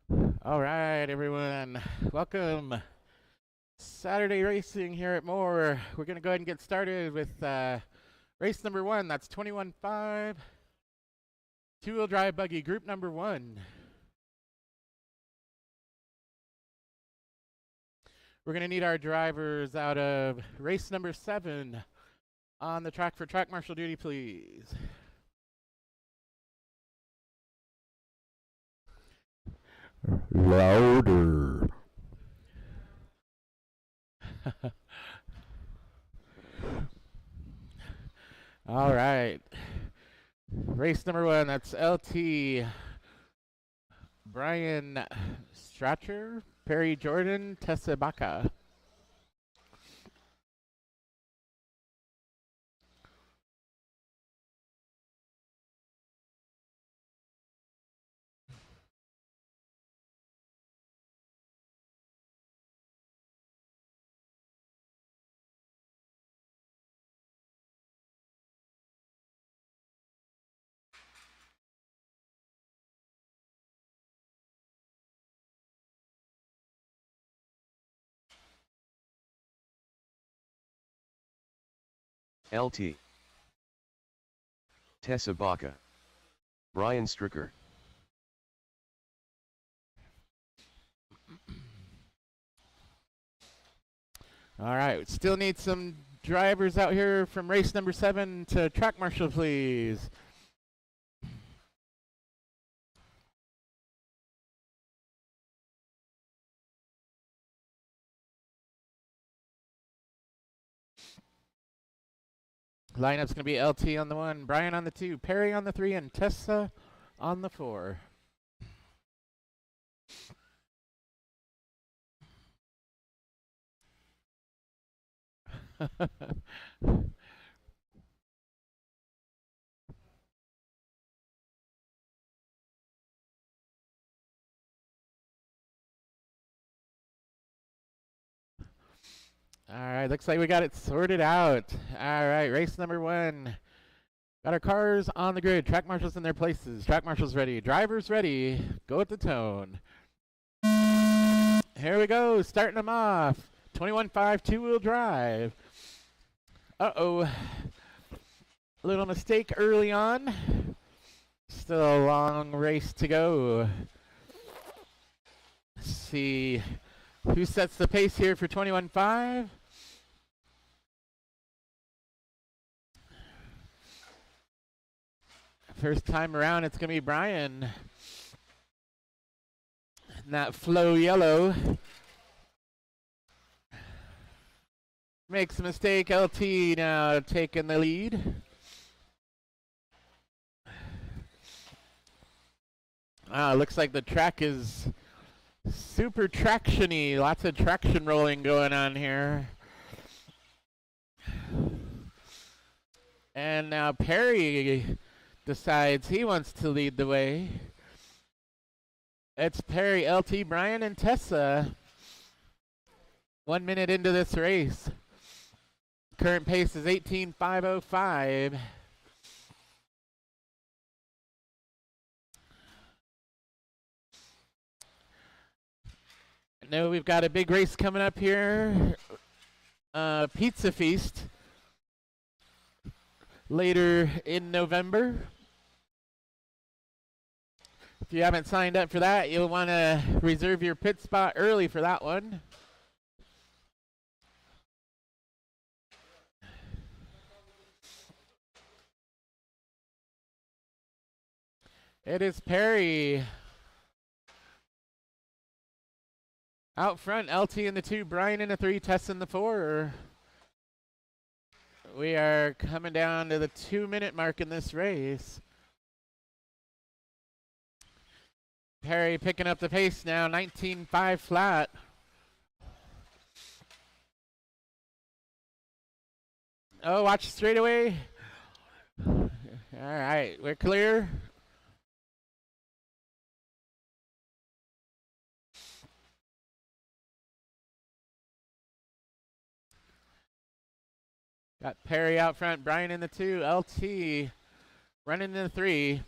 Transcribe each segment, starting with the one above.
All right, everyone. Welcome. Saturday racing here at MHOR. We're going to go ahead and get started with race number 1. That's 21.5. Two-wheel drive buggy, group number 1. We're going to need our drivers out of race number 7 on the track for track marshal duty, please. Louder. All right. Race number 1, that's LT. Brian Stracher, Perry Jordan, Tessa Baca. LT. Tessa Baca. Brian Stricker. All right, still need some drivers out here from race number 7 to track marshal, please. Lineup's going to be LT on the 1, Brian on the 2, Perry on the 3, and Tessa on the 4. All right, looks like we got it sorted out. All right, race number 1. Got our cars on the grid. Track marshals in their places. Track marshals ready. Drivers ready. Go at the tone. Here we go. Starting them off. 21.5 two-wheel drive. Uh-oh. A little mistake early on. Still a long race to go. Let's see who sets the pace here for 21.5. First time around, it's going to be Brian. And that flow yellow. Makes a mistake. LT now taking the lead. Looks like the track is super traction-y. Lots of traction rolling going on here. And now Perry decides he wants to lead the way. It's Perry, LT, Brian, and Tessa. 1 minute into this race. Current pace is 18.505. Now we've got a big race coming up here. Pizza Feast. Later in November. If you haven't signed up for that, you'll want to reserve your pit spot early for that one. It is Perry. Out front, LT in the 2, Brian in the 3, Tess in the 4. We are coming down to the 2-minute mark in this race. Perry picking up the pace now, 19.5 flat. Oh, watch straightaway. All right, we're clear. Got Perry out front, Brian in the 2, LT running in the 3.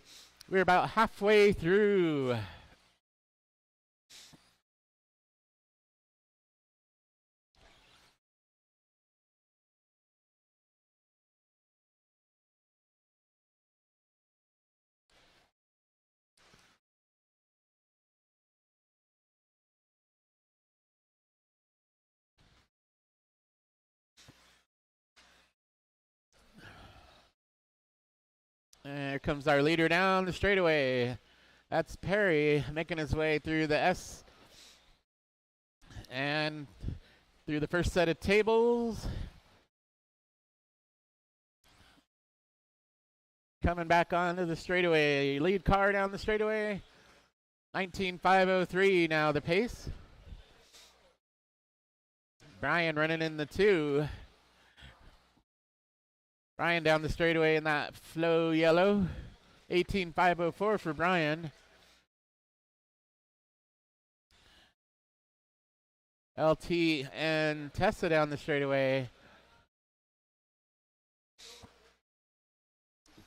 We're about halfway through. Here comes our leader down the straightaway. That's Perry making his way through the S and through the first set of tables. Coming back onto the straightaway. Lead car down the straightaway. 19.503 now the pace. Brian running in the 2. Brian down the straightaway in that flow yellow. 18.504 for Brian. LT and Tessa down the straightaway.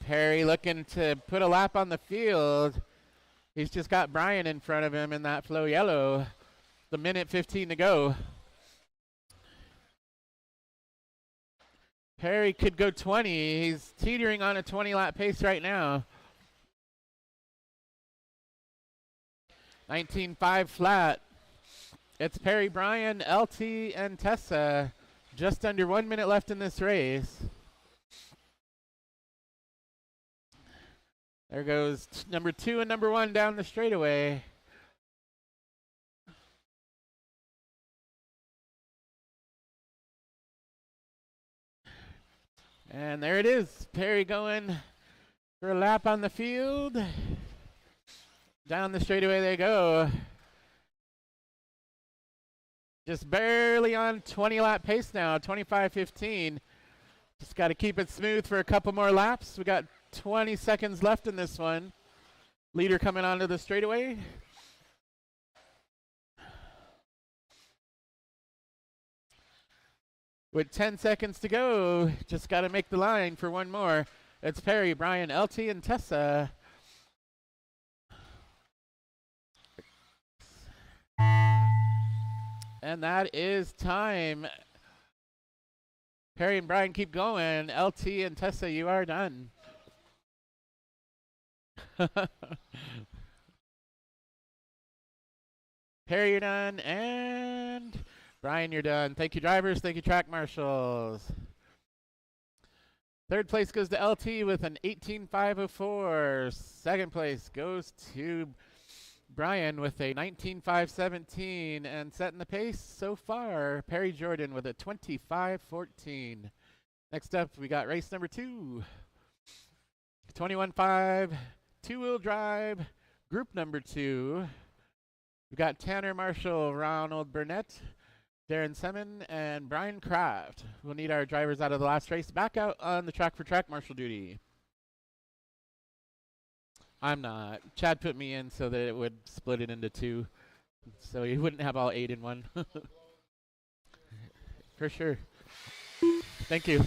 Perry looking to put a lap on the field. He's just got Brian in front of him in that flow yellow. The minute 15 to go. Perry could go 20. He's teetering on a 20-lap pace right now. 19.5 flat. It's Perry, Brian, LT, and Tessa. Just under 1 minute left in this race. There goes number 2 and number 1 down the straightaway. And there it is. Perry going for a lap on the field. Down the straightaway they go. Just barely on 20-lap pace now, 25.15. Just got to keep it smooth for a couple more laps. We got 20 seconds left in this one. Leader coming onto the straightaway. With 10 seconds to go, just got to make the line for one more. It's Perry, Brian, LT, and Tessa. And that is time. Perry and Brian keep going. LT and Tessa, you are done. Perry, you're done. And Brian, you're done. Thank you, drivers. Thank you, track marshals. Third place goes to LT with an 18.504. Second place goes to Brian with a 19.517. And setting the pace so far, Perry Jordan with a 25.14. Next up, we got race number 2. 21.5, two-wheel drive, group number 2. We got Tanner Marshall, Ronald Burnett, Darren Semin, and Brian Kraft. We'll need our drivers out of the last race back out on the track for track marshal duty. I'm not. Chad put me in so that it would split it into 2, so you wouldn't have all 8 in one. For sure. Thank you.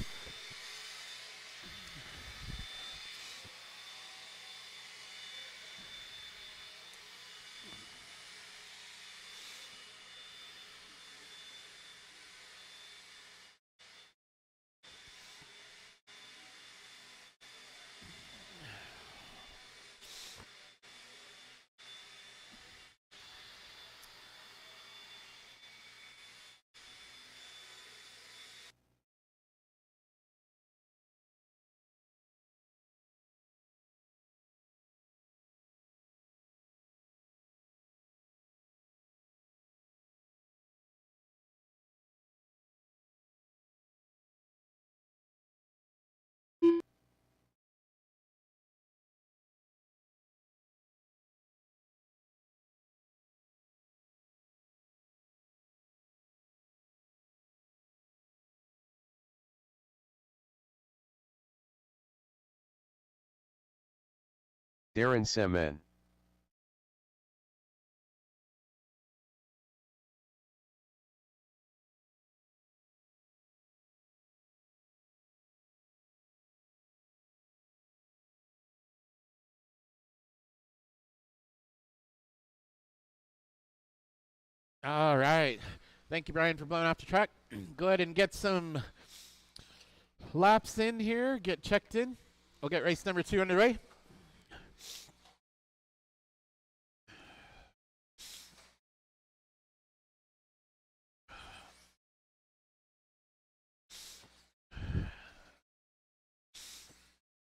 Darren Semen. All right. Thank you, Brian, for blowing off the track. Go ahead and get some laps in here. Get checked in. We'll get race number 2 underway.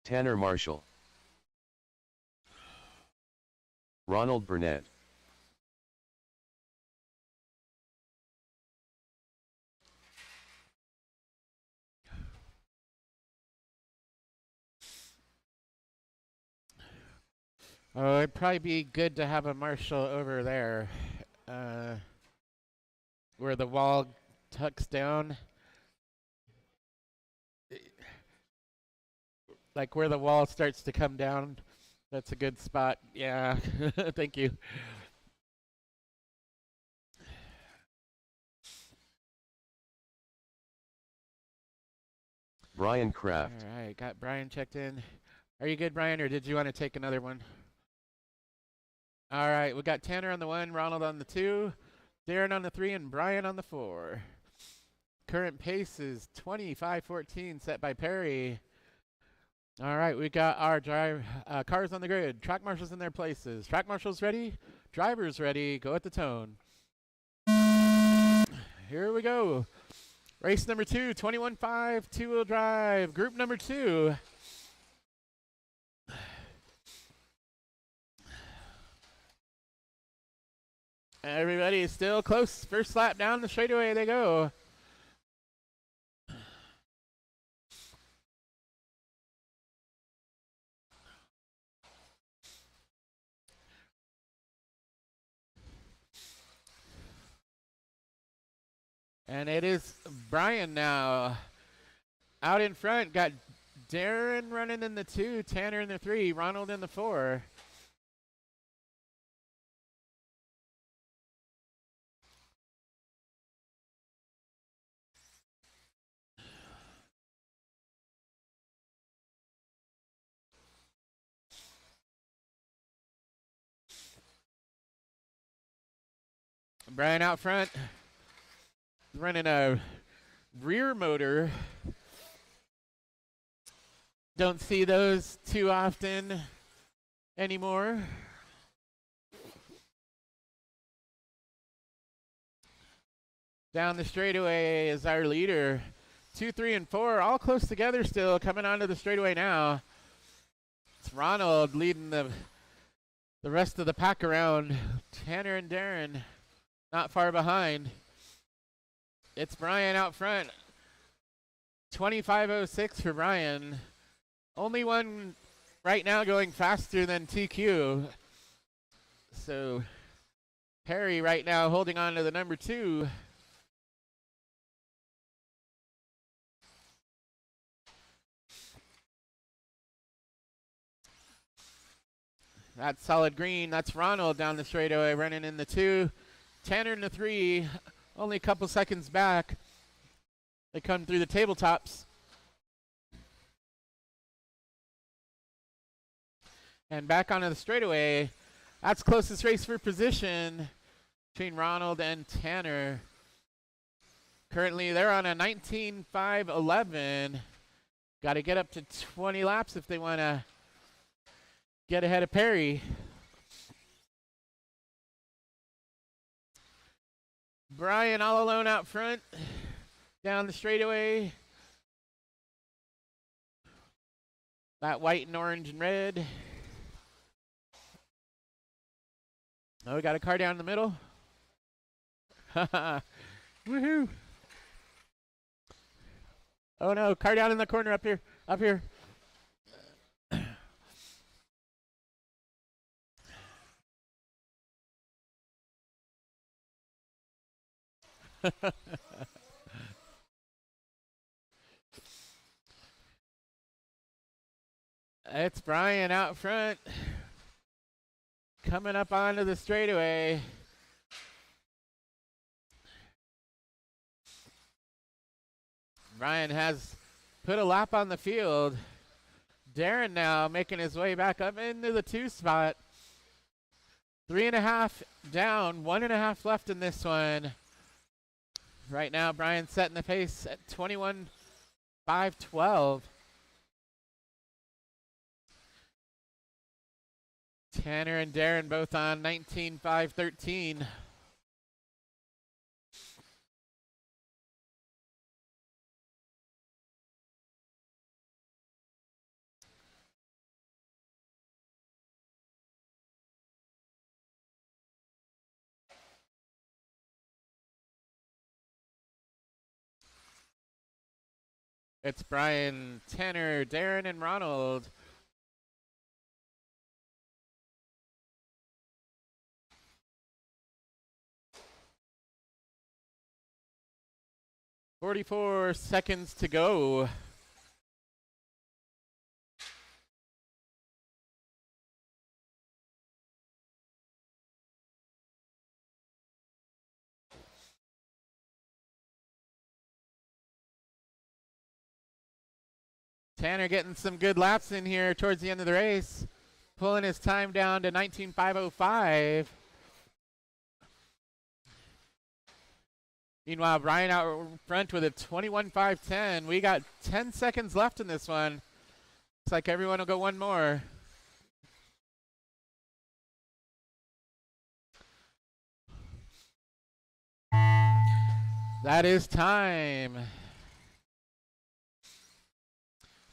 Tanner Marshall. Ronald Burnett. Oh, it'd probably be good to have a marshal over there, where the wall tucks down. Like where the wall starts to come down. That's a good spot. Yeah, thank you. Brian Kraft. All right, got Brian checked in. Are you good, Brian, or did you want to take another one? All right, we got Tanner on the 1, Ronald on the 2, Darren on the 3, and Brian on the 4. Current pace is 25:14, set by Perry. All right, we got our cars on the grid. Track marshals in their places. Track marshals ready. Drivers ready. Go at the tone. Here we go. Race number 2, 21.5, two-wheel drive. Group number 2. Everybody is still close. First lap down the straightaway they go. And it is Brian now. Out in front, got Darren running in the 2, Tanner in the 3, Ronald in the 4. Brian out front, running a rear motor. Don't see those too often anymore. Down the straightaway is our leader. 2, 3, and 4, all close together still, coming onto the straightaway now. It's Ronald leading the rest of the pack around. Tanner and Darren not far behind. It's Brian out front. 25:06 for Brian. Only one right now going faster than TQ. So Perry right now holding on to the number 2. That's solid green. That's Ronald down the straightaway running in the 2. Tanner in the 3, only a couple seconds back. They come through the tabletops. And back onto the straightaway. That's closest race for position between Ronald and Tanner. Currently, they're on a 19.5.11. Got to get up to 20 laps if they want to get ahead of Perry. Brian all alone out front, down the straightaway. That white and orange and red. Oh, we got a car down in the middle. Woohoo. Oh no, car down in the corner up here. Up here. It's Brian out front, coming up onto the straightaway. Brian has put a lap on the field. Darren now making his way back up into the 2 spot. 3.5 down, 1.5 left in this one. Right now, Brian setting the pace at 21.5.12. Tanner and Darren both on 19.5.13. It's Brian, Tanner, Darren, and Ronald. "44 seconds to go." Tanner getting some good laps in here towards the end of the race, pulling his time down to 19.505. Meanwhile, Brian out front with a 21.510. We got 10 seconds left in this one. Looks like everyone will go one more. That is time.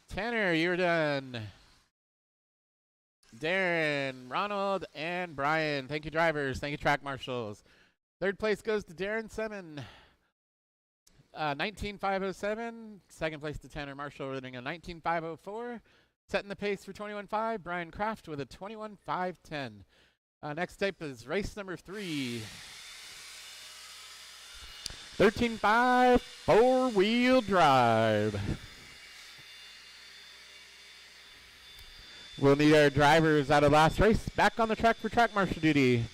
Tanner, you're done. Darren, Ronald, and Brian. Thank you, drivers. Thank you, track marshals. Third place goes to Darren Semin, 19.507. Second place to Tanner Marshall, running a 19.504. Setting the pace for 21.5. Brian Kraft with a 21.510. Next up is race number 3. 13.5 four-wheel drive. We'll need our drivers out of last race back on the track for track marshal duty.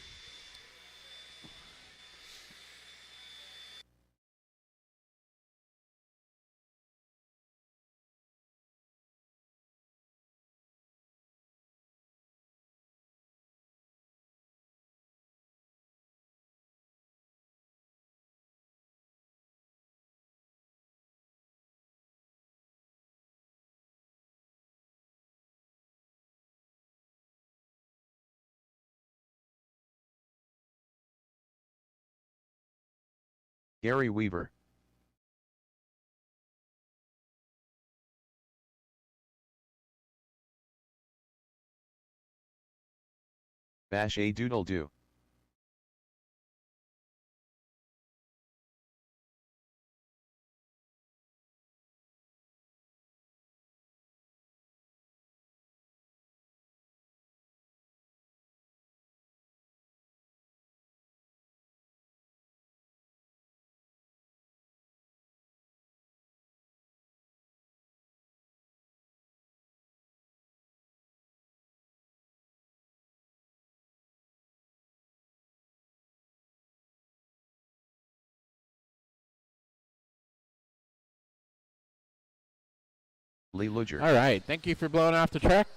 Gary Weaver. Bash a doodle do. Lee Luger. All right, thank you for blowing off the track.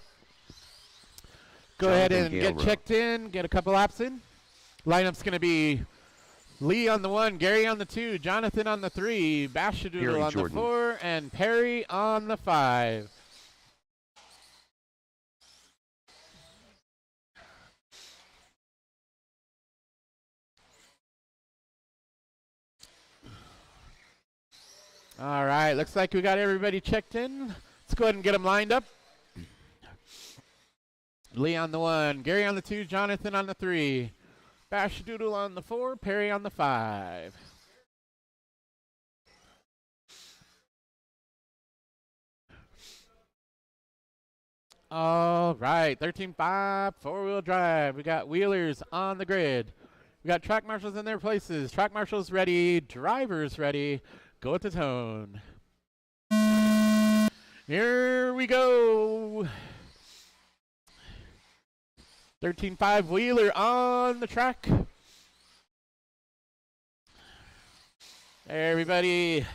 Go ahead and get Gale checked in, get a couple laps in. Lineup's going to be Lee on the 1, Gary on the 2, Jonathan on the 3, Bashadoodle on the 4, and Perry on the 5. All right, looks like we got everybody checked in. Let's go ahead and get them lined up. Lee on the 1, Gary on the 2, Jonathan on the 3, Bashadoodle on the 4, Perry on the 5. All right, 13.5 four-wheel drive. We got wheelers on the grid. We got track marshals in their places. Track marshals ready, drivers ready. Go at the tone. Here we go. 13.5 wheeler on the track. Everybody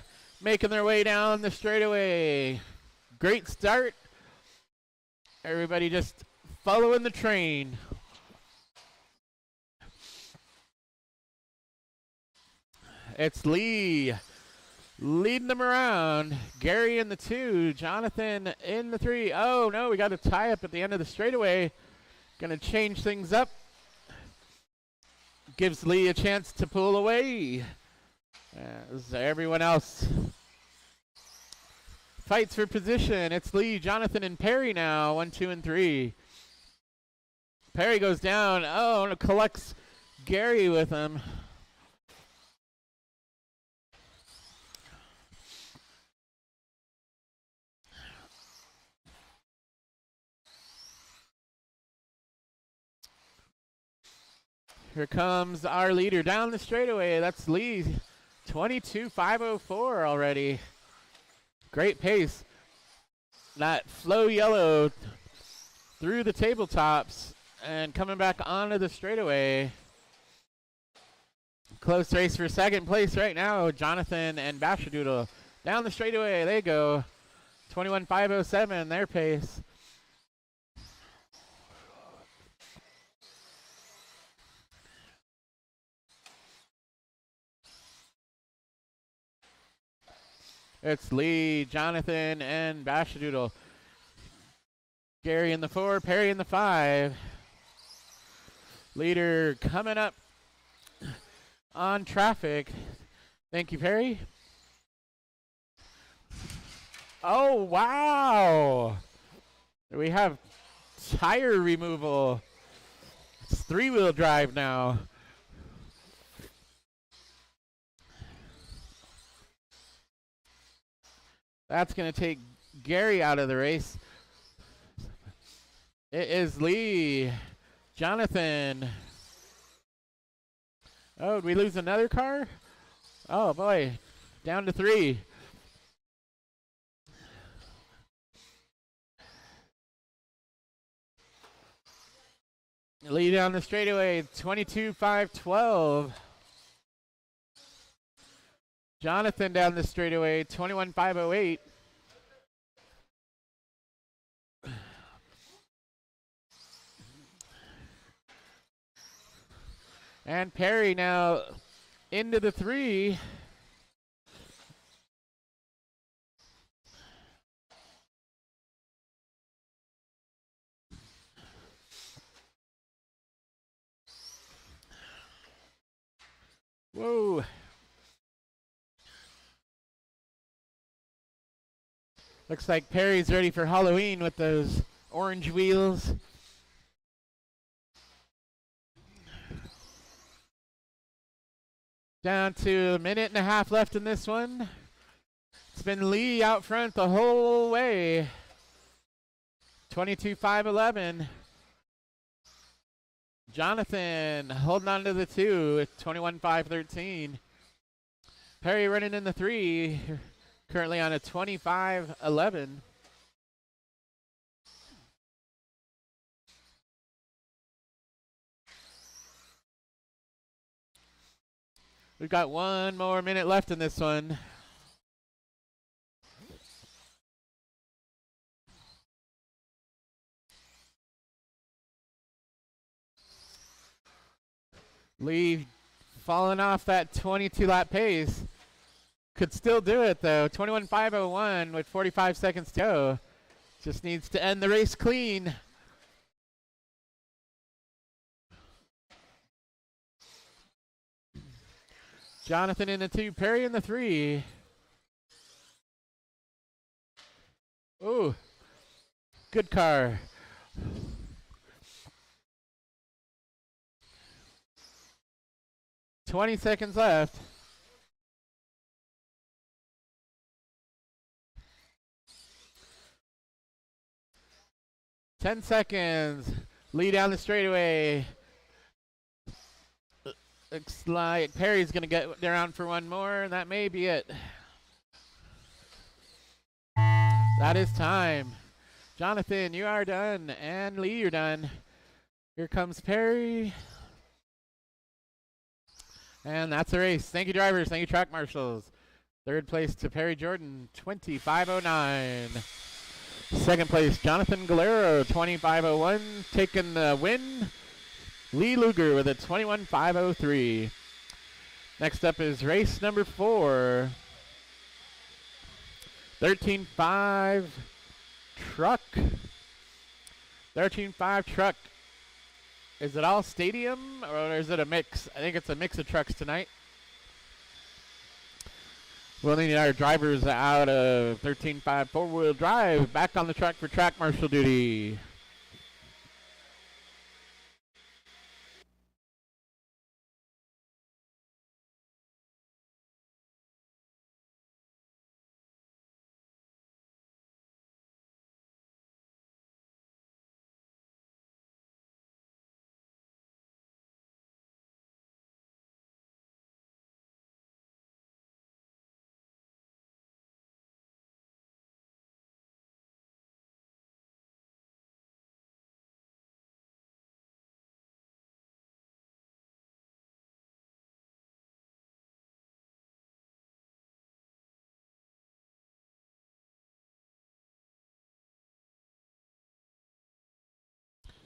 making their way down the straightaway. Great start. Everybody just following the train. It's Lee leading them around. Gary in the 2, Jonathan in the 3. Oh no, we got a tie up at the end of the straightaway. Gonna change things up. Gives Lee a chance to pull away as everyone else fights for position. It's Lee, Jonathan, and Perry now. 1, 2, and 3. Perry goes down. Oh, and collects Gary with him. Here comes our leader down the straightaway. That's Lee, 22.504 already. Great pace. That flow yellow through the tabletops and coming back onto the straightaway. Close race for second place right now. Jonathan and Bashadoodle down the straightaway. They go 21.507, their pace. It's Lee, Jonathan, and Bashadoodle. Gary in the 4, Perry in the 5. Leader coming up on traffic. Thank you, Perry. Oh, wow. We have tire removal. It's 3-wheel drive now. That's going to take Gary out of the race. It is Lee. Jonathan. Oh, did we lose another car? Oh, boy. Down to 3. Lee down the straightaway, 22.512. Jonathan down the straightaway, 21.508. And Perry now into the 3. Whoa. Looks like Perry's ready for Halloween with those orange wheels. Down to a minute and a half left in this one. It's been Lee out front the whole way. 22.511. Jonathan holding on to the 2 at 21.513. Perry running in the 3, currently on a 25.11. We've got 1 more minute left in this one. Lee falling off that 22-lap pace. Could still do it, though. 21.501 with 45 seconds to go. Just needs to end the race clean. Jonathan in the 2, Perry in the 3. Ooh, good car. $20 seconds left. $10 seconds. Lee down the straightaway. Looks like Perry's going to get around for one more, and that may be it. That is time. Jonathan, you are done, and Lee, you're done. Here comes Perry. And that's the race. Thank you, drivers. Thank you, track marshals. Third place to Perry Jordan, 25.09. Second place, Jonathan Galero, 25.01. Taking the win, Lee Luger with a 21.503. Next up is race number 4. 13.5 truck. 13.5 truck. Is it all stadium or is it a mix? I think it's a mix of trucks tonight. We'll need our drivers out of 13.5 4-wheel drive back on the truck for track marshal duty.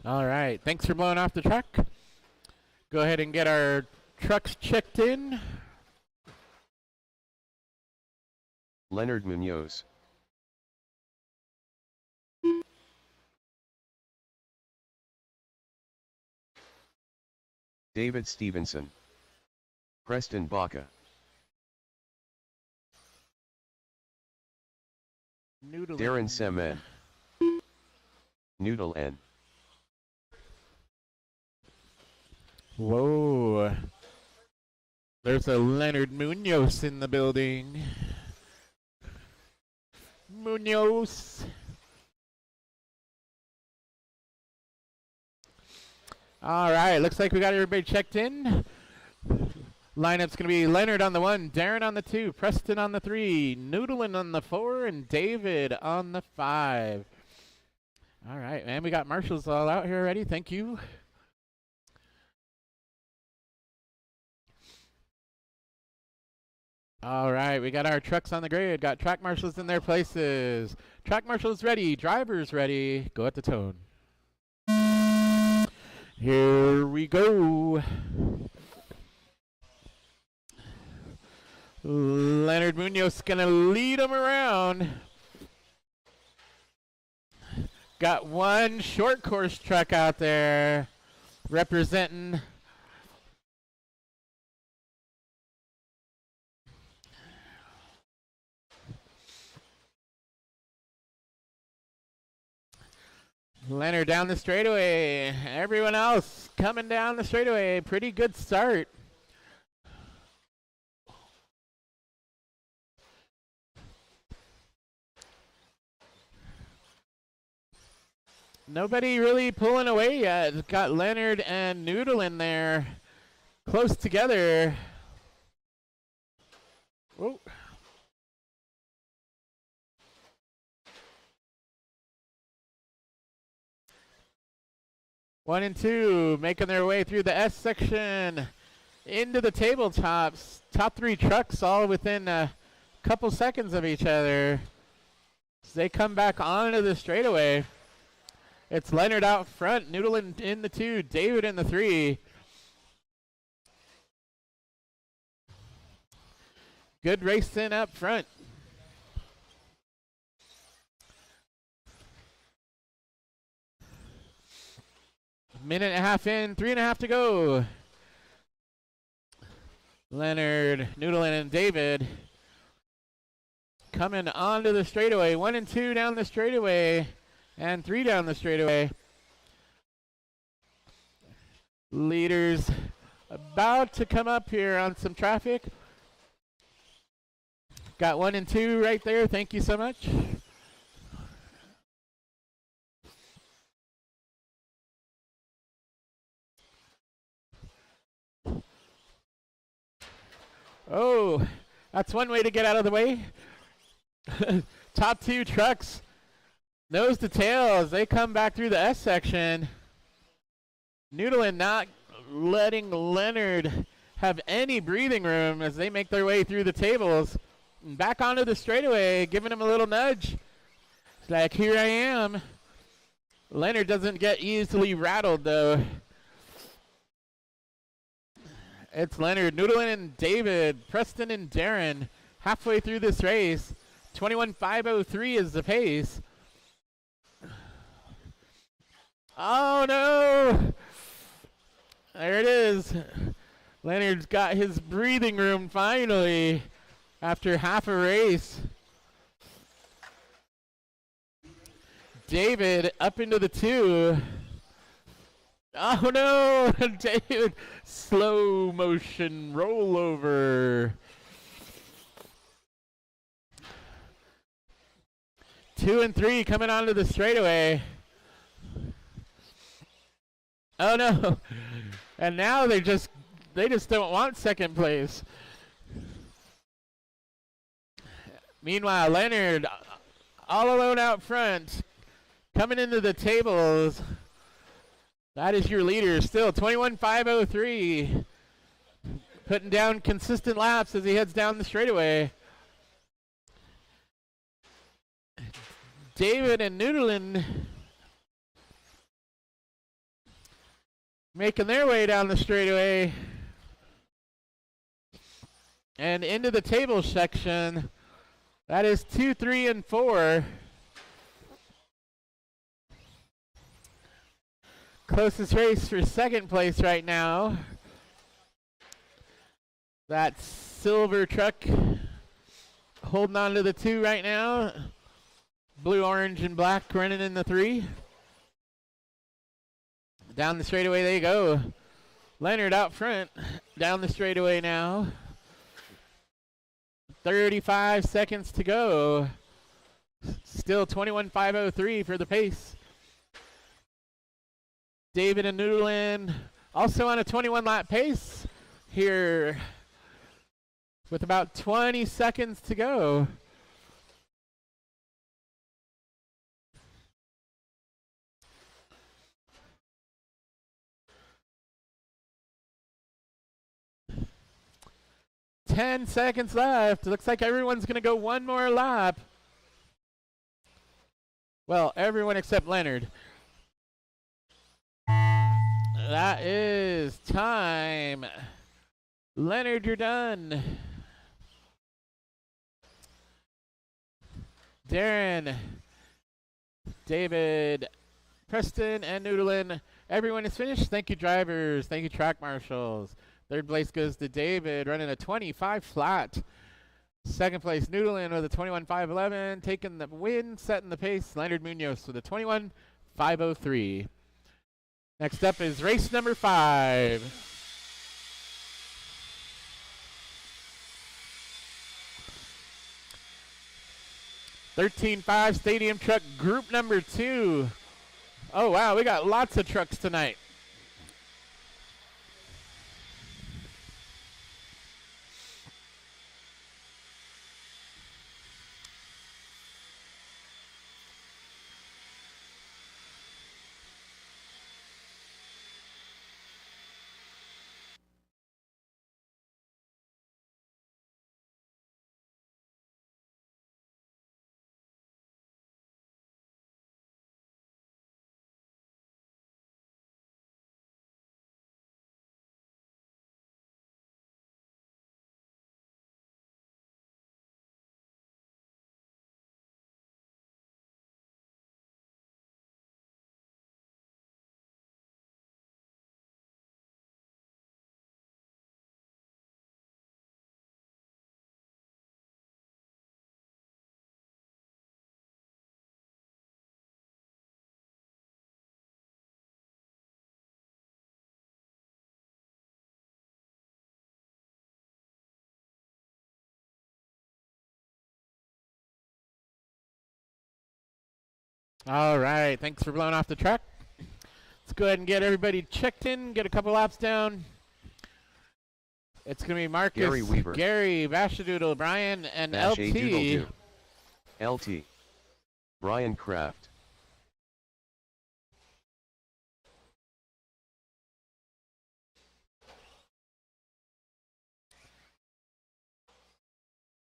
All right, thanks for blowing off the truck. Go ahead and get our trucks checked in. Leonard Munoz. David Stevenson. Preston Baca. Darren Semen. Noodle N. Whoa. There's a Leonard Munoz in the building. Munoz. All right, looks like we got everybody checked in. Lineup's going to be Leonard on the 1, Darren on the 2, Preston on the 3, Noodlin on the 4, and David on the 5. All right, man, we got marshals all out here already. Thank you. All right, we got our trucks on the grid. Got track marshals in their places. Track marshals ready. Drivers ready. Go at the tone. Here we go. Leonard Munoz gonna lead them around. Got one short course truck out there representing. Leonard down the straightaway. Everyone else coming down the straightaway. Pretty good start. Nobody really pulling away yet. Got Leonard and Noodle in there close together. Whoa. One and two making their way through the S section into the tabletops. Top three trucks all within a couple seconds of each other. As they come back onto the straightaway. It's Leonard out front, Noodle in the 2, David in the 3. Good racing up front. Minute and a half in, 3.5 to go. Leonard, Noodle and David coming onto the straightaway. 1 and 2 down the straightaway. And 3 down the straightaway. Leaders about to come up here on some traffic. Got 1 and 2 right there. Thank you so much. Oh, that's one way to get out of the way. Top 2 trucks. Nose to tail as they come back through the S section. Noodlin not letting Leonard have any breathing room as they make their way through the tables. And back onto the straightaway, giving him a little nudge. It's like, here I am. Leonard doesn't get easily rattled, though. It's Leonard, Noodlin and David, Preston and Darren halfway through this race. 21.503 is the pace. Oh no! There it is. Leonard's got his breathing room finally after half a race. David up into the 2. Oh no! David, slow motion rollover. 2 and 3 coming onto the straightaway. Oh no. And now they just don't want second place. Meanwhile, Leonard all alone out front, coming into the tables. That is your leader still, 21.503. Putting down consistent laps as he heads down the straightaway. David and Noodlin making their way down the straightaway and into the table section. That is 2, 3, and 4. Closest race for second place right now. That silver truck holding on to the 2 right now. Blue, orange, and black running in the 3. Down the straightaway they go. Leonard out front. Down the straightaway now. 35 seconds to go. Still 21.503 for the pace. David and Noodlin also on a 21 lap pace here with about 20 seconds to go. Ten seconds left. Looks like everyone's going to go one more lap. Well, everyone except Leonard. That is time. Leonard, you're done. Darren, David, Preston, and Noodlin. Everyone is finished. Thank you, drivers. Thank you, track marshals. Third place goes to David, running a 25 flat. Second place, Noodlin with a 21.511, taking the win, setting the pace. Leonard Munoz with a 21.503. Next up is race number 5. $13.5 stadium truck group number 2. Oh wow, we got lots of trucks tonight. All right, thanks for blowing off the track. Let's go ahead and get everybody checked in, get a couple laps down. It's going to be Marcus, Gary Weaver, Gary, Vashadoodle, Brian, and Vash LT. LT. Brian Kraft.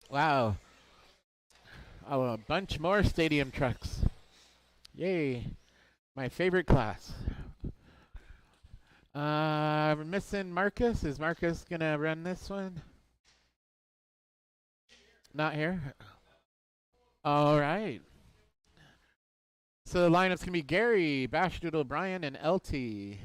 Wow. Oh, a bunch more stadium trucks. Yay. My favorite class. We're missing Marcus. Is Marcus going to run this one? Not here? All right. So the lineup's going to be Gary, Bashdoodle, Brian, and LT.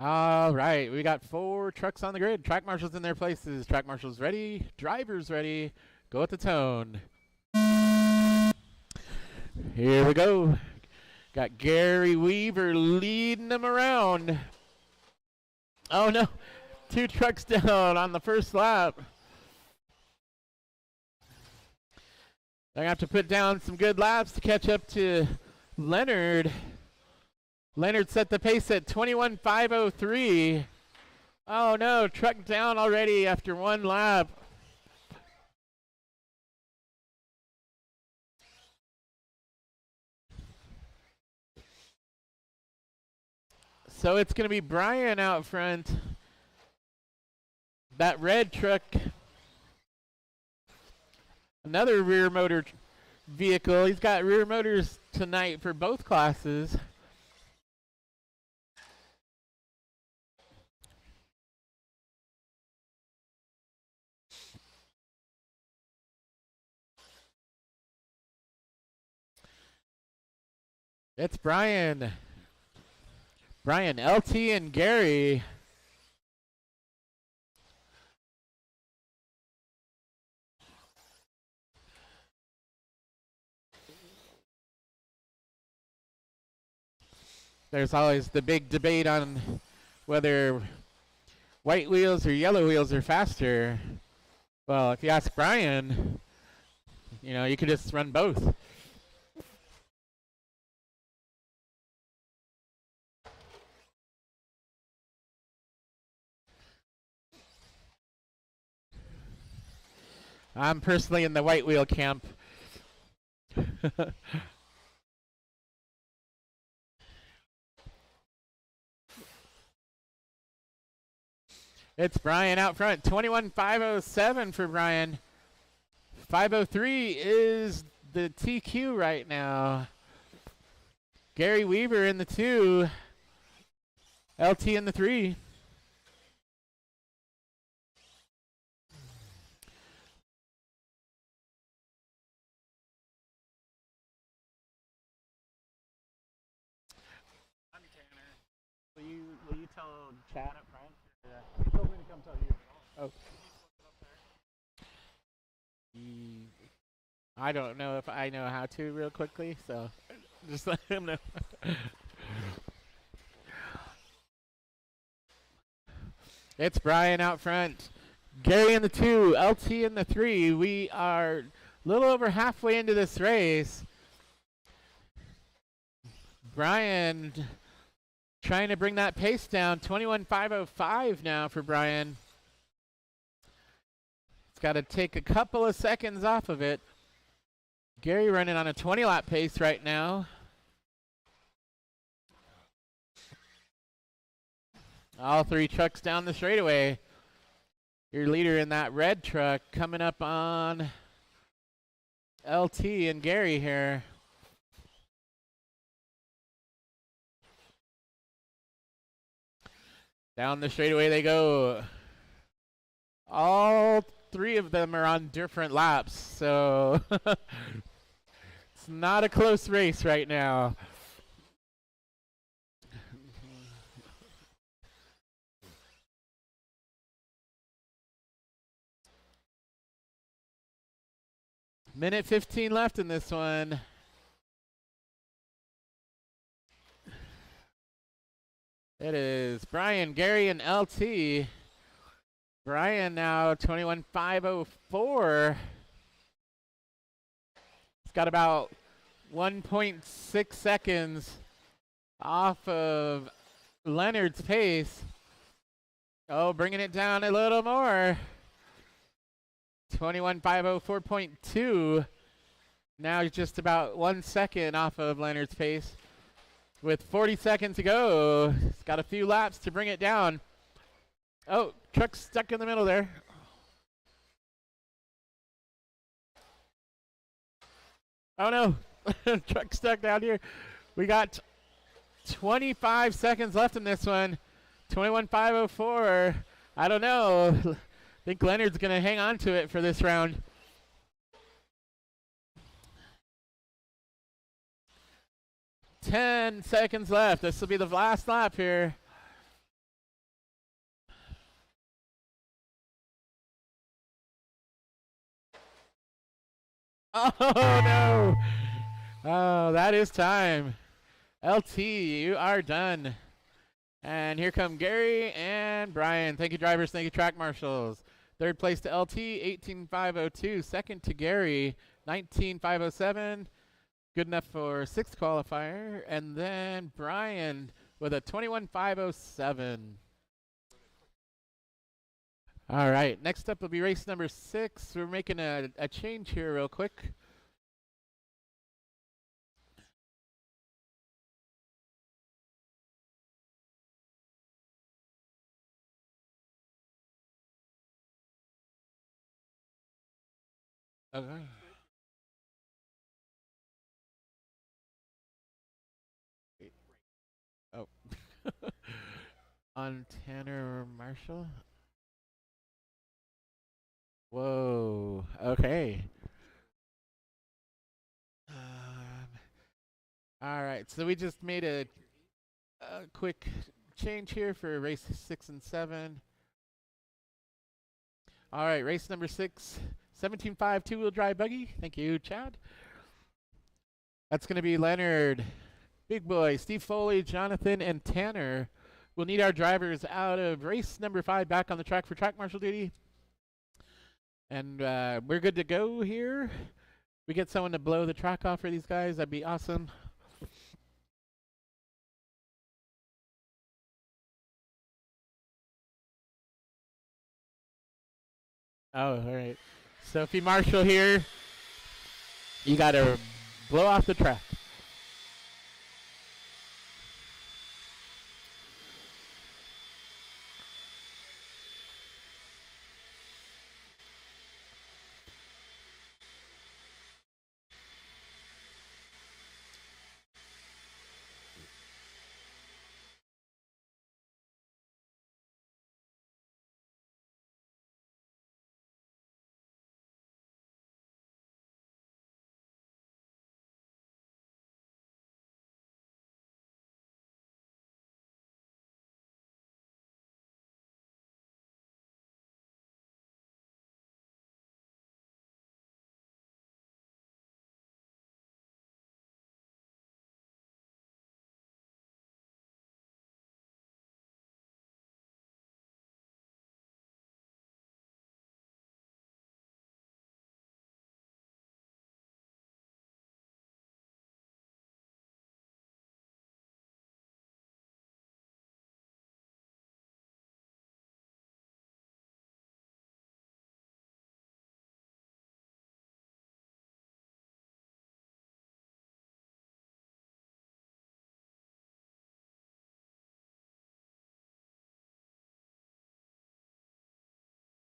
All right. We got 4 trucks on the grid. Track marshals in their places. Track marshals ready. Drivers ready. Go at the tone. Here we go. Got Gary Weaver leading them around. Oh no, 2 trucks down on the first lap. They're going to have to put down some good laps to catch up to Leonard. Leonard set the pace at 21.503. Oh no, truck down already after 1 lap. So it's going to be Brian out front. That red truck, another rear motor vehicle. He's got rear motors tonight for both classes. It's Brian, LT, and Gary. There's always the big debate on whether white wheels or yellow wheels are faster. Well, if you ask Brian, you know, you could just run both. I'm personally in the white wheel camp. It's Brian out front. 21.507 for Brian. 503 is the TQ right now. Gary Weaver in the 2. LT in the 3. Will you tell Chad up front? Yeah. He told me to come tell you. Oh. I don't know if I know how to real quickly, so just let him know. It's Brian out front. Gary in the 2, LT in the 3. We are a little over halfway into this race. Brian trying to bring that pace down. 21.505 now for Brian. It's got to take a couple of seconds off of it. Gary running on a 20-lap pace right now. All 3 trucks down the straightaway. Your leader in that red truck coming up on LT and Gary here. Down the straightaway they go. All 3 of them are on different laps, so it's not a close race right now. Minute 15 left in this one. It is Brian, Gary, and LT. Brian now 21.504. It's got about 1.6 seconds off of Leonard's pace. Oh, bringing it down a little more. 21.504.2. Now just about 1 second off of Leonard's pace. With 40 seconds to go. It's got a few laps to bring it down. Oh, truck stuck in the middle there. Oh no, truck stuck down here. We got 25 seconds left in this one. 21.504. I don't know. I think Leonard's going to hang on to it for this round. Ten seconds left. This will be the last lap here. Oh no! Oh, that is time. LT, you are done. And here come Gary and Brian. Thank you, drivers. Thank you, track marshals. Third place to LT, 18.502. Second to Gary, 19.507. Good enough for 6th qualifier. And then Brian with a 21.507. All right, next up will be race number 6. We're making a change here real quick. Okay. Oh. On Tanner Marshall. Whoa. Okay. All right. So we just made a quick change here for race 6 and 7. All right. Race number 6, 17.5 two-wheel drive buggy. Thank you, Chad. That's going to be Leonard, Big Boy, Steve Foley, Jonathan, and Tanner. We'll need our drivers out of race number 5 back on the track for track marshal duty. And we're good to go here. We get someone to blow the track off for these guys. That'd be awesome. Oh, all right. Sophie Marshall here. You got to blow off the track.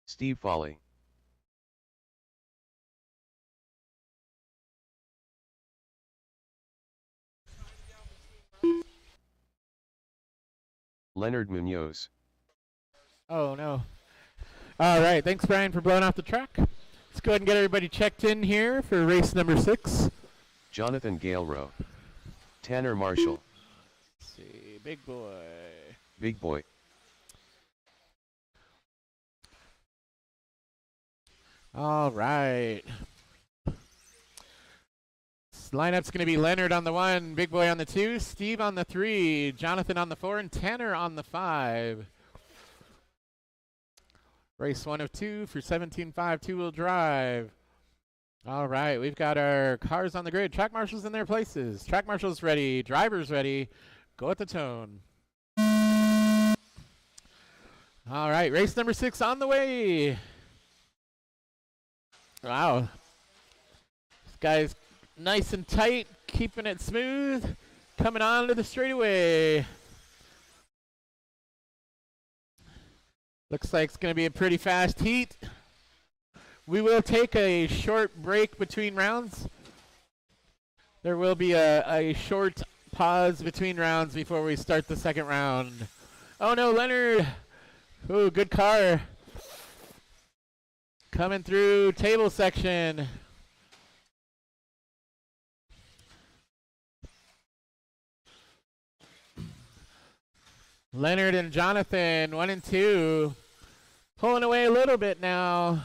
Steve Foley. Leonard Munoz. Oh, no. All right. Thanks, Brian, for blowing off the track. Let's go ahead and get everybody checked in here for race number 6. Jonathan Galerow. Tanner Marshall. Let's see. Big Boy. Big Boy. All right. This lineup's going to be Leonard on the 1, Big Boy on the 2, Steve on the 3, Jonathan on the 4, and Tanner on the 5. Race 1 of 2 for 17.5 two-wheel drive. All right, we've got our cars on the grid. Track marshals in their places. Track marshals ready. Drivers ready. Go at the tone. All right, race number 6 on the way. Wow. This guy's nice and tight, keeping it smooth. Coming on to the straightaway. Looks like it's going to be a pretty fast heat. We will take a short break between rounds. There will be a short pause between rounds before we start the second round. Oh no, Leonard. Ooh, good car. Coming through table section. Leonard and Jonathan, 1 and 2. Pulling away a little bit now.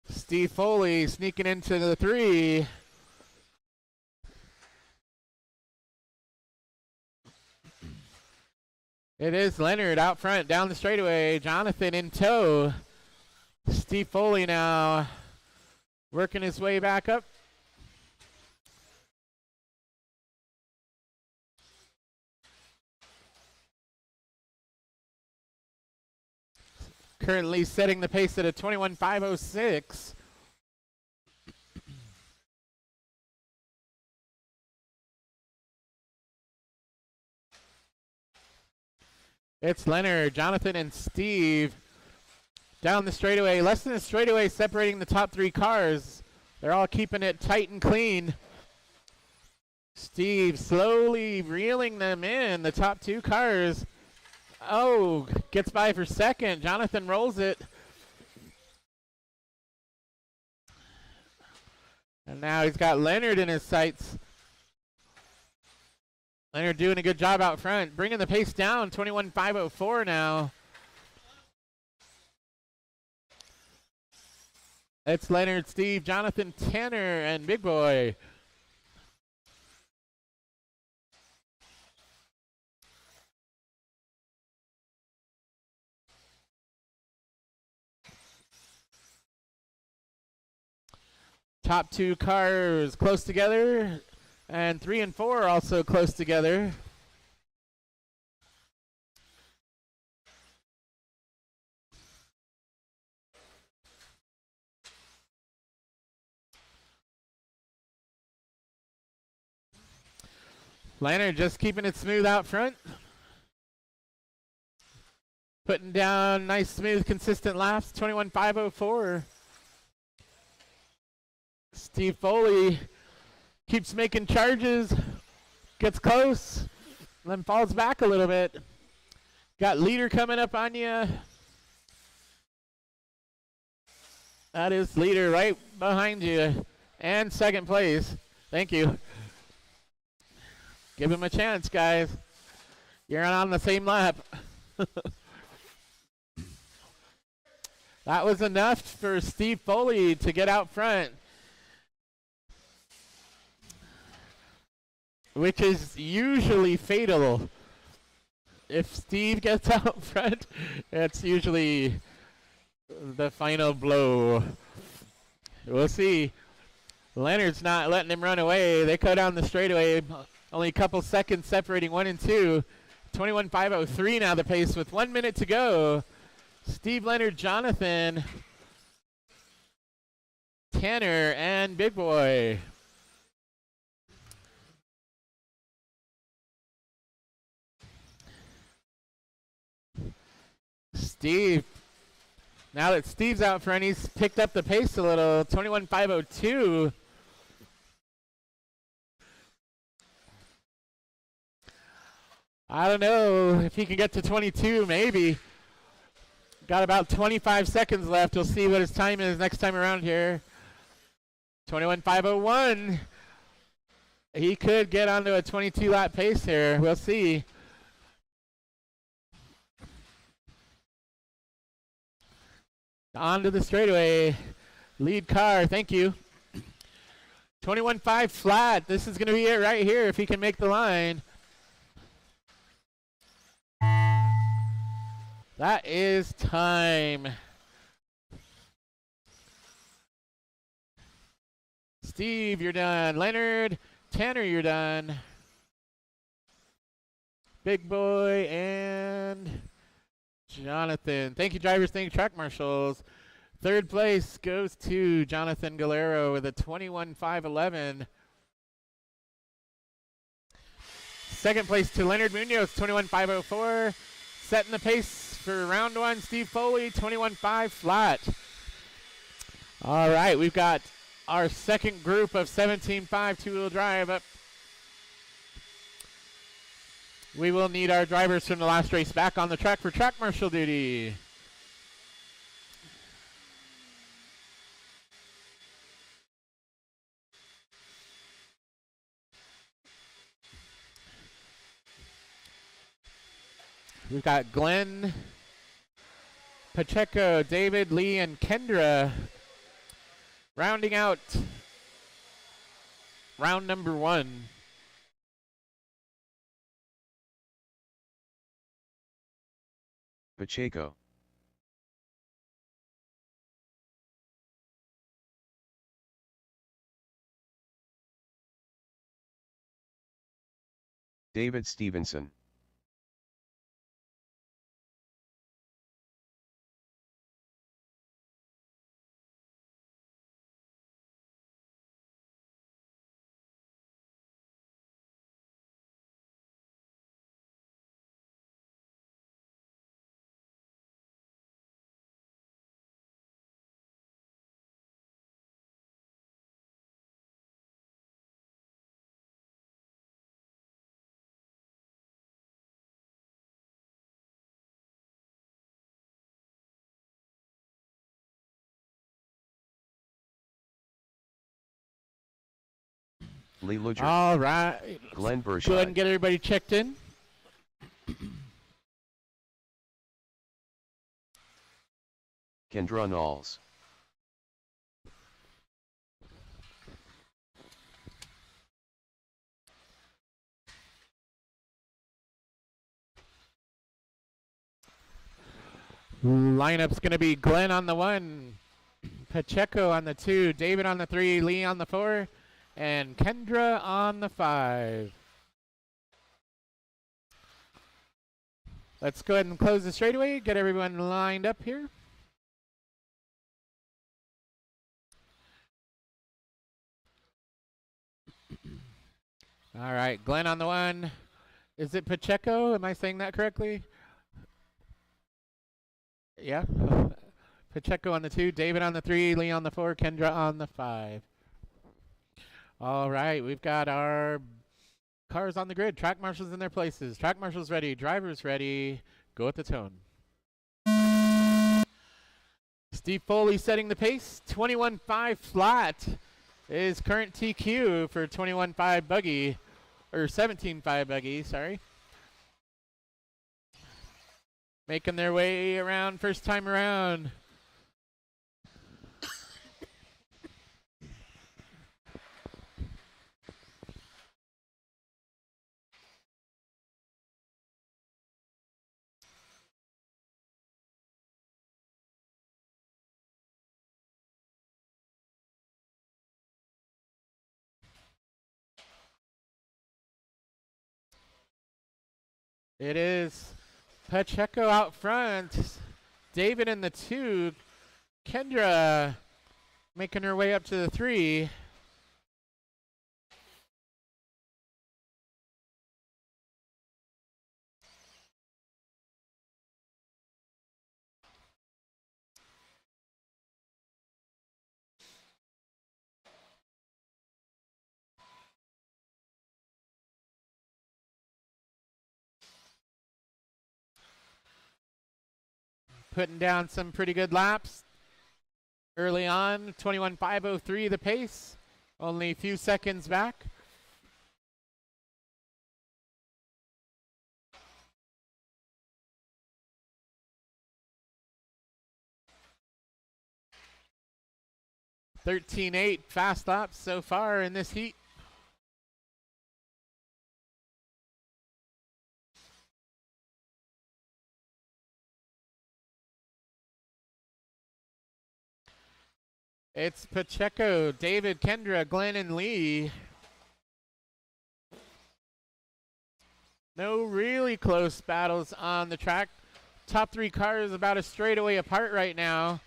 Steve Foley sneaking into the 3. It is Leonard out front, down the straightaway. Jonathan in tow. Steve Foley now working his way back up. Currently setting the pace at a 21.506. It's Leonard, Jonathan, and Steve down the straightaway. Less than a straightaway separating the top three cars. They're all keeping it tight and clean. Steve slowly reeling them in, the top two cars. Oh, gets by for second. Jonathan rolls it. And now he's got Leonard in his sights. Leonard doing a good job out front, bringing the pace down, 21.504 now. It's Leonard, Steve, Jonathan, Tanner, and Big Boy. Top two cars close together, and 3 and 4 also close together. Leonard just keeping it smooth out front. Putting down nice, smooth, consistent laps, 21.504. Steve Foley keeps making charges, gets close, then falls back a little bit. Got leader coming up on you. That is leader right behind you. And second place. Thank you. Give him a chance, guys. You're on the same lap. That was enough for Steve Foley to get out front, which is usually fatal. If Steve gets out front, it's usually the final blow. We'll see. Leonard's not letting him run away. They go down the straightaway. Only a couple seconds separating 1 and 2. 21.503 now the pace with 1 minute to go. Steve, Leonard, Jonathan, Tanner, and Big Boy. Steve, now that Steve's out front, he's picked up the pace a little. 21.502. I don't know if he can get to 22, maybe. Got about 25 seconds left. We'll see what his time is next time around here. 21.501. He could get onto a 22-lap pace here. We'll see. Onto the straightaway. Lead car, thank you. 21.5 flat. This is going to be it right here if he can make the line. That is time. Steve, you're done. Leonard, Tanner, you're done. Big Boy and Jonathan. Thank you, drivers. Thank you, track marshals. Third place goes to Jonathan Galero with a 21.511. Second place to Leonard Munoz, 21.504. Setting the pace for round one, Steve Foley, 21.5 flat. All right, we've got our second group of 17.5 two-wheel drive up. We will need our drivers from the last race back on the track for track marshal duty. We've got Glenn, Pacheco, David, Lee, and Kendra rounding out round number one. Pacheco. David Stevenson. Lee Luger. All right. Glenn Go ahead and Bershine. get everybody checked in. Kendra Knowles. Lineup's going to be Glenn on the 1, Pacheco on the 2, David on the 3, Lee on the 4, and Kendra on the 5. Let's go ahead and close the straightaway, get everyone lined up here. All right, Glenn on the 1. Is it Pacheco? Am I saying that correctly? Yeah. Pacheco on the 2, David on the 3, Lee on the 4, Kendra on the 5. All right, we've got our cars on the grid. Track marshals in their places. Track marshals ready. Drivers ready. Go at the tone. Steve Foley setting the pace. 21.5 flat is current TQ for 21.5 buggy, or 17.5 buggy, sorry. Making their way around first time around. It is Pacheco out front. David in the 2. Kendra making her way up to the 3. Putting down some pretty good laps early on. 21.503 the pace. Only a few seconds back. $13.8 fast laps so far in this heat. It's Pacheco, David, Kendra, Glenn, and Lee. No really close battles on the track. Top 3 cars about a straightaway apart right now.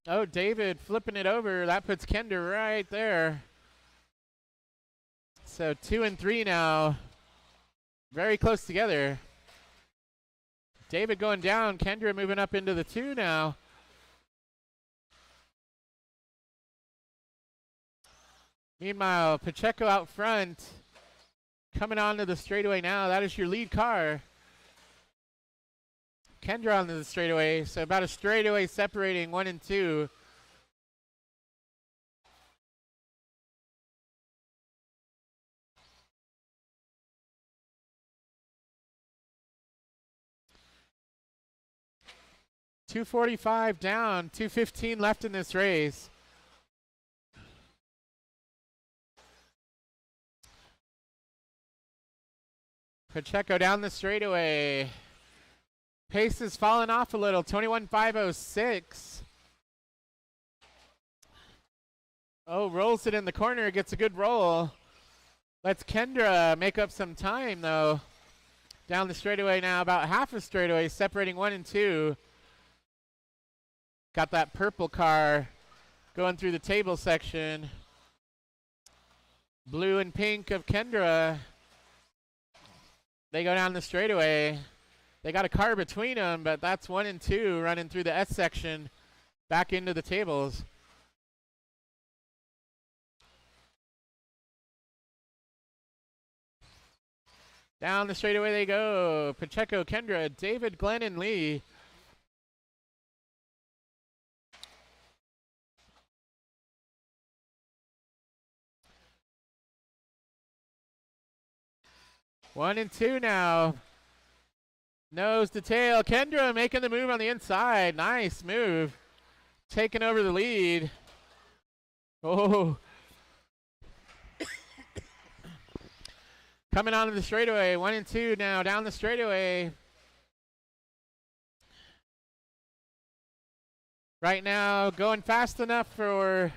Oh, David flipping it over. That puts Kendra right there. So 2 and 3 now. Very close together. David going down. Kendra moving up into the 2 now. Meanwhile, Pacheco out front. Coming onto the straightaway now. That is your lead car. Kendra onto the straightaway. So about a straightaway separating 1 and 2. .245 down, 2:15 left in this race. Pacheco down the straightaway. Pace has fallen off a little, 21.506. Oh, rolls it in the corner, gets a good roll. Lets Kendra make up some time though. Down the straightaway now, about half a straightaway, separating 1 and 2. Got that purple car going through the table section. Blue and pink of Kendra. They go down the straightaway. They got a car between them, but that's 1 and 2 running through the S section back into the tables. Down the straightaway they go. Pacheco, Kendra, David, Glenn, and Lee. 1 and 2 now. Nose to tail. Kendra making the move on the inside. Nice move. Taking over the lead. Oh. Coming onto the straightaway. 1 and 2 now down the straightaway. Right now going fast enough for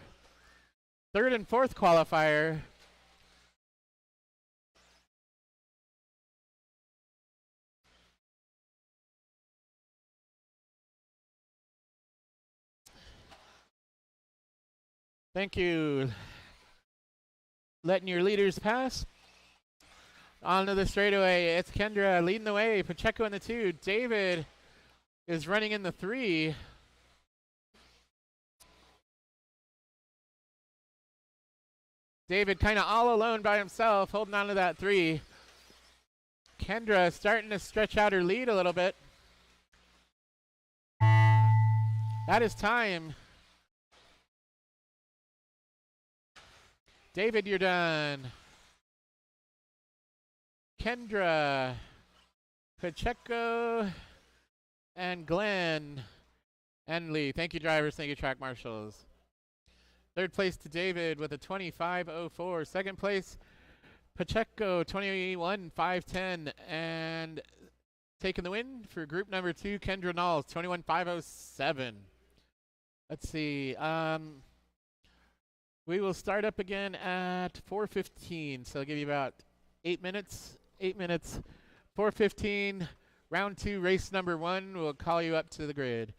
third and fourth qualifier. Thank you. Letting your leaders pass. Onto the straightaway. It's Kendra leading the way. Pacheco in the 2. David is running in the 3. David kind of all alone by himself, holding on to that 3. Kendra starting to stretch out her lead a little bit. That is time. David, you're done. Kendra, Pacheco, and Glenn, and Lee. Thank you, drivers. Thank you, track marshals. Third place to David with a 25.04. Second place, Pacheco, 21.510. And taking the win for group number 2, Kendra Knowles, 21.507. Let's see. We will start up again at 4:15. So I'll give you about 8 minutes. 8 minutes. 4:15. Round 2, race number 1. We'll call you up to the grid.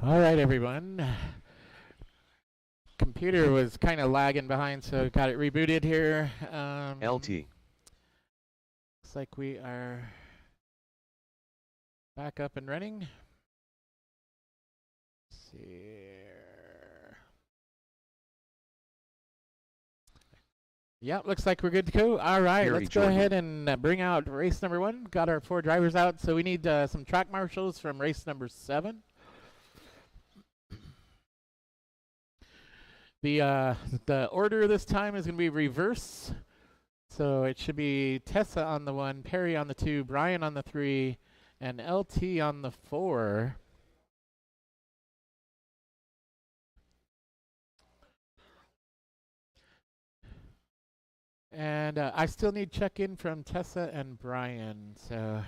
All right, everyone. Computer was kind of lagging behind, so got it rebooted here. LT. Looks like we are back up and running. Let's see here. Yep, looks like we're good to go. All right, Gary let's go Jordan. ahead and bring out race number 1. Got our 4 drivers out, so we need some track marshals from race number 7. The order this time is going to be reverse. So it should be Tessa on the 1, Perry on the 2, Brian on the 3, and LT on the 4. And I still need check-in from Tessa and Brian. So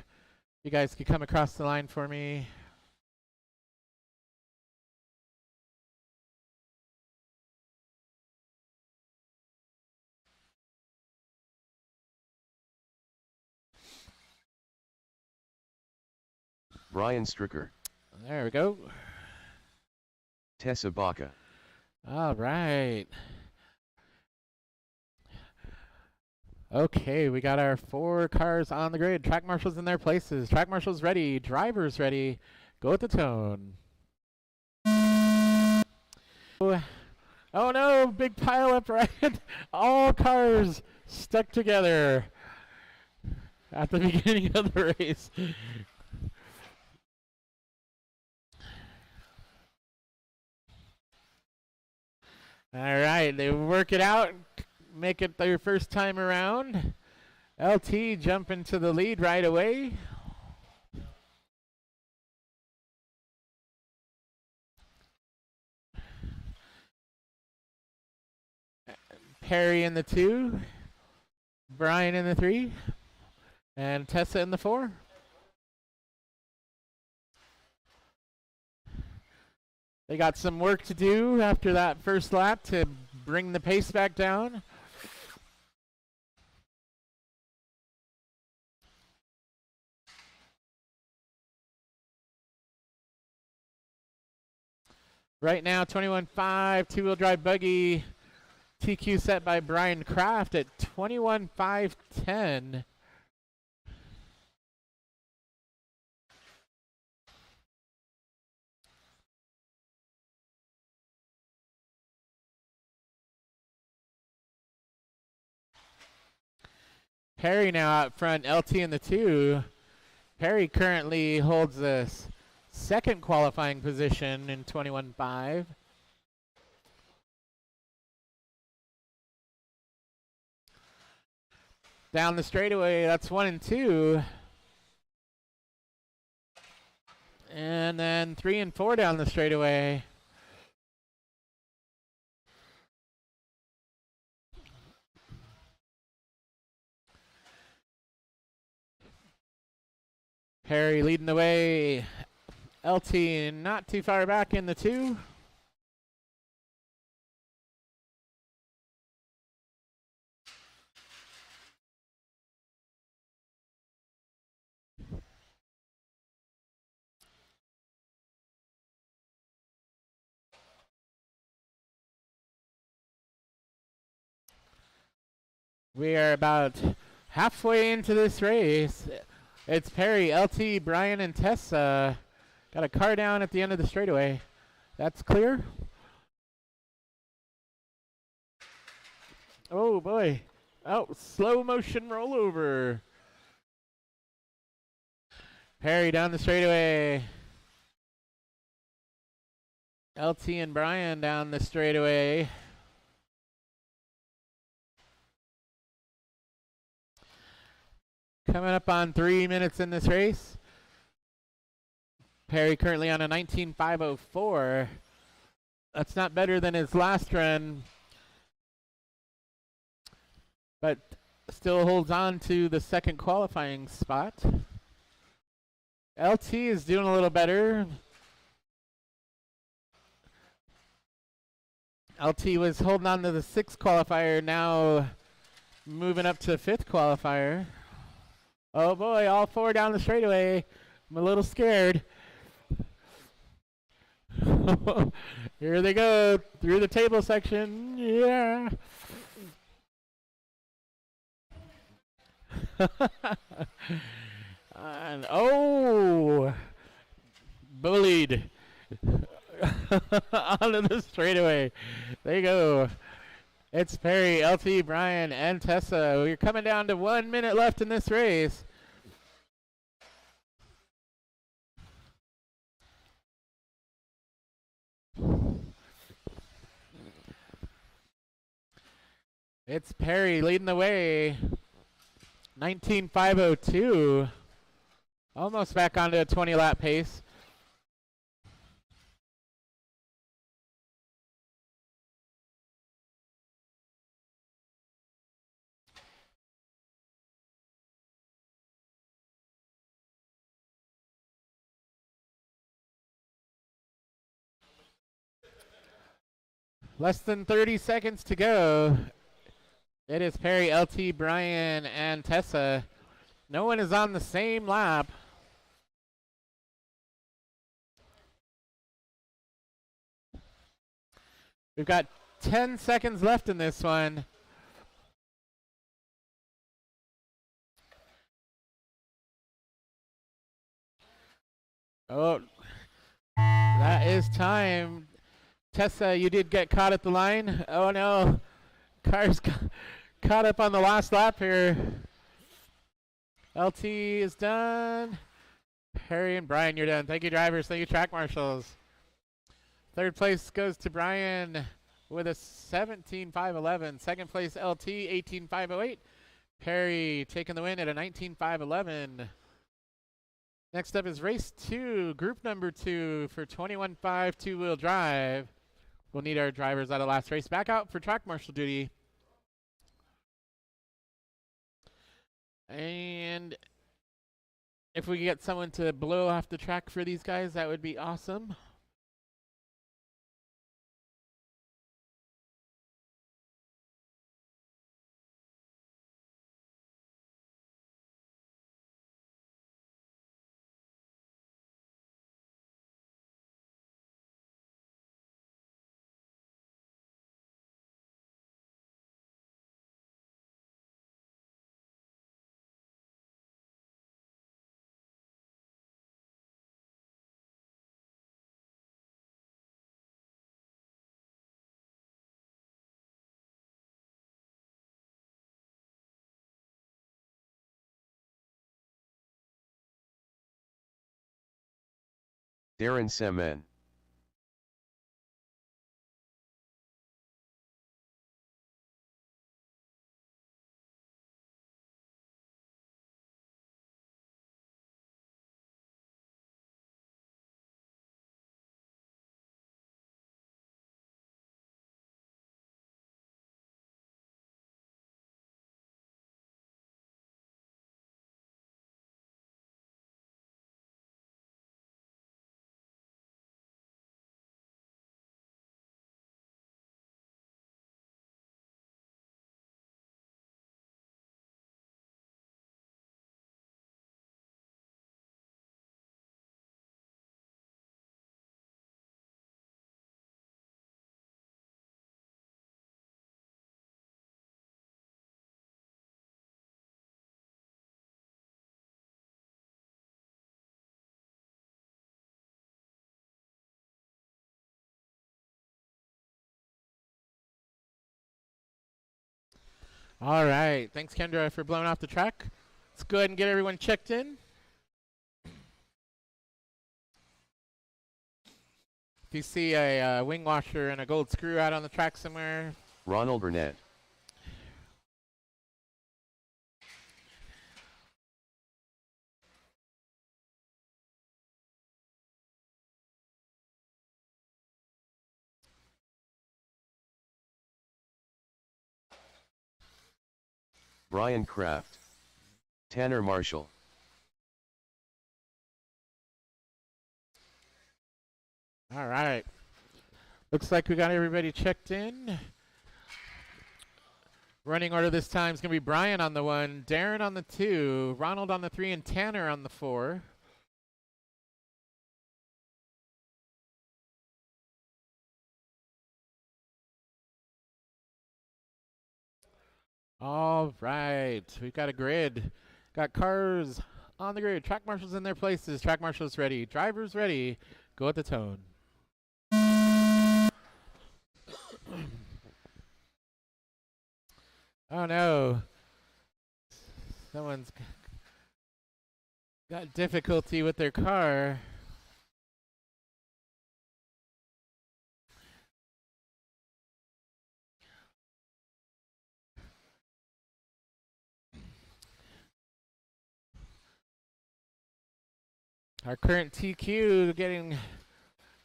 you guys can come across the line for me. Brian Stricker. There we go. Tessa Baca. All right. Okay, we got our 4 cars on the grid. Track marshals in their places. Track marshals ready. Drivers ready. Go with the tone. Oh no, big pile up, right? All cars stuck together at the beginning of the race. All right, they work it out, make it their first time around. LT jumping to the lead right away. Perry in the 2, Brian in the 3, and Tessa in the 4. They got some work to do after that first lap to bring the pace back down. Right now, 21.5, two-wheel drive buggy, TQ set by Brian Kraft at 21.510. Perry now out front, LT in the 2. Perry currently holds the second qualifying position in 21.5. Down the straightaway, that's 1 and 2. And then 3 and 4 down the straightaway. Perry leading the way. LT not too far back in the 2. We are about halfway into this race. It's Perry, LT, Brian, and Tessa. Got a car down at the end of the straightaway. That's clear. Oh boy. Oh, slow motion rollover. Perry down the straightaway. LT and Brian down the straightaway. Coming up on 3 minutes in this race. Perry currently on a 19.504. That's not better than his last run, but still holds on to the second qualifying spot. LT is doing a little better. LT was holding on to the 6th qualifier, now moving up to the 5th qualifier. Oh boy, all 4 down the straightaway. I'm a little scared. Here they go through the table section. Yeah. And oh, bullied onto the straightaway. There you go. It's Perry, LT, Brian, and Tessa. We're coming down to 1 minute left in this race. It's Perry leading the way. 19.502. Almost back onto a 20-lap pace. Less than 30 seconds to go. It is Perry, LT, Brian, and Tessa. No one is on the same lap. We've got 10 seconds left in this one. Oh, that is time. Tessa, you did get caught at the line. Oh no, car's caught up on the last lap here. LT is done. Harry and Brian, you're done. Thank you, drivers. Thank you, track marshals. Third place goes to Brian with a 17.511. Second place, LT, 18.508. Perry taking the win at a 19.511. Next up is race 2, group number 2 for 21.5 two-wheel drive. We'll need our drivers out of last race back out for track marshal duty. And if we could get someone to blow off the track for these guys, that would be awesome. Darren Semen. All right. Thanks, Kendra, for blowing off the track. Let's go ahead and get everyone checked in. If you see a wing washer and a gold screw out on the track somewhere, Ronald Burnett. Brian Kraft. Tanner Marshall. all right. Looks like we got everybody checked in. Running order this time is going to be Brian on the 1, Darren on the 2, Ronald on the 3, and Tanner on the 4. All right, we've got a grid. Got cars on the grid. Track marshals in their places. Track marshals ready. Drivers ready. Go at the tone. Oh no. Someone's got difficulty with their car. Our current TQ getting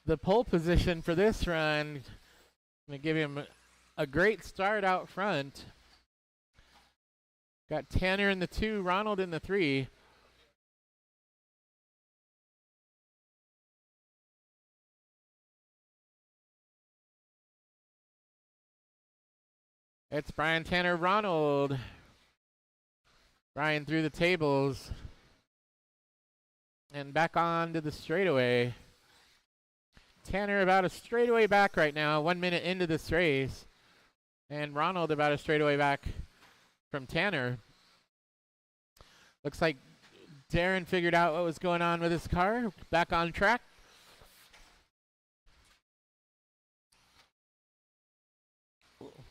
the pole position for this run. Gonna give him a great start out front. Got Tanner in the 2, Ronald in the 3. It's Brian, Tanner, Ronald. Brian through the tables. And back on to the straightaway. Tanner about a straightaway back right now, 1 minute into this race. And Ronald about a straightaway back from Tanner. Looks like Darren figured out what was going on with his car. Back on track.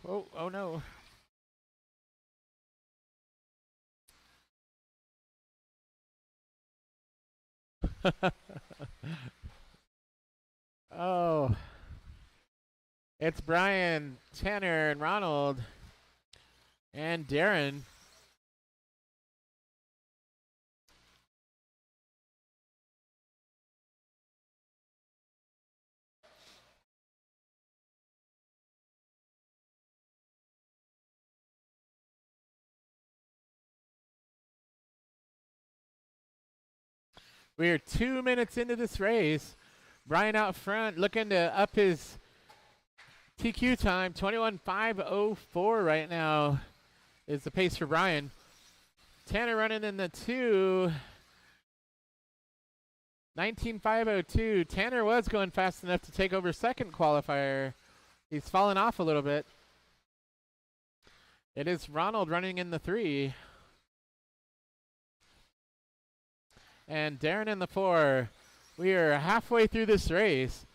Oh no. Oh. It's Brian, Tanner, and Ronald. And Darren. We are 2 minutes into this race. Brian out front looking to up his TQ time. 21.504 right now is the pace for Brian. Tanner running in the 2. 19.502. Tanner was going fast enough to take over second qualifier. He's fallen off a little bit. It is Ronald running in the 3. And Darren in the 4. We are halfway through this race.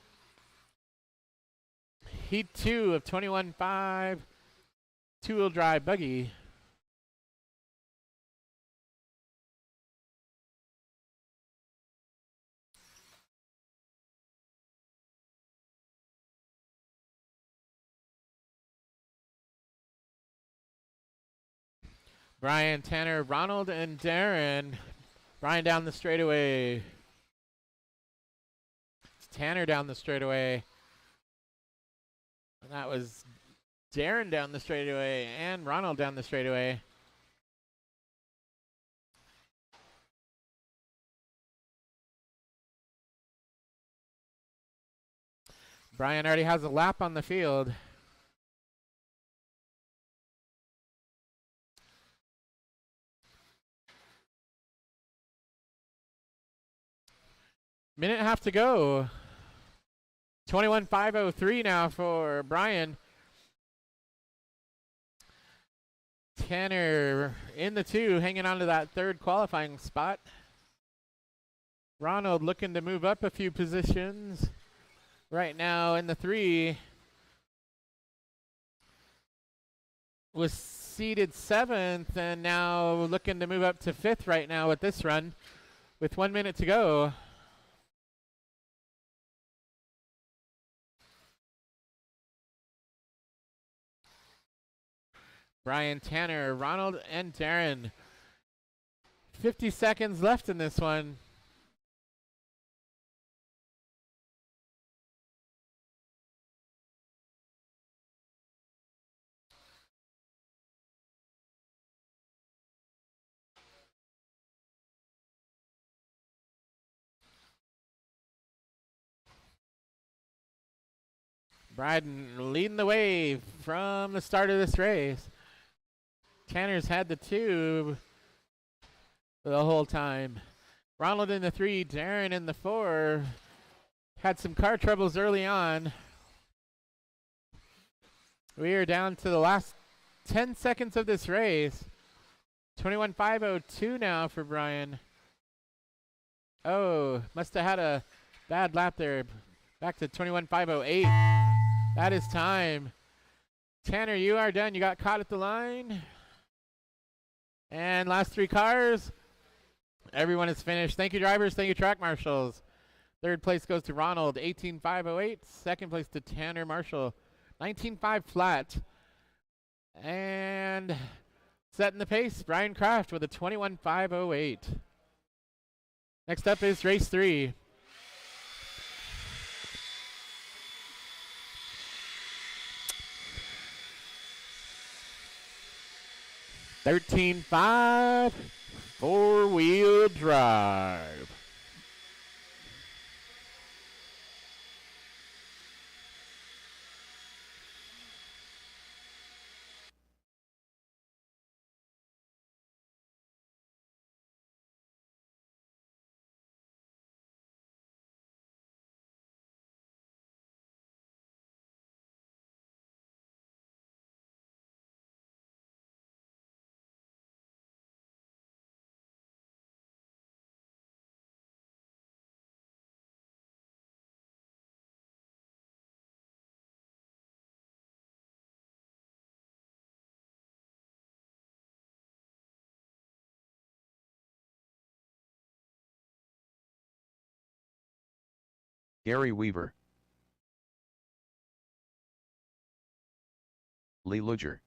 Heat 2 of 21.5. Two-wheel drive buggy. Brian, Tanner, Ronald, and Darren. Brian down the straightaway. It's Tanner down the straightaway. And that was Darren down the straightaway and Ronald down the straightaway. Brian already has a lap on the field. Minute and a half to go. 21.503 now for Brian. Tanner in the 2, hanging on to that third qualifying spot. Ronald looking to move up a few positions. Right now in the 3. Was seated 7th and now looking to move up to 5th right now with this run with 1 minute to go. Brian, Tanner, Ronald, and Darren. 50 seconds left in this one. Bryden leading the way from the start of this race. Tanner's had the 2 the whole time. Ronald in the 3, Darren in the 4. Had some car troubles early on. We are down to the last 10 seconds of this race. 21.502 now for Brian. Oh, must have had a bad lap there. Back to 21.508. That is time. Tanner, you are done. You got caught at the line. And last 3 cars. Everyone is finished. Thank you, drivers. Thank you, track marshals. Third place goes to Ronald, 18.508. Second place to Tanner Marshall, 19.5 flat. And setting the pace, Brian Kraft with a 21.508. Next up is race 3. $13.5 four-wheel drive. Gary Weaver, Lee Luger,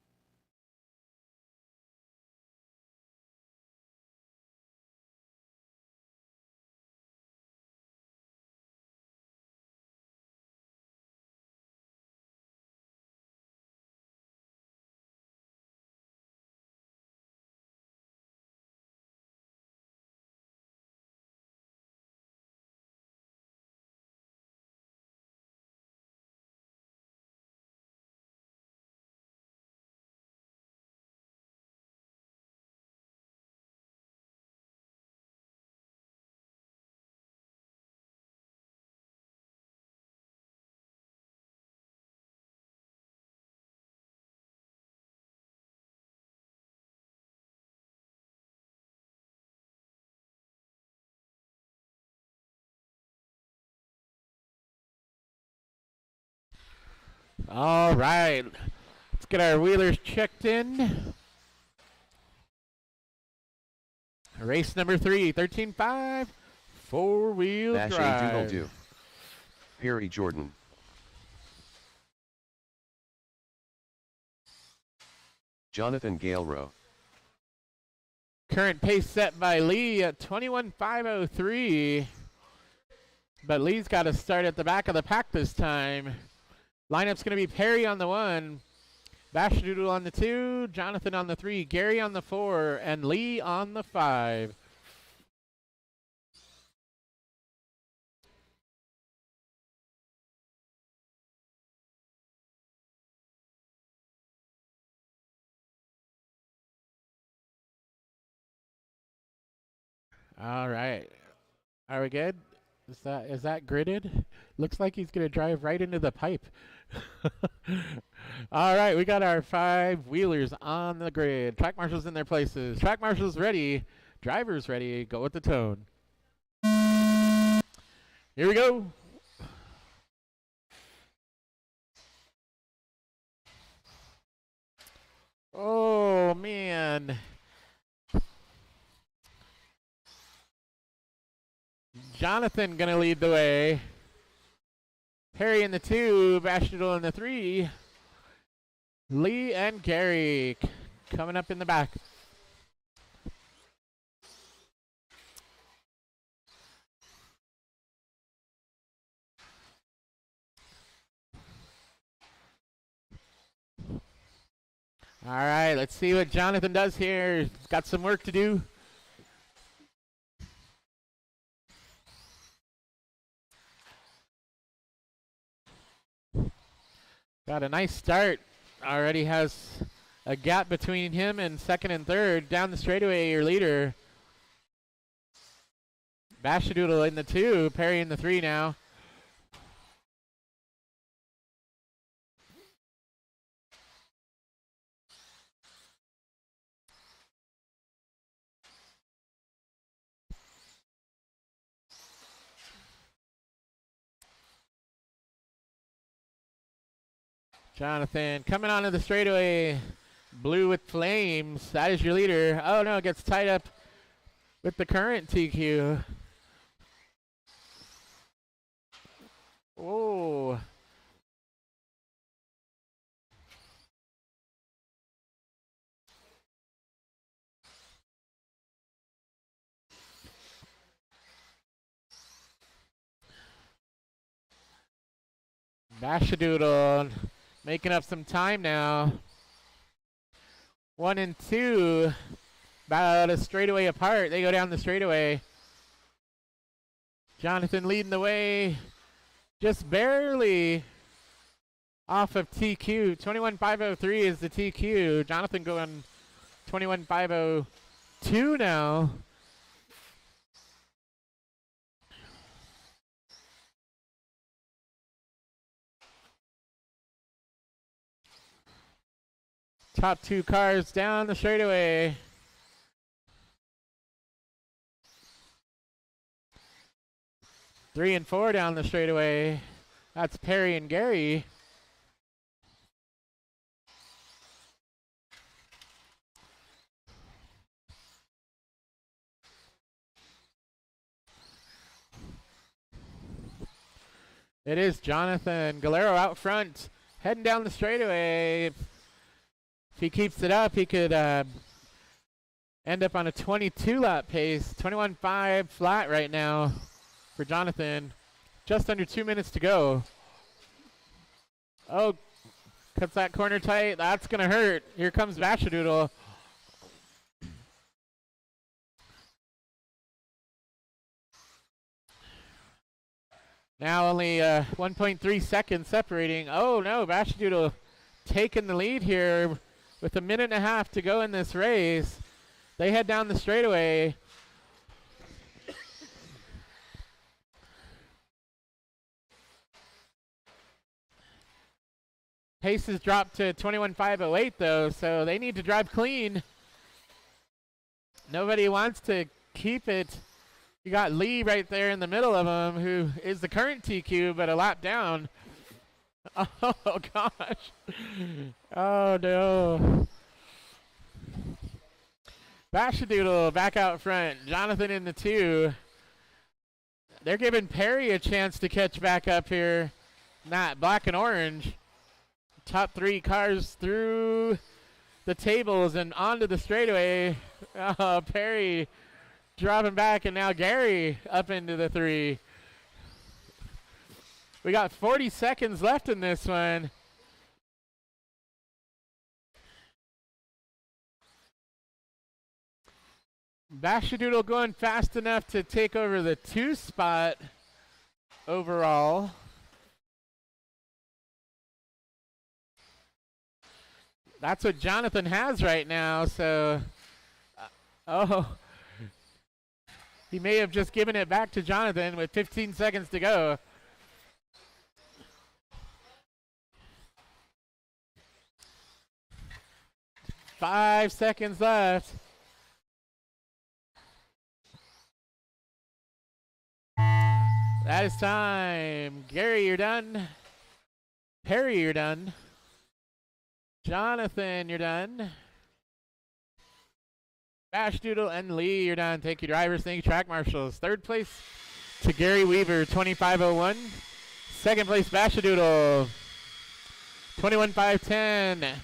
All right, let's get our wheelers checked in. Race number 3, 13.5 four-wheel Bash drive. A Doodle Do, Perry Jordan, Jonathan Galero, Current pace set by Lee at 21.503. But Lee's got to start at the back of the pack this time. Lineup's going to be Perry on the 1, Bashadoodle on the 2, Jonathan on the 3, Gary on the 4, and Lee on the 5. All right. Are we good? Is that gridded? Looks like he's going to drive right into the pipe. All right, we got our 5 wheelers on the grid. Track marshals in their places. Track marshals ready. Drivers ready. Go with the tone. Here we go. Oh, man. Jonathan going to lead the way. Perry in the 2, Bashadoodle in the 3. Lee and Gary coming up in the back. All right, let's see what Jonathan does here. He's got some work to do. Got a nice start. Already has a gap between him and second and third. Down the straightaway, your leader. Bashadoodle in the 2, Perry in the 3 now. Jonathan coming onto the straightaway. Blue with flames. That is your leader. Oh no, gets tied up with the current TQ. Oh. Bashadoodle making up some time now. 1 and 2. About a straightaway apart. They go down the straightaway. Jonathan leading the way. Just barely off of TQ. 21.503 is the TQ. Jonathan going 21.502 now. Top 2 cars down the straightaway. Three and 4 down the straightaway. That's Perry and Gary. It is Jonathan Galero out front, heading down the straightaway. If he keeps it up, he could end up on a 22-lap pace. 21.5 flat right now for Jonathan. Just under 2 minutes to go. Oh, cuts that corner tight. That's going to hurt. Here comes Bashadoodle. Now only 1.3 seconds separating. Oh no, Bashadoodle taking the lead here with a minute and a half to go in this race. They head down the straightaway. Pace has dropped to 21.508 though, so they need to drive clean. Nobody wants to keep it. You got Lee right there in the middle of them, who is the current TQ, but a lap down. Oh, gosh. Oh, no. Bashadoodle back out front. Jonathan in the 2. They're giving Perry a chance to catch back up here. Not black and orange. Top 3 cars through the tables and onto the straightaway. Oh, Perry dropping back, and now Gary up into the 3. We got 40 seconds left in this one. Bashadoodle going fast enough to take over the 2 spot overall. That's what Jonathan has right now, so oh. He may have just given it back to Jonathan with 15 seconds to go. Five seconds left. That is time. Gary, you're done. Perry, you're done. Jonathan, you're done. Bashadoodle and Lee, you're done. Thank you, drivers. Thank you, track marshals. Third place to Gary Weaver, 25.01. Second place, Bashadoodle, 21.510.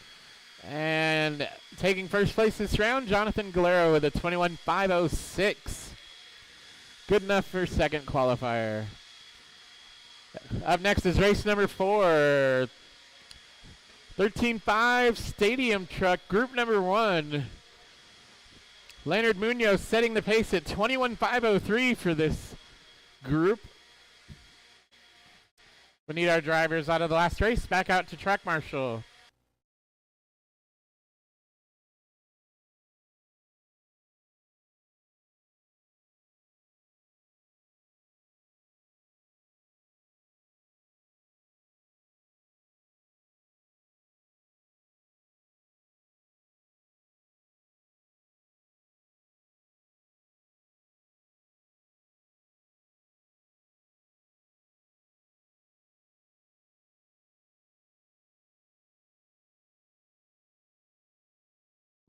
And taking first place this round, Jonathan Galero with a 21.506. Good enough for second qualifier. Up next is race number 4. 13.5 Stadium Truck, group number 1. Leonard Munoz setting the pace at 21.503 for this group. We need our drivers out of the last race back out to track marshal.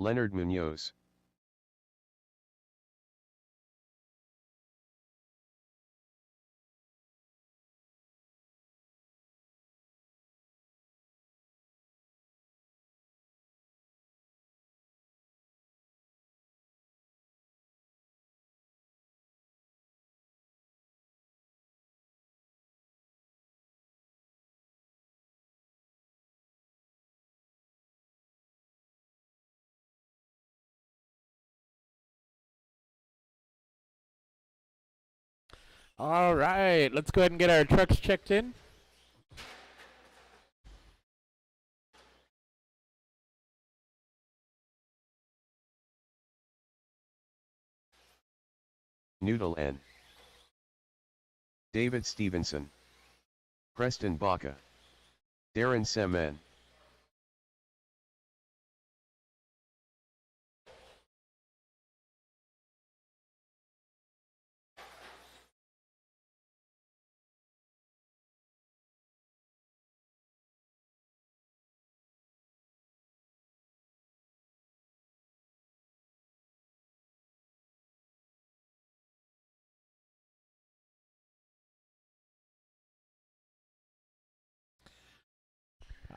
Leonard Munoz. All right, let's go ahead and get our trucks checked in. Noodle N. David Stevenson. Preston Baca. Darren Semen.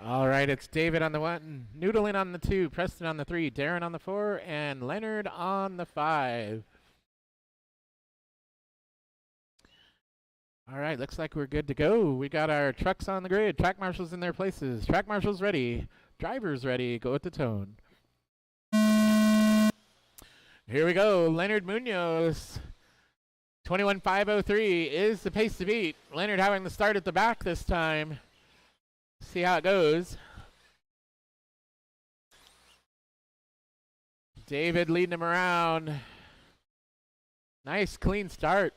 All right, it's David on the 1, Noodling on the 2, Preston on the 3, Darren on the 4, and Leonard on the 5. All right, looks like we're good to go. We got our trucks on the grid, track marshals in their places. Track marshals ready, drivers ready, go with the tone. Here we go, Leonard Munoz. 21.503 is the pace to beat. Leonard having the start at the back this time. See how it goes. David leading him around. Nice clean start.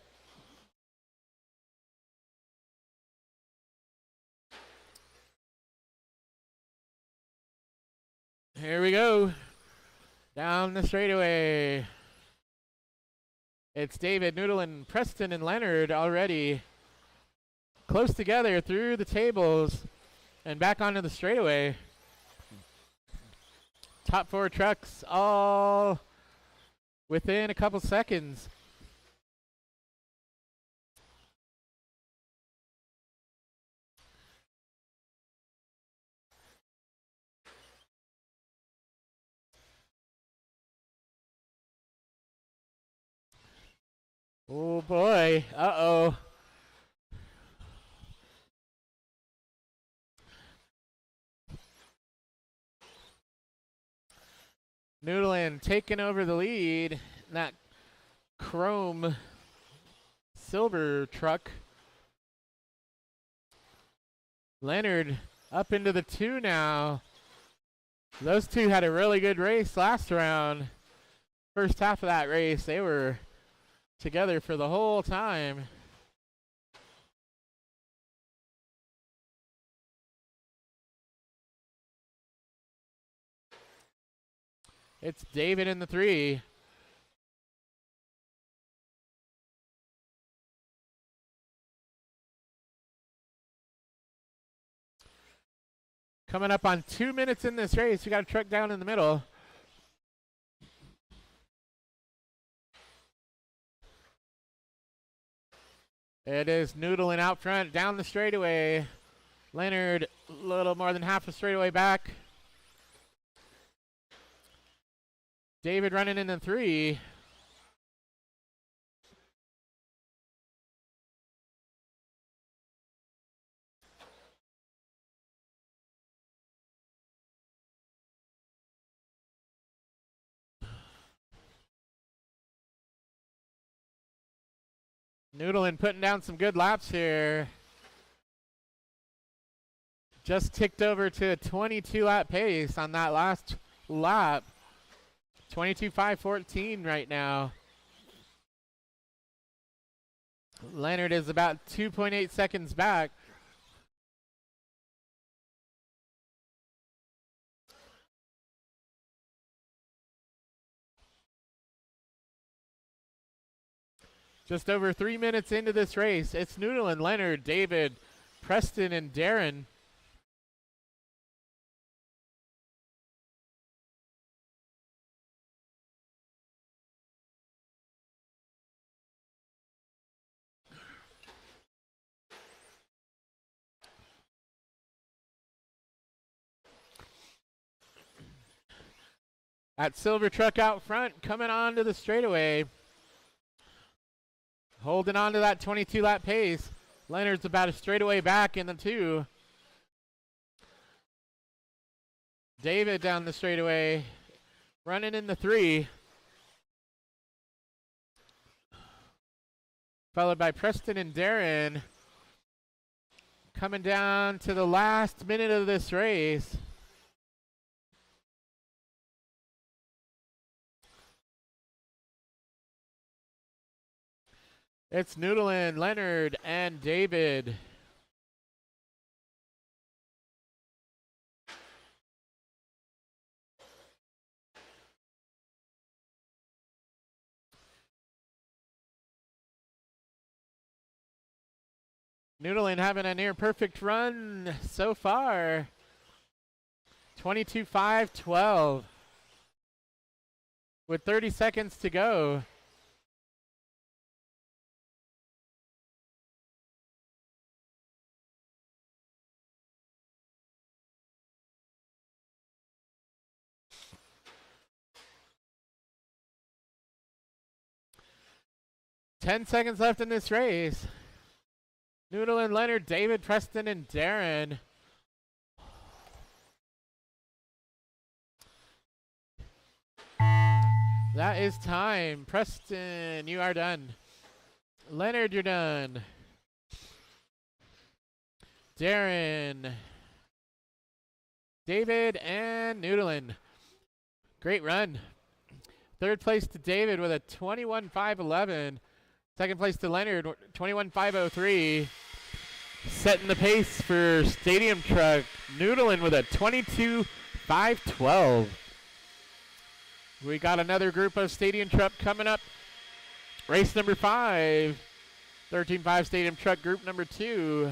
Here we go. Down the straightaway. It's David, Noodling, Preston, and Leonard already close together through the tables and back onto the straightaway. Top 4 trucks all within a couple seconds. Oh boy, uh-oh. Noodling taking over the lead in that chrome silver truck. Leonard up into the 2 now. Those two had a really good race last round. First half of that race, they were together for the whole time. It's David in the 3. Coming up on 2 minutes in this race. We got a truck down in the middle. It is Noodling out front, down the straightaway. Leonard a little more than half a straightaway back. David running in the 3. Noodling putting down some good laps here. Just ticked over to a 22 lap pace on that last lap. 22.514 right now. Leonard is about 2.8 seconds back. Just over 3 minutes into this race, it's Noodling, Leonard, David, Preston, and Darren. That silver truck out front coming onto the straightaway. Holding on to that 22-lap pace. Leonard's about a straightaway back in the 2. David down the straightaway, running in the 3. Followed by Preston and Darren. Coming down to the last minute of this race. It's Noodlin, Leonard, and David. Noodlin having a near perfect run so far. 22.512 with 30 seconds to go. Ten seconds left in this race. Noodle and Leonard, David, Preston, and Darren. That is time. Preston, you are done. Leonard, you're done. Darren, David, and Noodlin. Great run. Third place to David with a 21.511. Second place to Leonard, 21.503. Setting the pace for Stadium Truck. Noodlin with a 22.512. We got another group of Stadium Truck coming up. Race number 5. 13.5 Stadium Truck group number 2.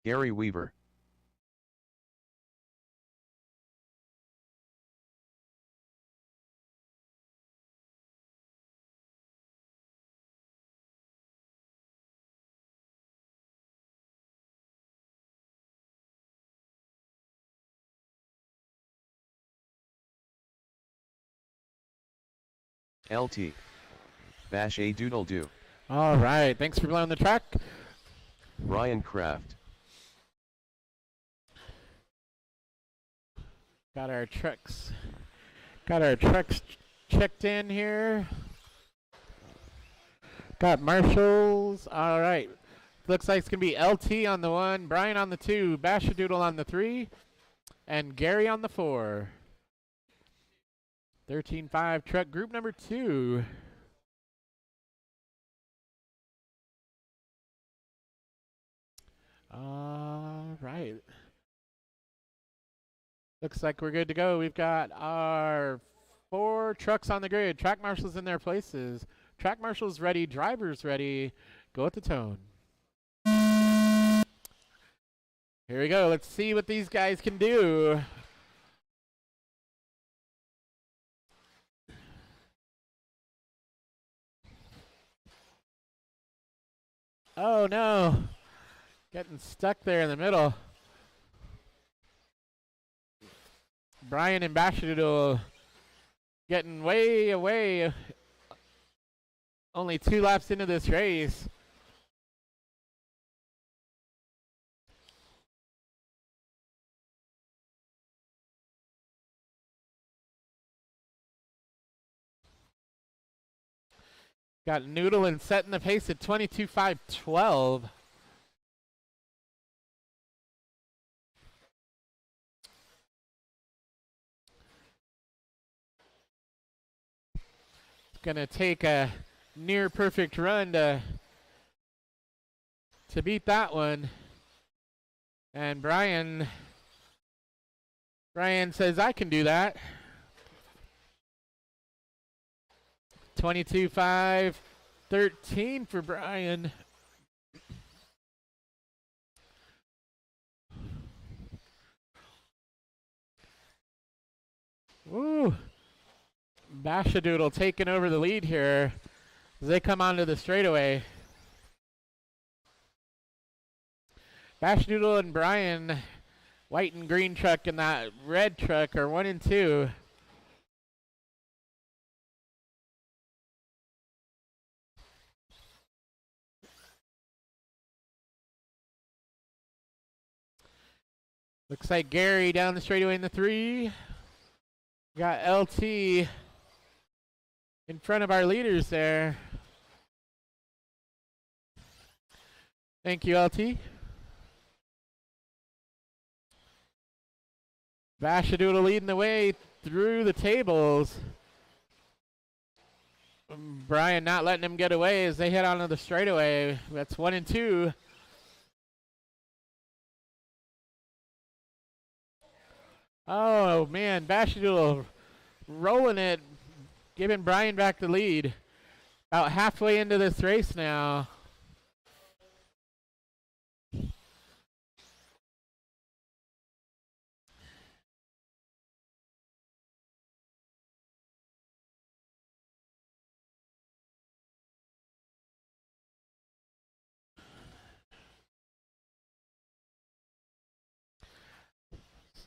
Gary Weaver. LT. Bash a doodle do. All right. Thanks for blowing the track. Ryan Kraft. Got our trucks checked in here. Got marshals. All right. Looks like it's going to be LT on the 1, Brian on the 2, Bashadoodle on the 3, and Gary on the 4. 13.5 truck group number 2. All right. Looks like we're good to go. We've got our 4 trucks on the grid. Track marshals in their places. Track marshals ready. Drivers ready. Go at the tone. Here we go. Let's see what these guys can do. Oh no. Getting stuck there in the middle. Brian and Bashadoodle getting way away. Only 2 laps into this race. Got Noodle and setting the pace at 22.512. gonna take a near perfect run to beat that one. And Brian says I can do that. 22-5-13 for Brian. Woo. Bashadoodle taking over the lead here as they come onto the straightaway. Bashadoodle and Brian, white and green truck and that red truck, are 1 and 2. Looks like Gary down the straightaway in the 3. Got LT in front of our leaders there. Thank you, LT. Bashadoodle leading the way through the tables. Brian not letting him get away as they head onto the straightaway. That's 1 and 2. Oh man, Bashadoodle rolling it, giving Brian back the lead. About halfway into this race now.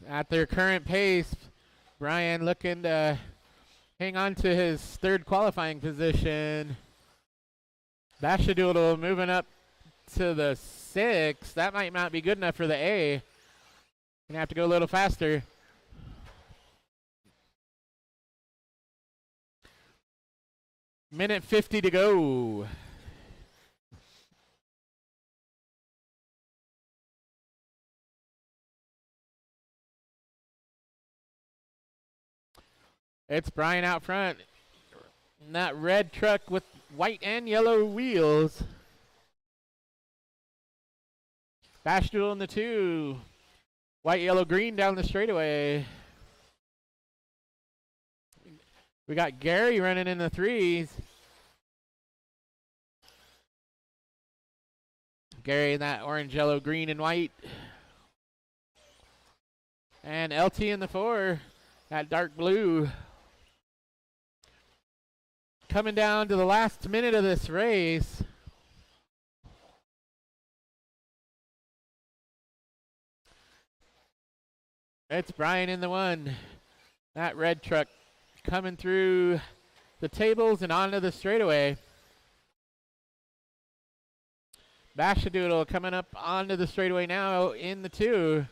At their current pace, Brian looking to hang on to his 3rd qualifying position. Bashadoodle moving up to the 6. That might not be good enough for the A. Gonna have to go a little faster. Minute 50 to go. It's Brian out front. And that red truck with white and yellow wheels. Bashadoodle in the 2. White, yellow, green down the straightaway. We got Gary running in the 3s. Gary in that orange, yellow, green, and white. And LT in the 4. That dark blue. Coming down to the last minute of this race. It's Brian in the 1. That red truck coming through the tables and onto the straightaway. Bashadoodle coming up onto the straightaway now in the 2.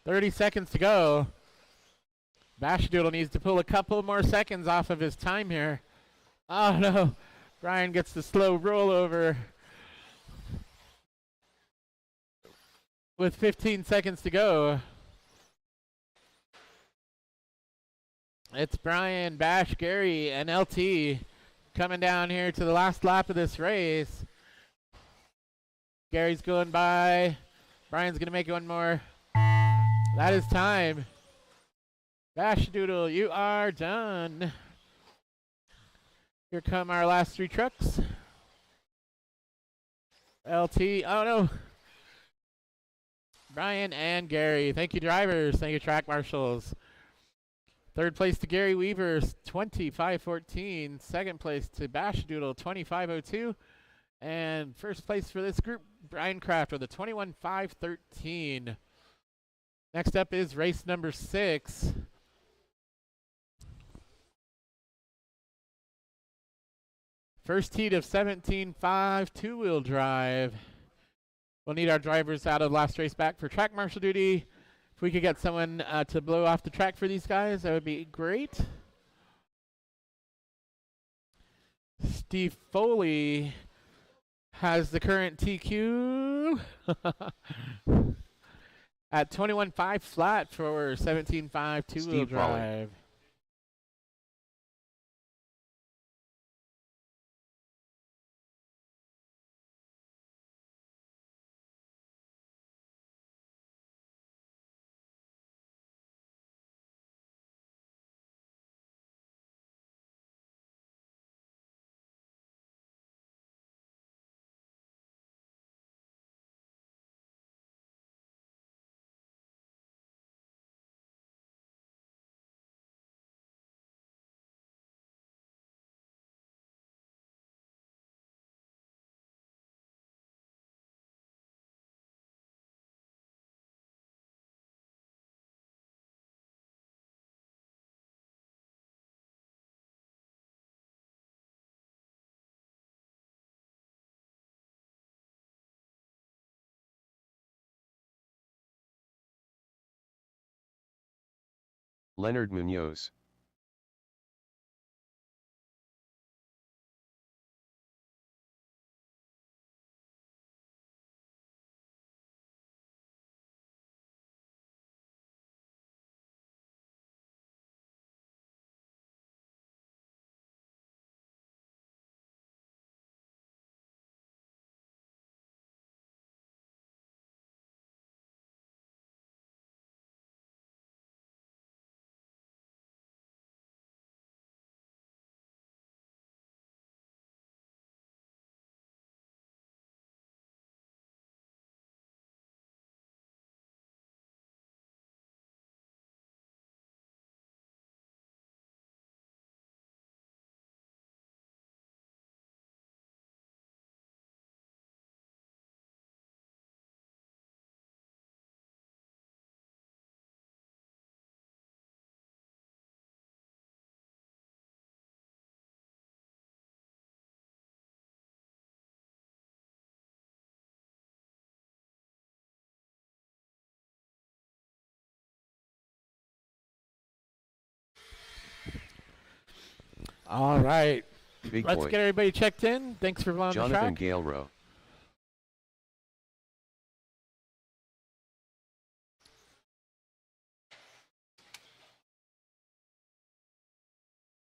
$30 seconds to go. Bashadoodle needs to pull a couple more seconds off of his time here. Oh no, Brian gets the slow rollover with 15 seconds to go. It's Brian, Bash, Gary, and LT coming down here to the last lap of this race. Gary's going by. Brian's going to make one more. That is time. Bashadoodle, you are done. Here come our last 3 trucks. LT, oh no. Brian and Gary. Thank you, drivers. Thank you, track marshals. 3rd place to Gary Weaver, 25-14. 2nd place to Bashadoodle, 25-02. And 1st place for this group, Brian Kraft with a 21-5-13. Next up is race number 6. First heat of 17.5 two-wheel drive. We'll need our drivers out of last race back for track marshal duty. If we could get someone to blow off the track for these guys, that would be great. Steve Foley has the current TQ at 21.5 flat for 17.5 two-wheel Steve Polly. drive. Leonard Munoz. All right. Big Let's Boy. get everybody checked in. Thanks for blowing the Jonathan track. Galero.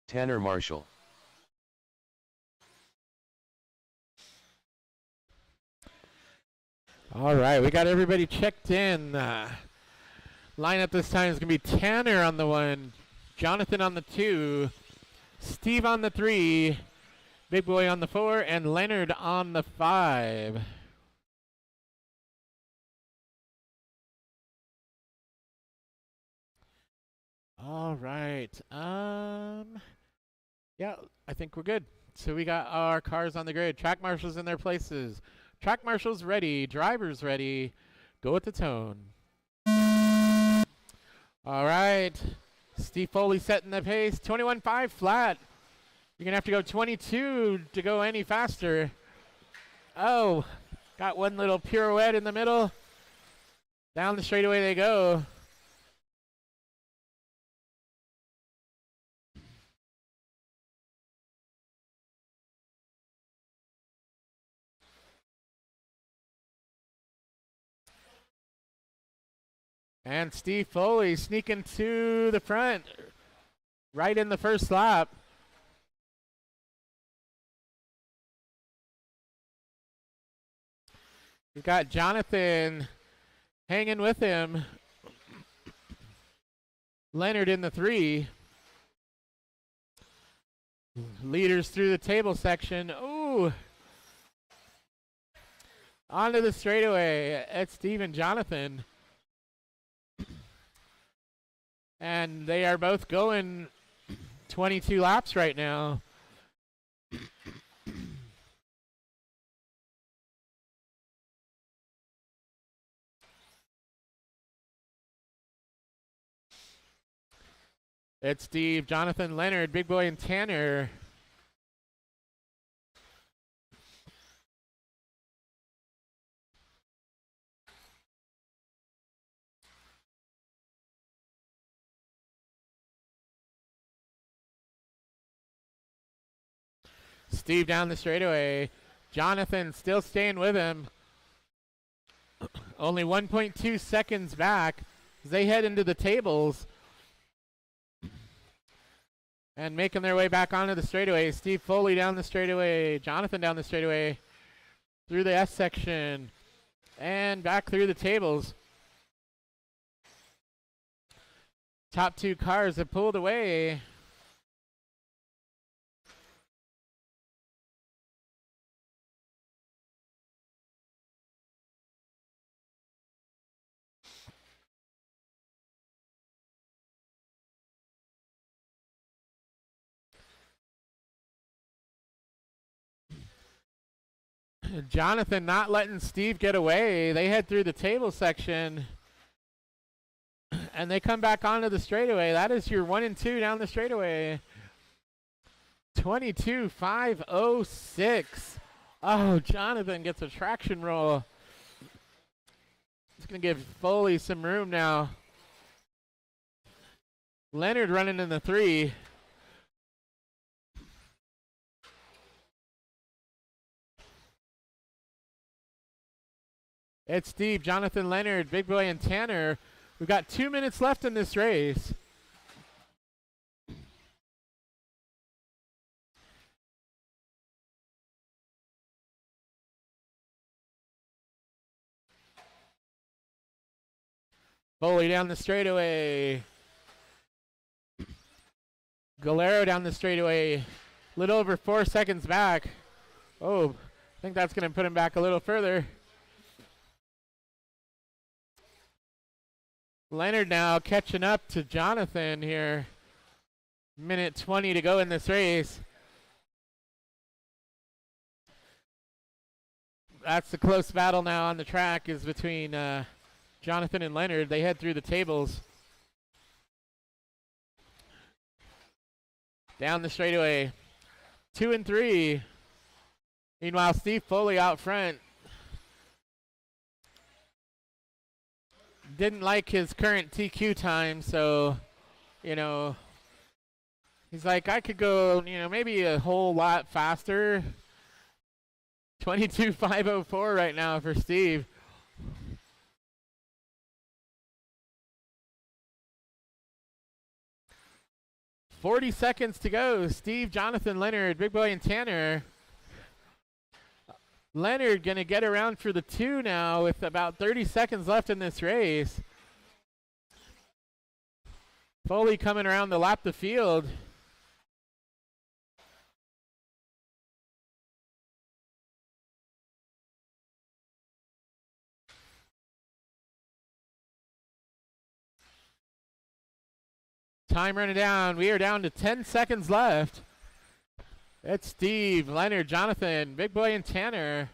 Tanner Marshall. All right, we got everybody checked in. Lineup this time is going to be Tanner on the 1, Jonathan on the 2, Steve on the 3, Big Boy on the 4, and Leonard on the 5. All right. Yeah, I think we're good. So we got our cars on the grid. Track marshals in their places. Track marshals ready. Drivers ready. Go with the tone. All right. Steve Foley setting the pace. 21.5 flat. You're going to have to go 22 to go any faster. Oh, got one little pirouette in the middle. Down the straightaway they go. And Steve Foley sneaking to the front right in the first lap. We've got Jonathan hanging with him. Leonard in the 3. Leaders through the table section. Ooh. Onto the straightaway. It's Steve and Jonathan. And they are both going 22 laps right now. It's Steve, Jonathan, Leonard, Big Boy, and Tanner. Steve down the straightaway. Jonathan still staying with him. Only 1.2 seconds back as they head into the tables. And making their way back onto the straightaway. Steve Foley down the straightaway. Jonathan down the straightaway. Through the S section. And back through the tables. Top two cars have pulled away. Jonathan not letting Steve get away. They head through the table section. And they come back onto the straightaway. That is your 1 and 2 down the straightaway. 22.506. Oh, Jonathan gets a traction roll. It's going to give Foley some room now. Leonard running in the 3. It's Steve, Jonathan, Leonard, Big Boy, and Tanner. We've got 2 minutes left in this race. Foley down the straightaway. Galero down the straightaway. A little over 4 seconds back. Oh, I think that's going to put him back a little further. Leonard now catching up to Jonathan here. Minute 20 to go in this race. That's the close battle now on the track is between Jonathan and Leonard. They head through the tables. Down the straightaway. 2 and 3. Meanwhile, Steve Foley out front. Didn't like his current TQ time, so, you know, he's like, I could go, you know, maybe a whole lot faster. 22.504 right now for Steve. $40 seconds to go. Steve, Jonathan, Leonard, Big Boy, and Tanner. Leonard going to get around for the 2 now with about 30 seconds left in this race. Foley coming around to lap the field. Time running down. We are down to 10 seconds left. It's Steve, Leonard, Jonathan, Big Boy, and Tanner.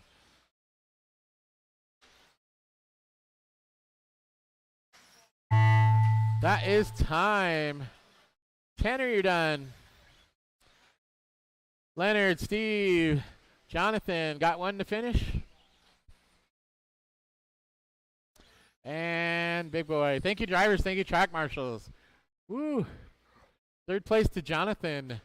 That is time. Tanner, you're done. Leonard, Steve, Jonathan, got one to finish. And Big Boy. Thank you, drivers. Thank you, track marshals. Woo. 3rd place to Jonathan.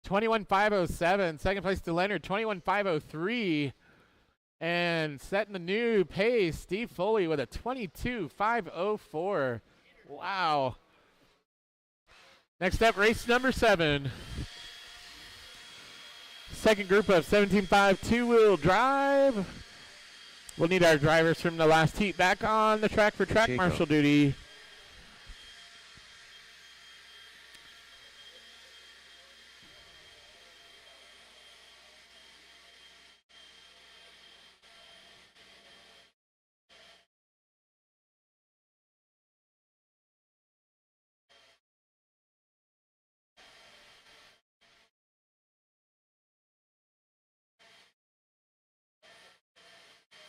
21.507. 2nd place to Leonard. 21.503. And setting the new pace, Steve Foley with a 22.504. Wow. Next up, race number 7. Second group of 17.5 two-wheel drive. We'll need our drivers from the last heat back on the track for track marshal duty.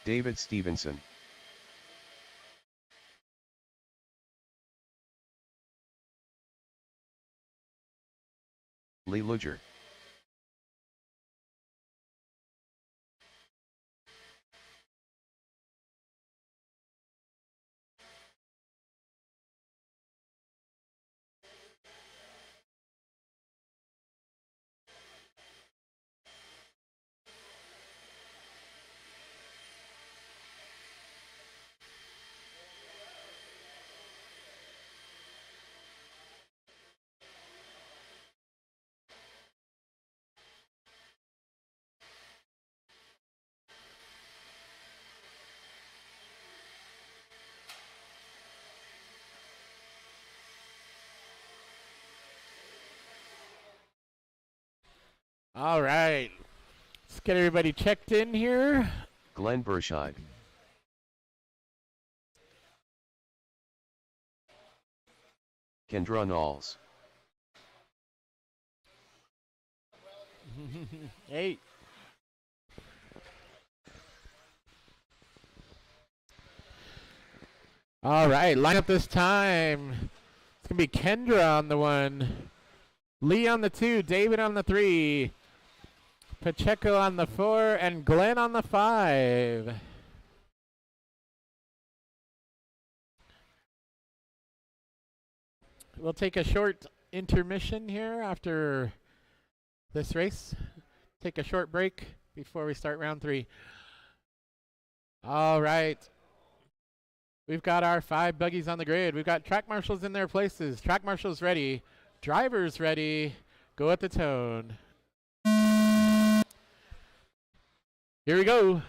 David Stevenson. Lee Luger. All right. Let's get everybody checked in here. Glenn Burscheid. Kendra Knowles. 8. All right, line up this time. It's going to be Kendra on the 1, Lee on the 2, David on the 3, Pacheco on the 4, and Glenn on the 5. We'll take a short intermission here after this race. Take a short break before we start round 3. All right. We've got our 5 buggies on the grid. We've got track marshals in their places. Track marshals ready. Drivers ready. Go at the tone. Here we go.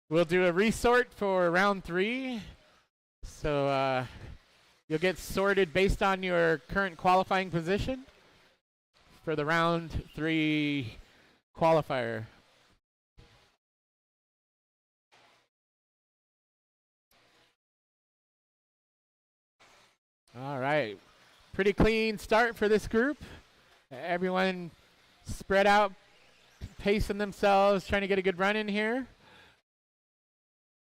We'll do a resort for round 3. So you'll get sorted based on your current qualifying position for the round 3 qualifier. All right, pretty clean start for this group. Everyone spread out, pacing themselves, trying to get a good run in here.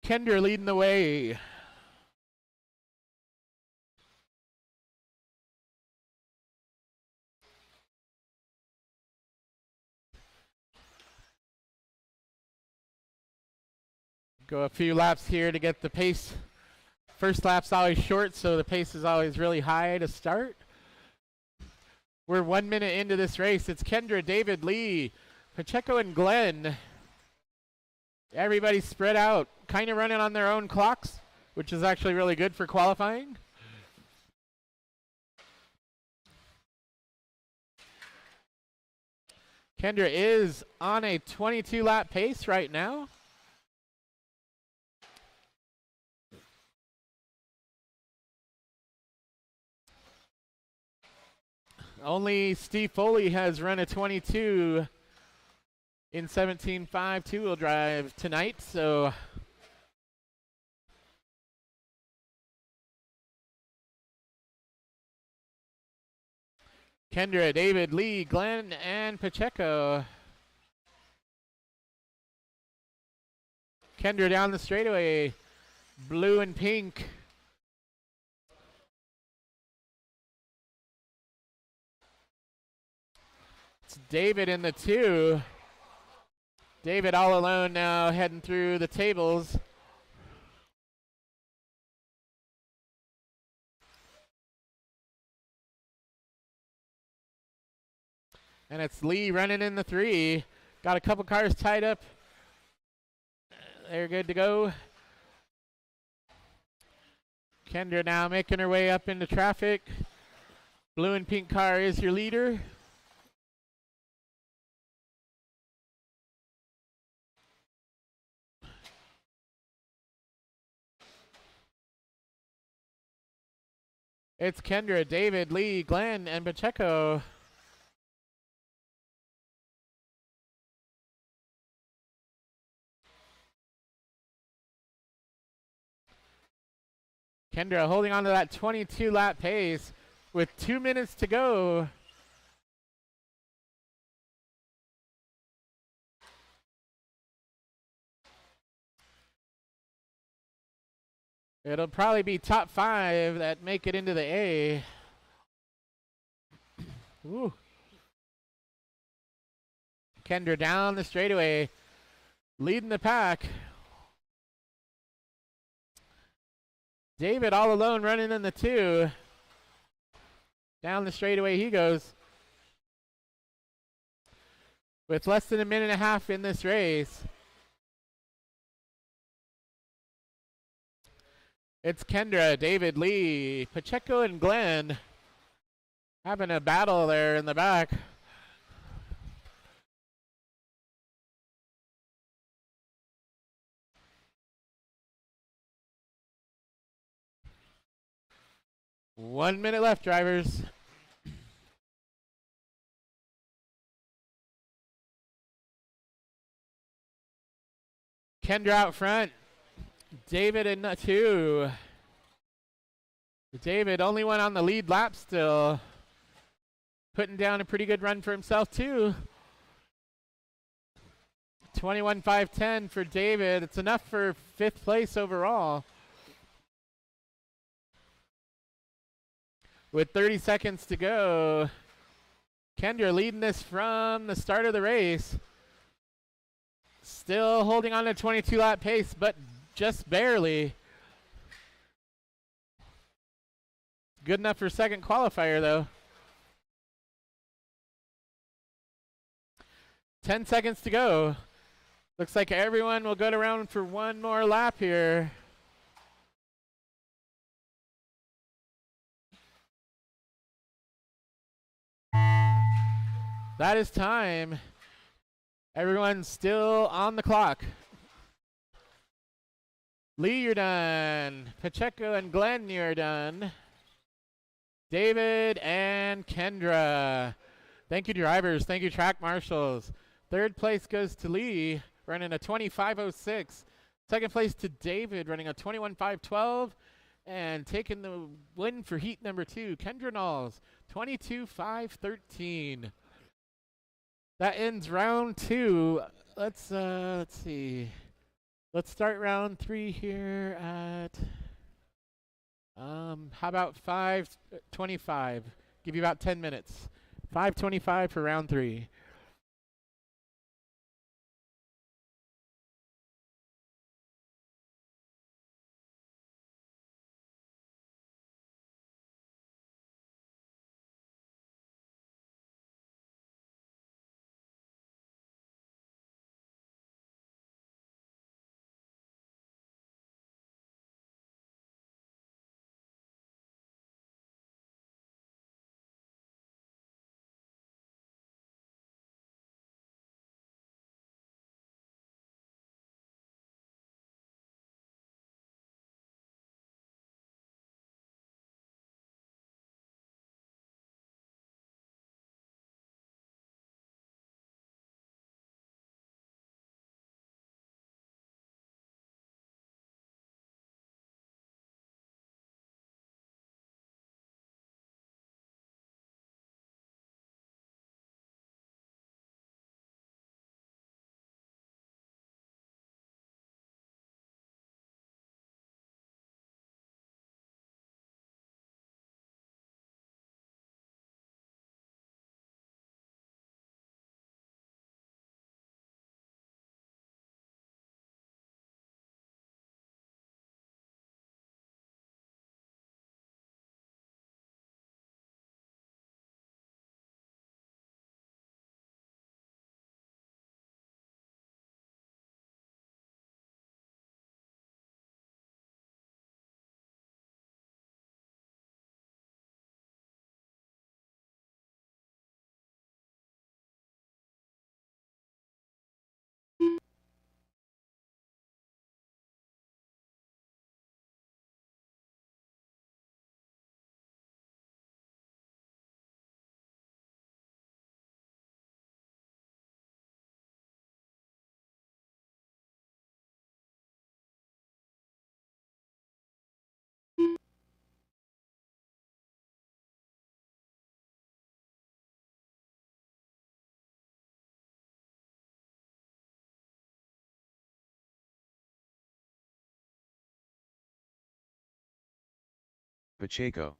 Kendra leading the way. Go a few laps here to get the pace. First lap's always short, so the pace is always really high to start. We're 1 minute into this race. It's Kendra, David, Lee, Pacheco, and Glenn. Everybody's spread out, kind of running on their own clocks, which is actually really good for qualifying. Kendra is on a 22-lap pace right now. Only Steve Foley has run a 22 in 17.5 two-wheel drive tonight, so Kendra, David, Lee, Glenn, and Pacheco. Kendra down the straightaway, blue and pink. It's David in the 2. David all alone now, heading through the tables. And it's Lee running in the 3. Got a couple cars tied up. They're good to go. Kendra now making her way up into traffic. Blue and pink car is your leader. It's Kendra, David, Lee, Glenn, and Pacheco. Kendra holding on to that 22-lap pace with 2 minutes to go. It'll probably be top 5 that make it into the A. Ooh. Kendra down the straightaway, leading the pack. David all alone running in the 2. Down the straightaway he goes. With less than a minute and a half in this race. It's Kendra, David, Lee, Pacheco, and Glenn having a battle there in the back. One minute left, drivers. Kendra out front. David in 2. David, only one on the lead lap still. Putting down a pretty good run for himself, too. 21.510 for David. It's enough for 5th place overall. With 30 seconds to go, Kendra leading this from the start of the race. Still holding on to 22 lap pace, but just barely. Good enough for second qualifier, though. 10 seconds to go. Looks like everyone will go around for one more lap here. That is time. Everyone's still on the clock. Lee, you're done. Pacheco and Glenn, you're done. David and Kendra. Thank you, drivers. Thank you, track marshals. 3rd place goes to Lee, running a 25.06. 2nd place to David, running a 21.512. And taking the win for heat number 2, Kendra Knowles, 22.513. That ends round 2. Let's see. Let's start round 3 here at how about 5:25? Give you about 10 minutes. 5:25 for round 3. Pacheco.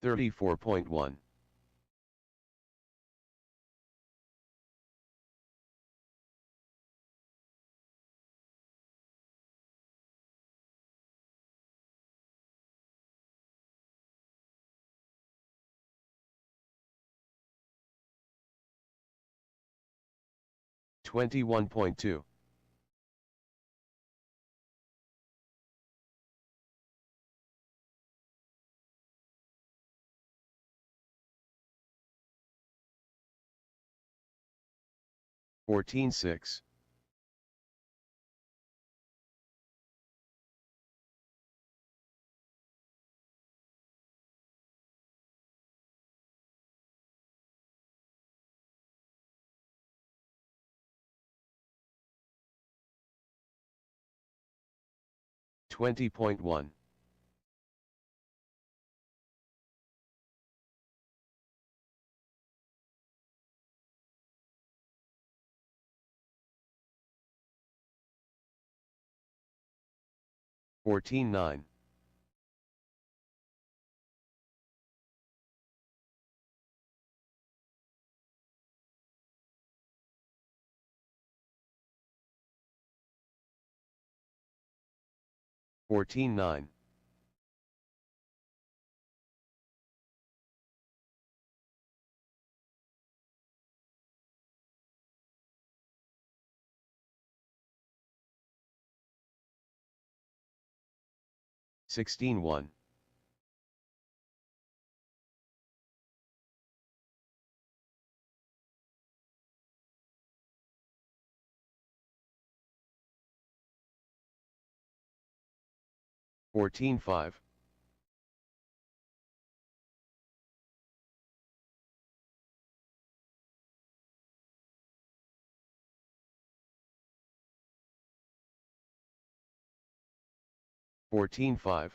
$34.1. 21.2. 14.6. 20.1. 14.9. 14.9. 16.1. 14.5. 14.5.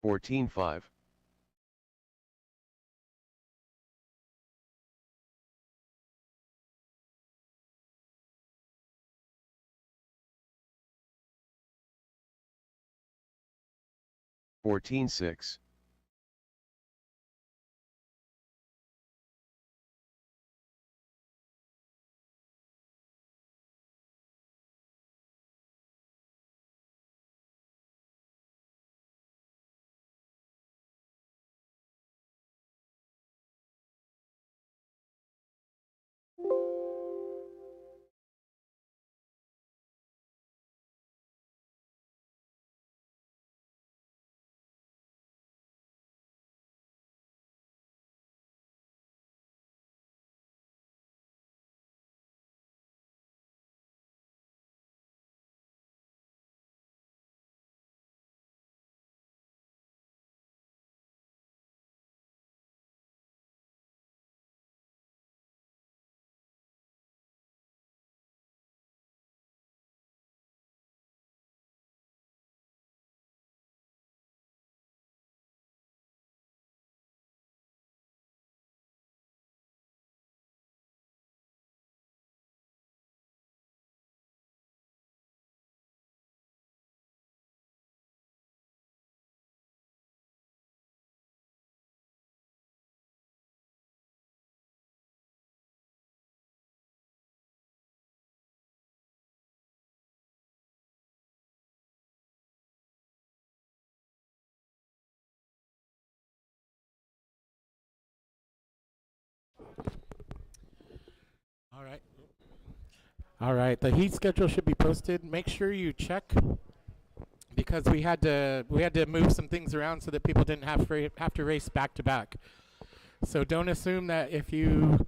14.5. 14.6. All right. All right. The heat schedule should be posted. Make sure you check because we had to move some things around so that people didn't have to race back to back. So don't assume that if you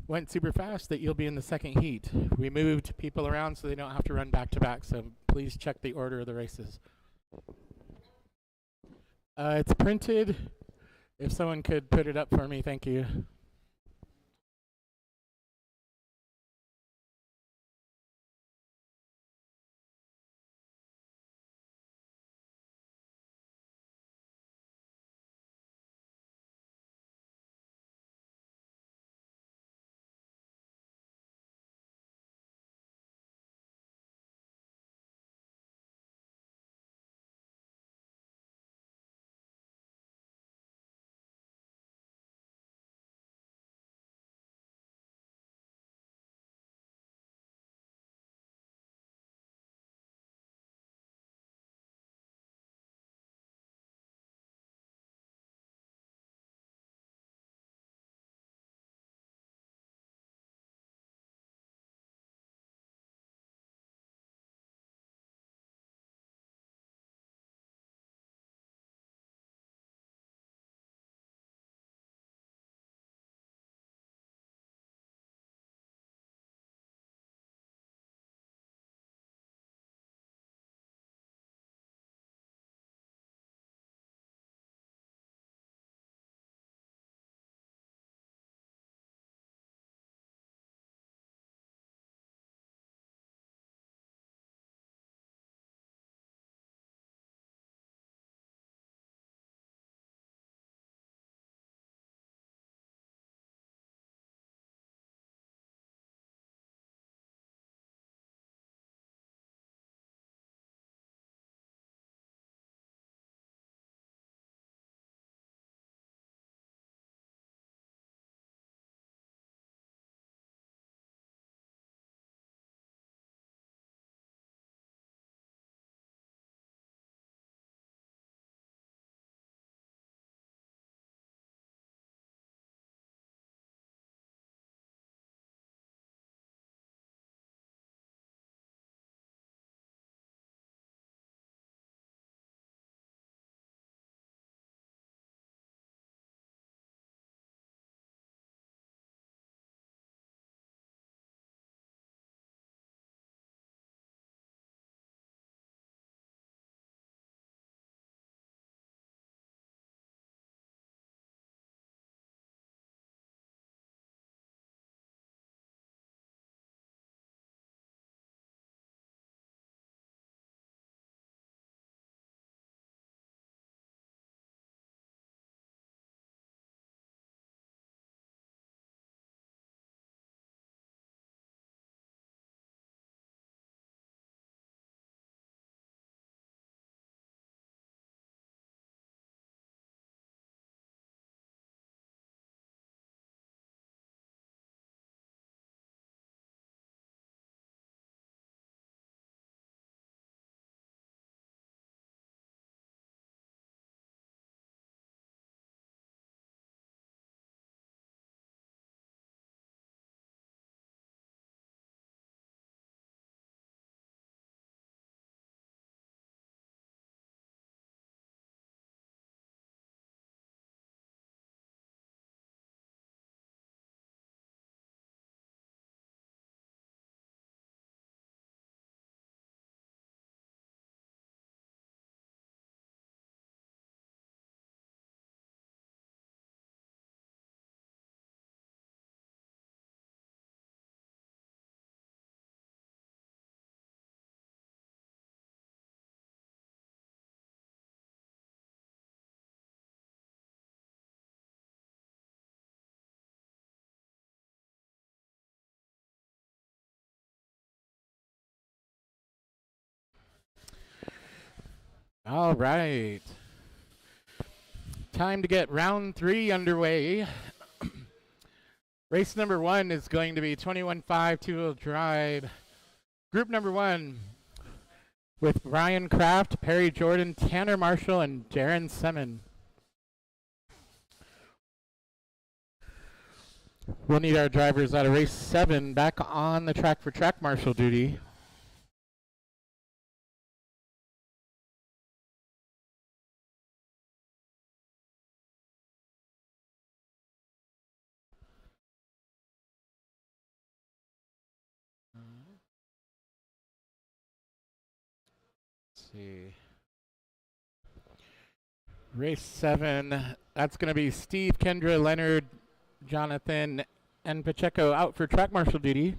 went super fast that you'll be in the second heat. We moved people around so they don't have to run back to back. So please check the order of the races. It's printed. If someone could put it up for me, thank you. All right. Time to get round 3 underway. Race number 1 is going to be 21.5 two-wheel drive. Group number 1 with Brian Kraft, Perry Jordan, Tanner Marshall, and Darren Semin. We'll need our drivers out of race 7 back on the track for track marshal duty. Let's see. Race 7, that's going to be Steve, Kendra, Leonard, Jonathan, and Pacheco out for track marshal duty.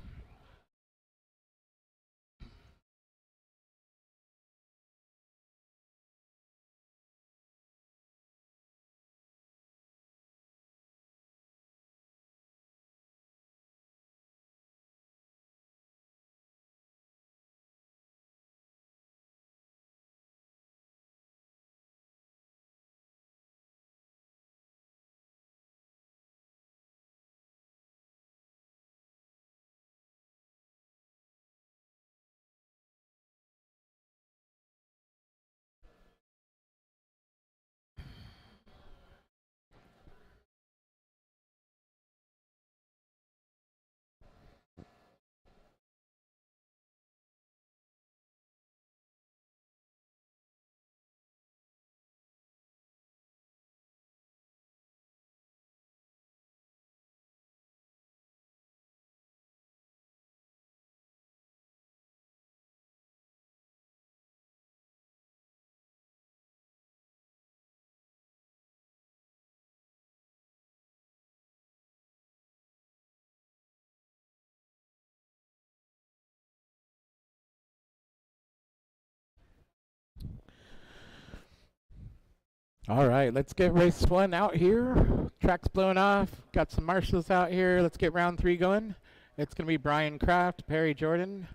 All right, let's get race 1 out here. Track's blowing off. Got some marshals out here. Let's get round 3 going. It's going to be Brian Kraft, Perry Jordan,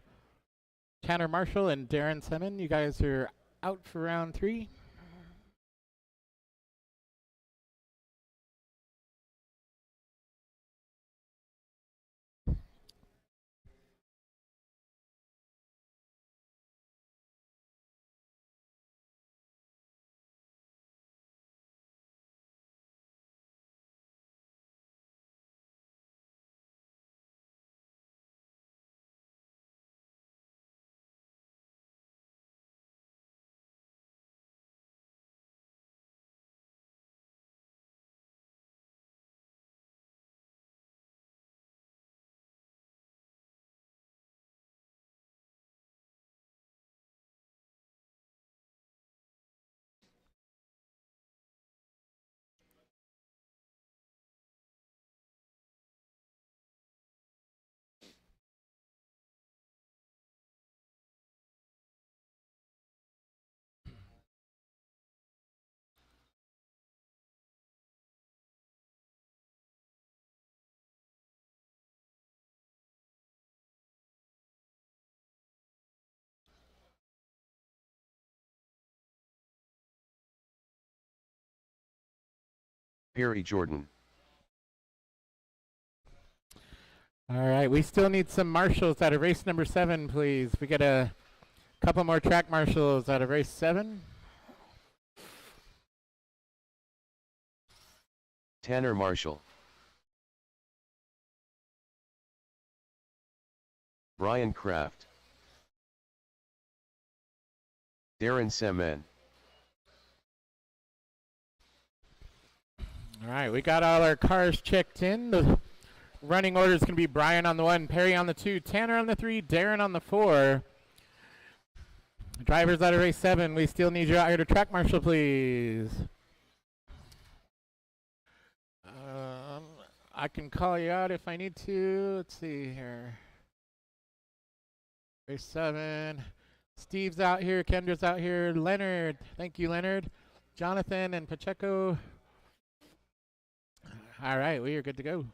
Tanner Marshall, and Darren Semin. You guys are out for round 3. Perry Jordan. All right, we still need some marshals out of race number 7, please. We get a couple more track marshals out of race 7. Tanner Marshall. Brian Kraft. Darren Semin. All right, we got all our cars checked in. The running order is going to be Brian on the 1, Perry on the 2, Tanner on the 3, Darren on the 4. Drivers out of race 7, we still need you out here to track marshal, please. I can call you out if I need to. Let's see here. Race 7. Steve's out here, Kendra's out here, Leonard. Thank you, Leonard. Jonathan and Pacheco. All right, we are good to go.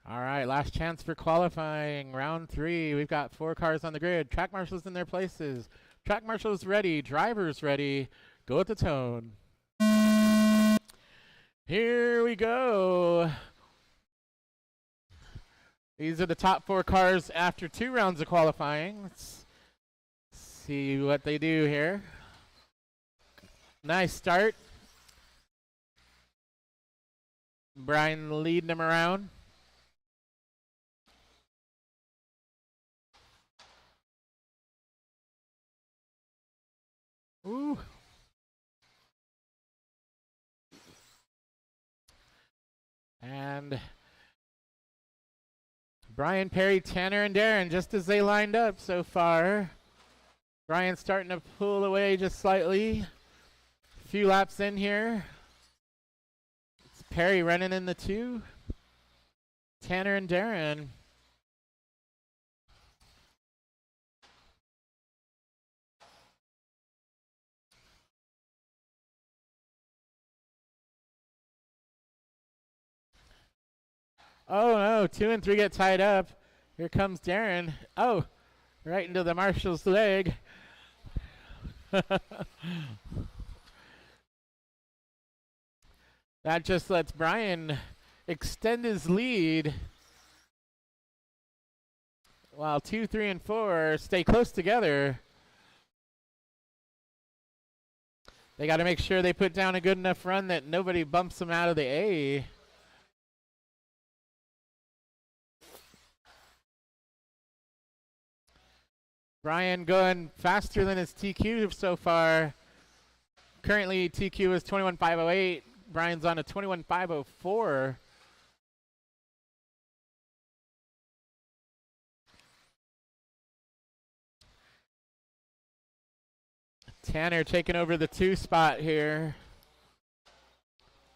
All right, last chance for qualifying. Round 3. We've got 4 cars on the grid. Track marshals in their places. Track marshals ready. Drivers ready. Go at the tone. Here we go. These are the top 4 cars after 2 rounds of qualifying. Let's see what they do here. Nice start. Brian leading them around. Ooh. And Brian, Perry, Tanner, and Darren, just as they lined up so far. Brian starting to pull away just slightly. A few laps in here. It's Perry running in the 2. Tanner and Darren. Oh no, 2 and 3 get tied up. Here comes Darren. Oh, right into the marshal's leg. That just lets Brian extend his lead. While 2, 3, and 4 stay close together. They got to make sure they put down a good enough run that nobody bumps them out of the A. Brian going faster than his TQ so far. Currently, TQ is 21.508. Brian's on a 21.504. Tanner taking over the 2 spot here.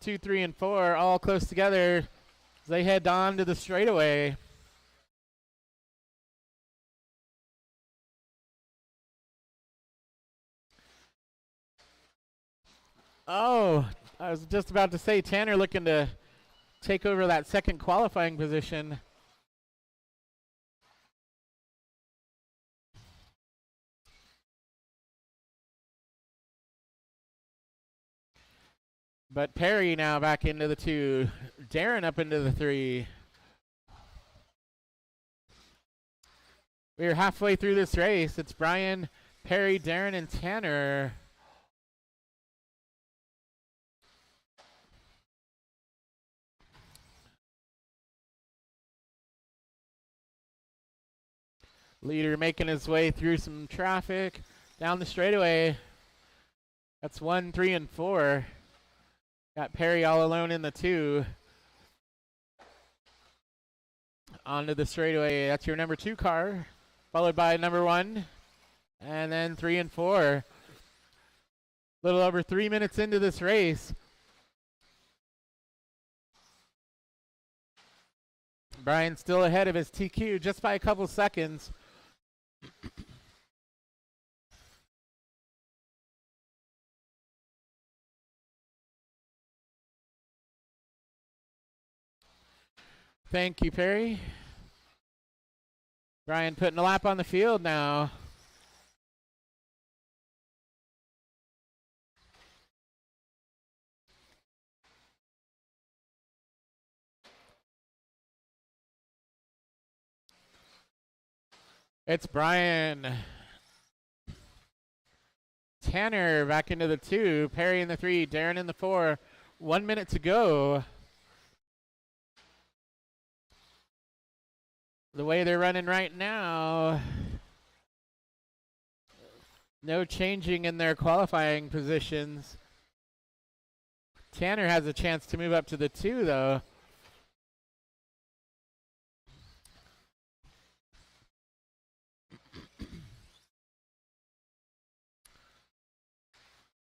2, 3, and 4 all close together as they head on to the straightaway. Oh, I was just about to say Tanner looking to take over that second qualifying position. But Perry now back into the 2. Darren up into the 3. We're halfway through this race. It's Brian, Perry, Darren, and Tanner. Leader making his way through some traffic down the straightaway. That's 1, 3, and 4. Got Perry all alone in the 2. Onto the straightaway. That's your number 2 car, followed by number 1, and then 3 and 4. A little over 3 minutes into this race. Brian still ahead of his TQ just by a couple seconds. Thank you, Perry. Brian putting a lap on the field now. It's Brian. Tanner back into the 2. Perry in the 3. Darren in the 4. 1 minute to go. The way they're running right now, no changing in their qualifying positions. Tanner has a chance to move up to the 2, though.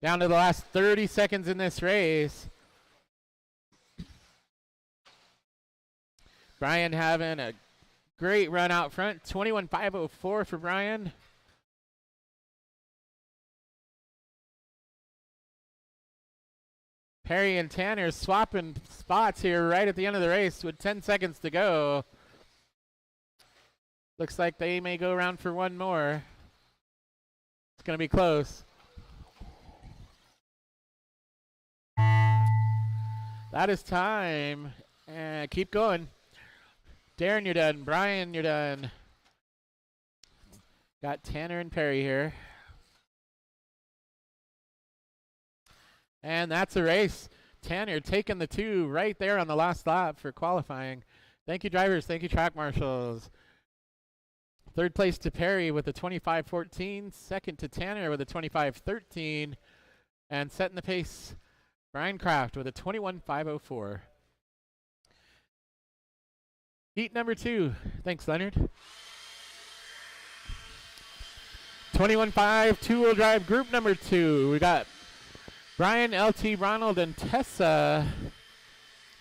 Down to the last 30 seconds in this race. Brian having a great run out front. 21.504 for Brian. Perry and Tanner swapping spots here right at the end of the race with 10 seconds to go. Looks like they may go around for one more. It's going to be close. That is time. And keep going. Darren, you're done. Brian, you're done. Got Tanner and Perry here. And that's a race. Tanner taking the 2 right there on the last lap for qualifying. Thank you, drivers. Thank you, track marshals. Third place to Perry with a 25.14. Second to Tanner with a 25.13. And setting the pace, Brian Kraft with a 21.504. Heat number 2. Thanks, Leonard. 21.5 two-wheel drive group number 2. We got Brian, LT, Ronald, and Tessa.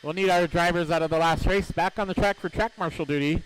We'll need our drivers out of the last race back on the track for track marshal duty.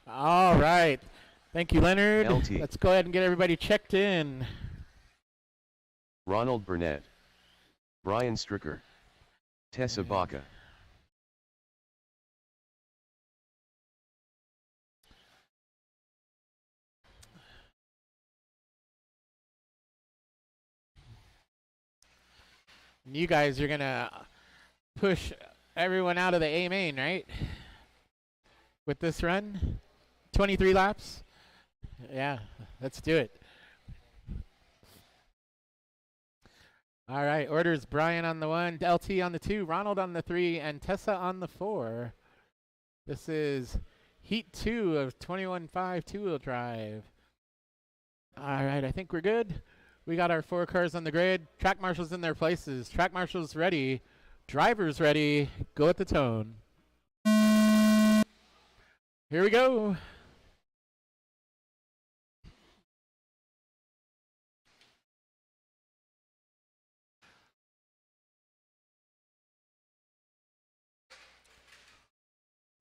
All right. Thank you, Leonard. LT. Let's go ahead and get everybody checked in. Ronald Burnett. Brian Stricker. Tessa Baca. You guys are going to push everyone out of the A main, right? With this run? 23 laps? Yeah, let's do it. All right, orders Brian on the 1, LT on the 2, Ronald on the 3, and Tessa on the 4. This is Heat 2 of 21.5 two-wheel drive. All right, I think we're good. We got our 4 cars on the grid. Track marshals in their places. Track marshals ready. Drivers ready. Go at the tone. Here we go.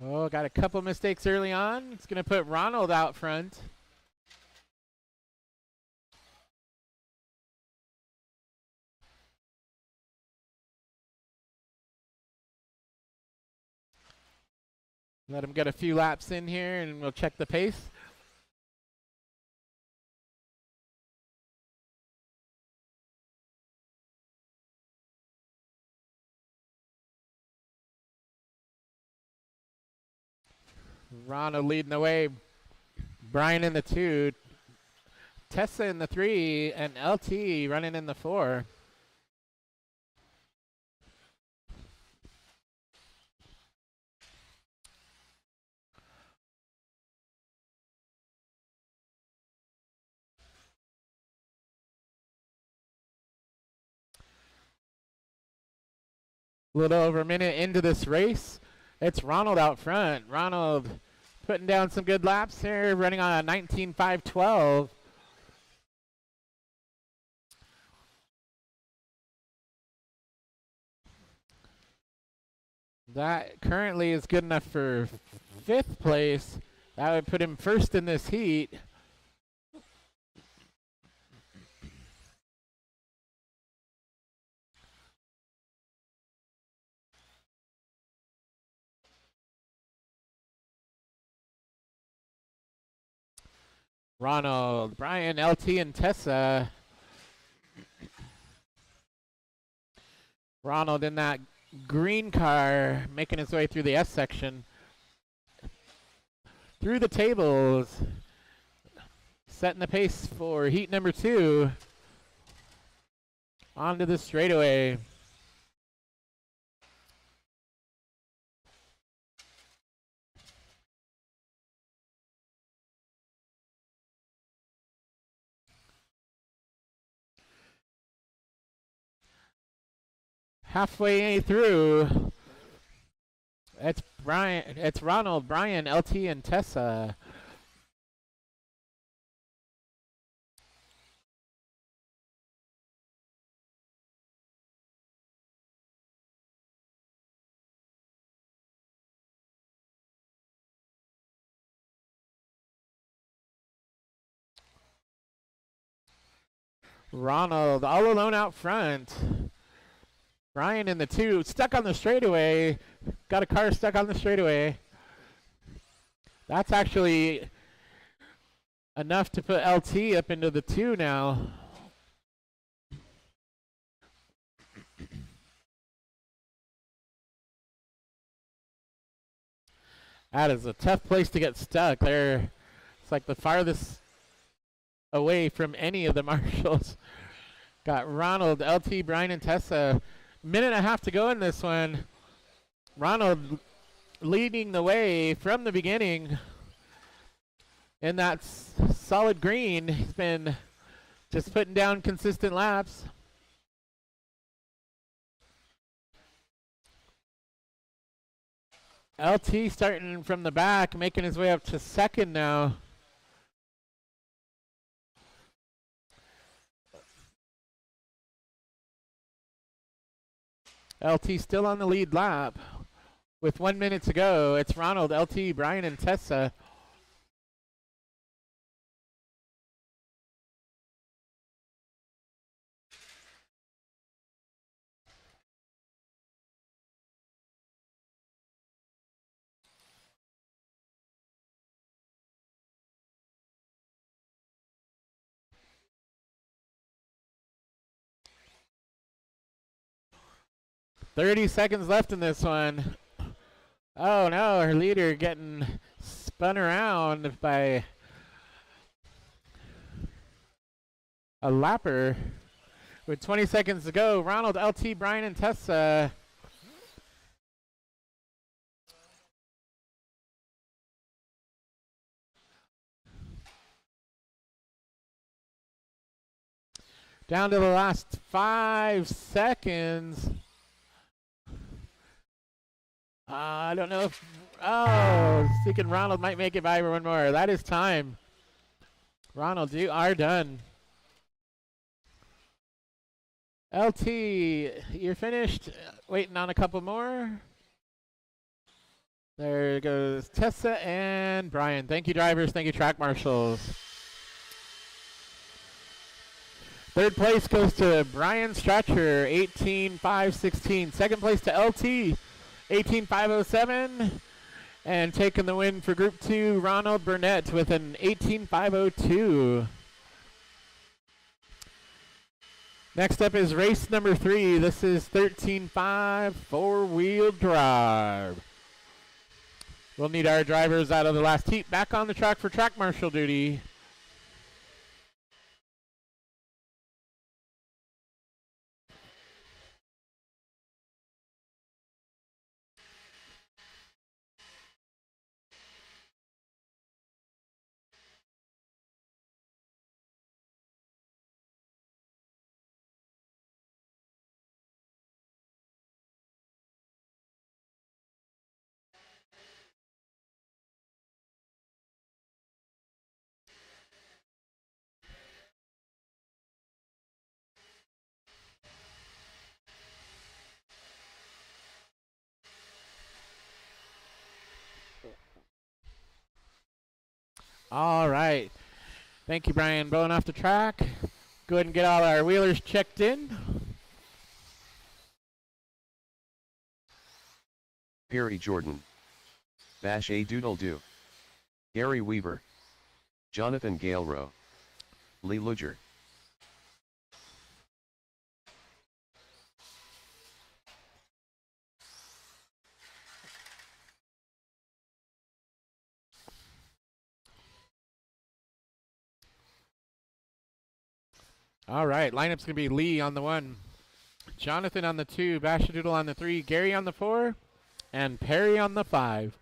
Oh, got a couple mistakes early on. It's going to put Ronald out front. Let him get a few laps in here, and we'll check the pace. Ronald leading the way. Brian in the 2. Tessa in the 3. And LT running in the 4. A little over a minute into this race. It's Ronald out front. Ronald putting down some good laps here, running on a 19.512. That currently is good enough for 5th place. That would put him first in this heat. Ronald, Brian, LT, and Tessa. Ronald in that green car making his way through the S section. Through the tables. Setting the pace for heat number 2. Onto the straightaway. Halfway through, it's Ronald, Brian, LT, and Tessa. Ronald all alone out front. Brian in the 2, stuck on the straightaway. Got a car stuck on the straightaway. That's actually enough to put LT up into the 2 now. That is a tough place to get stuck. There, it's like the farthest away from any of the marshals. Got Ronald, LT, Brian, and Tessa. Minute and a half to go in this one. Ronald leading the way from the beginning in that solid green. He's been just putting down consistent laps. LT starting from the back, making his way up to second now. LT still on the lead lap. With 1 minute to go, it's Ronald, LT, Brian, and Tessa. .30 seconds left in this one. Oh no, her leader getting spun around by a lapper. With 20 seconds to go, Ronald, LT, Brian, and Tessa. Down to the last 5 seconds. I don't know if... Oh, thinking Ronald might make it by one more. That is time. Ronald, you are done. LT, you're finished. Waiting on a couple more. There goes Tessa and Brian. Thank you, drivers. Thank you, track marshals. Third place goes to Brian Stratcher, 18.516. Second place to LT, 18.507. And taking the win for Group 2, Ronald Burnett with an 18.502. Next up is race number 3. This is 13.5 four-wheel drive. We'll need our drivers out of the last heat back on the track for track marshal duty. All right. Thank you, Brian. Blowing off the track. Go ahead and get all our wheelers checked in. Perry Jordan. Bash A Doodle Doo. Gary Weaver. Jonathan Galerow. Lee Luger. All right, lineup's going to be Lee on the 1, Jonathan on the 2, Bashadoodle on the 3, Gary on the 4, and Perry on the 5.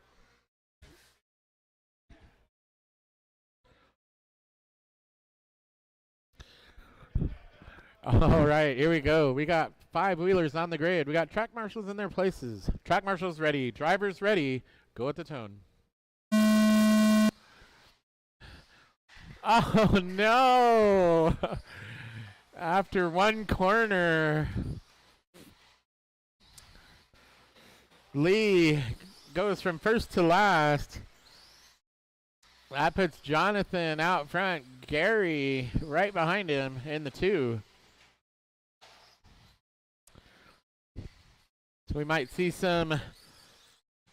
All right, here we go. We got 5 wheelers on the grid. We got track marshals in their places. Track marshals ready. Drivers ready. Go at the tone. Oh, no. After one corner, Lee goes from first to last. That puts Jonathan out front. Gary right behind him in the 2. So we might see some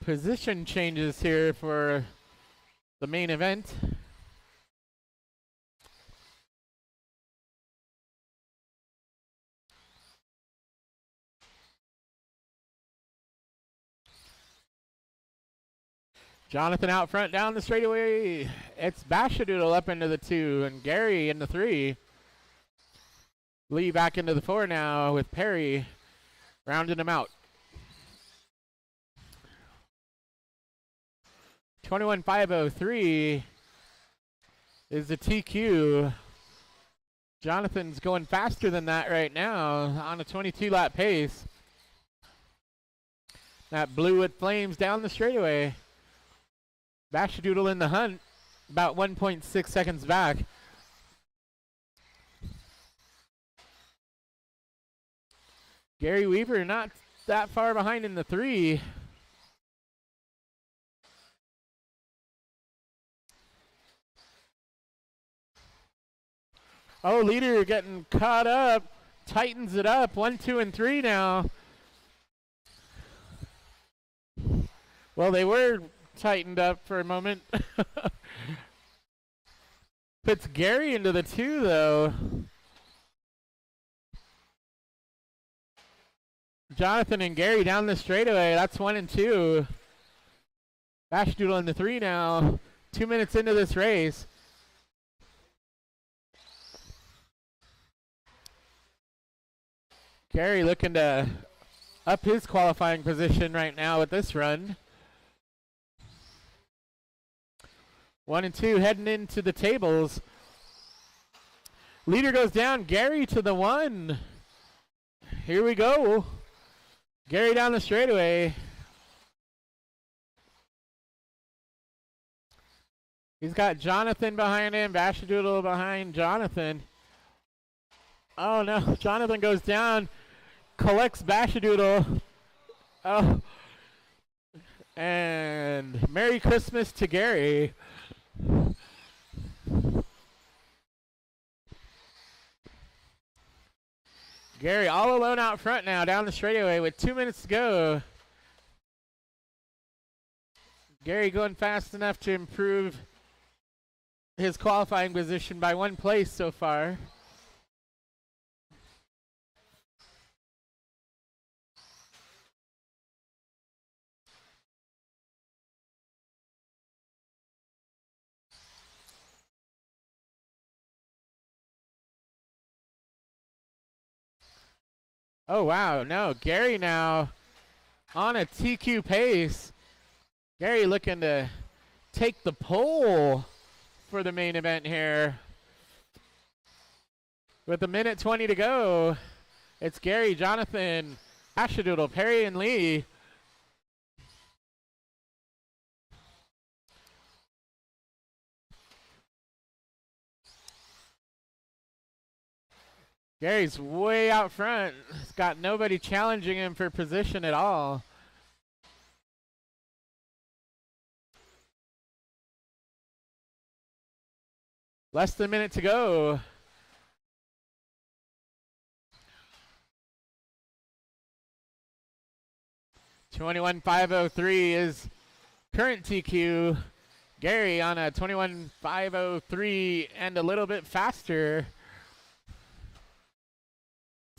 position changes here for the main event. Jonathan out front down the straightaway. It's Bashadoodle up into the 2 and Gary in the 3. Lee back into the 4 now with Perry rounding him out. 21.503 is the TQ. Jonathan's going faster than that right now on a 22-lap pace. That blue with flames down the straightaway. Bashadoodle in the hunt, about 1.6 seconds back. Gary Weaver not that far behind in the 3. Oh, leader getting caught up. Tightens it up. 1, 2, and 3 now. Well, they were tightened up for a moment. Puts Gary into the 2, though. Jonathan and Gary down the straightaway. That's 1 and 2. Bashadoodle in the 3 now. 2 minutes into this race. Gary looking to up his qualifying position right now with this run. 1 and 2 heading into the tables. Leader goes down. Gary to the 1. Here we go. Gary down the straightaway. He's got Jonathan behind him. Bashadoodle behind Jonathan. Oh no, Jonathan goes down. Collects Bashadoodle. Oh. And Merry Christmas to Gary. Gary all alone out front now down the straightaway with 2 minutes to go. Gary going fast enough to improve his qualifying position by 1 place so far. Oh, wow. No, Gary now on a TQ pace. Gary looking to take the pole for the main event here. With 1:20 to go, it's Gary, Jonathan, Bashadoodle, Perry, and Lee. Gary's way out front. He's got nobody challenging him for position at all. Less than a minute to go. $21.503 is current TQ. Gary on a 21.503 and a little bit faster.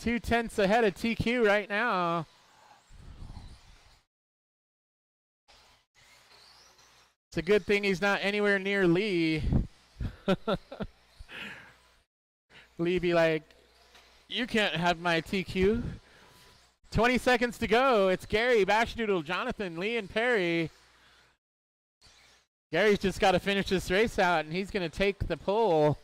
2/10 ahead of TQ right now. It's a good thing he's not anywhere near Lee. Lee be like, You can't have my TQ. 20 seconds to go. It's Gary, Bashdoodle, Jonathan, Lee, and Perry. Gary's just got to finish this race out, and he's going to take the pole.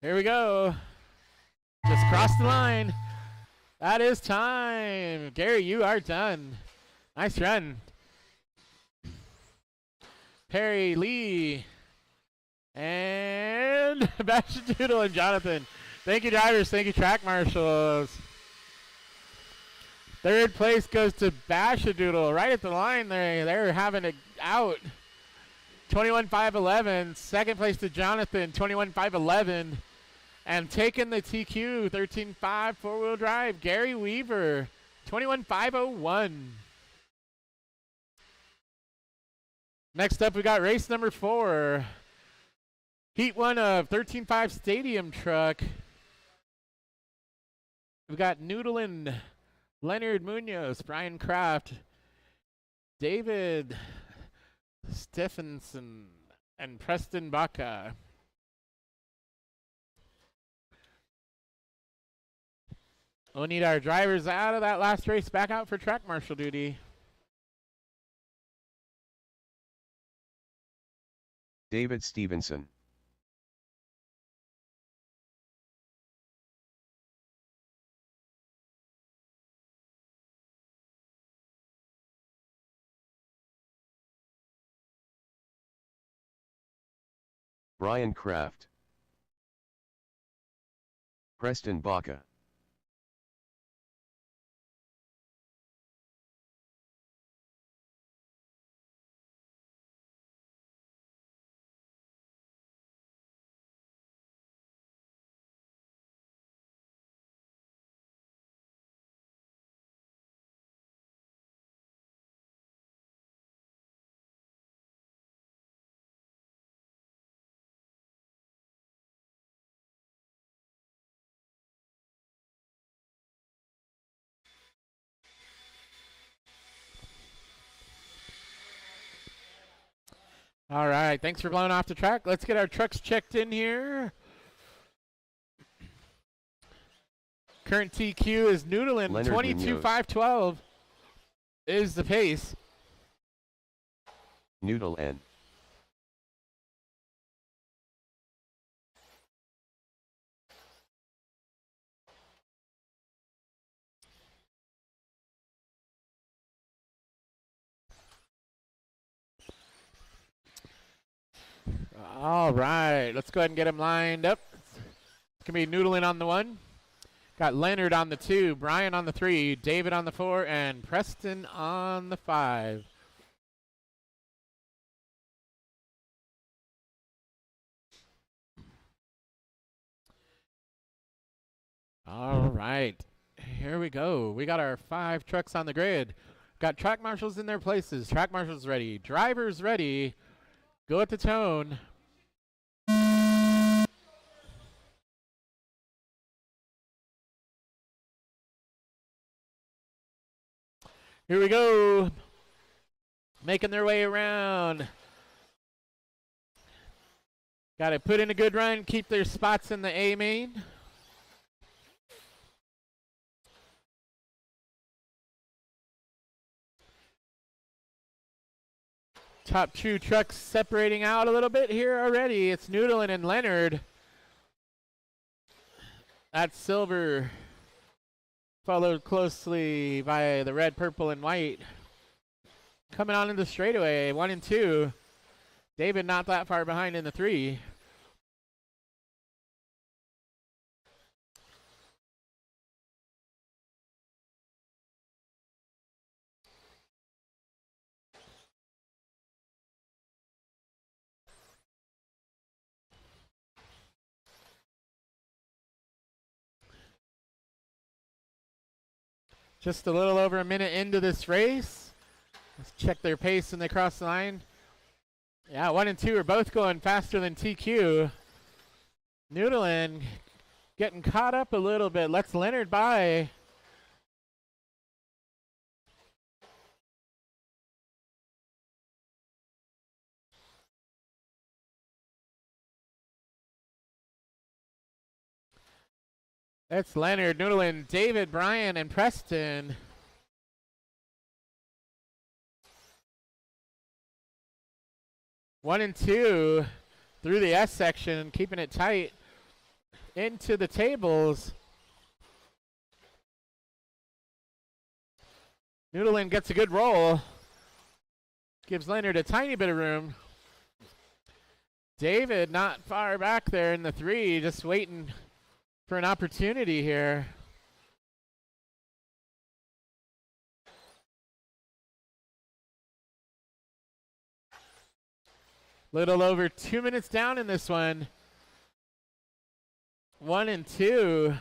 Here we go. Just crossed the line. That is time. Gary, you are done. Nice run. Perry, Lee, and Bashdoodle and Jonathan. Thank you, drivers. Thank you, track marshals. Third place goes to Bashdoodle. Right at the line there. They're having it out. 21.511. Second place to Jonathan, 21.511. And taking the TQ, 13.5 four-wheel drive, Gary Weaver, 21.501. Next up, we got race number 4. Heat 1 of 13.5 Stadium Truck. We've got Noodlin, Leonard Munoz, Brian Kraft, David Stephenson, and Preston Baca. We'll need our drivers out of that last race back out for track marshal duty. David Stevenson. Brian Kraft. Preston Baca. All right, thanks for blowing off the track. Let's get our trucks checked in here. Current TQ is Noodlin, 22.512 is the pace. Noodle N. All right, let's go ahead and get them lined up. It's going to be Noodlin on the 1. Got Leonard on the 2, Brian on the 3, David on the 4, and Preston on the 5. All right, here we go. We got our 5 trucks on the grid. Got track marshals in their places. Track marshals ready. Drivers ready. Go at the tone. Here we go. Making their way around. Got to put in a good run, keep their spots in the A main. Top 2 trucks separating out a little bit here already. It's Noodlin and Leonard. That's silver. Followed closely by the red, purple, and white. Coming on into the straightaway, 1 and 2. David not that far behind in the 3. Just a little over a minute into this race. Let's check their pace when they cross the line. Yeah, 1 and 2 are both going faster than TQ. Noodlin getting caught up a little bit. Lets Leonard by. That's Leonard, Noodlin, David, Brian, and Preston. One and two through the S section, keeping it tight into the tables. Noodlin gets a good roll. Gives Leonard a tiny bit of room. David not far back there in the three, just waiting for an opportunity here. Little over 2 minutes down in this one. 1 and 2.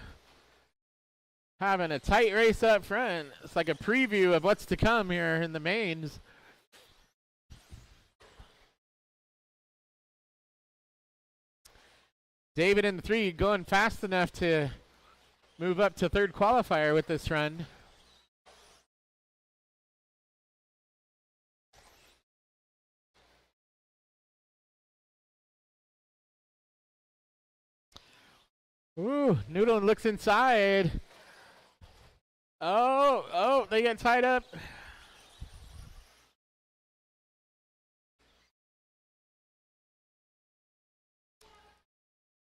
Having a tight race up front. It's like a preview of what's to come here in the mains. David in the three going fast enough to move up to third qualifier with this run. Ooh, Noodle looks inside. Oh, they get tied up.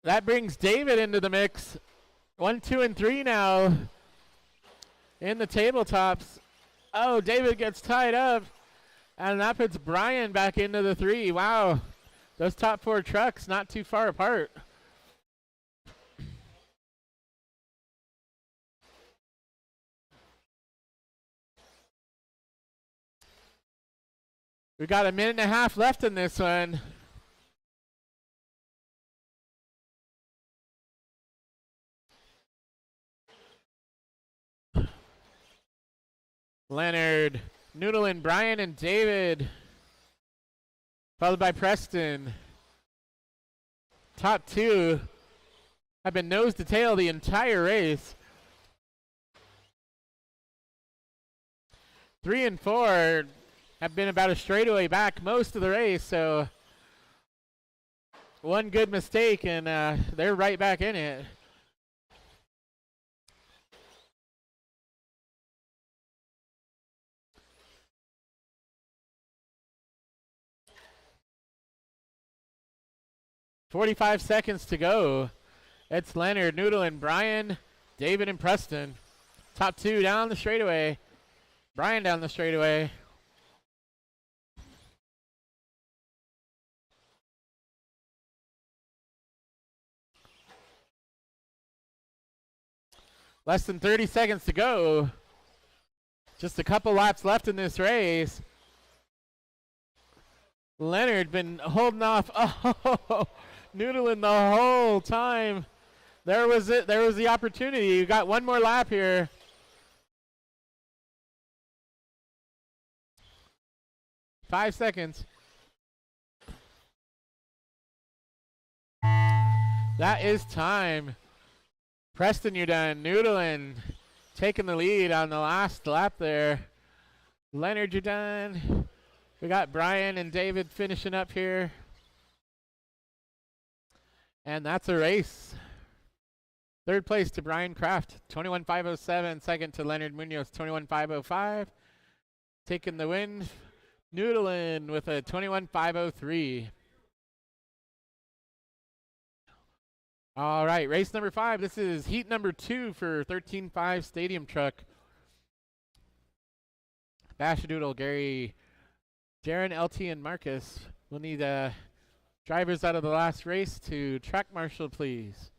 That brings David into the mix. 1, 2, and 3 now in the tabletops. Oh, David gets tied up. And that puts Brian back into the three. Wow. Those top four trucks not too far apart. We got a minute and a half left in this one. Leonard, Noodlin, Brian, and David. Followed by Preston. Top two have been nose to tail the entire race. 3 and 4 have been about a straightaway back most of the race, so one good mistake and they're right back in it. .45 seconds to go. It's Leonard, Noodle, and Brian, David, and Preston. Top two down the straightaway. Brian down the straightaway. Less than 30 seconds to go. Just a couple laps left in this race. Leonard been holding off. Oh, Noodling the whole time. There was it. There was the opportunity. You got one more lap here. Five seconds. That is time. Preston, you're done. Noodling taking the lead on the last lap there. Leonard, you're done. We got Brian and David finishing up here. And that's a race. Third place to Brian Kraft, 21.507. Second to Leonard Munoz, 21.505. Taking the win, Noodlin with a 21.503. All right, race number 5. This is heat number 2 for 13.5 Stadium Truck. Bashadoodle, Gary, Jaron, LT, and Marcus. We'll need drivers out of the last race to track marshal, please.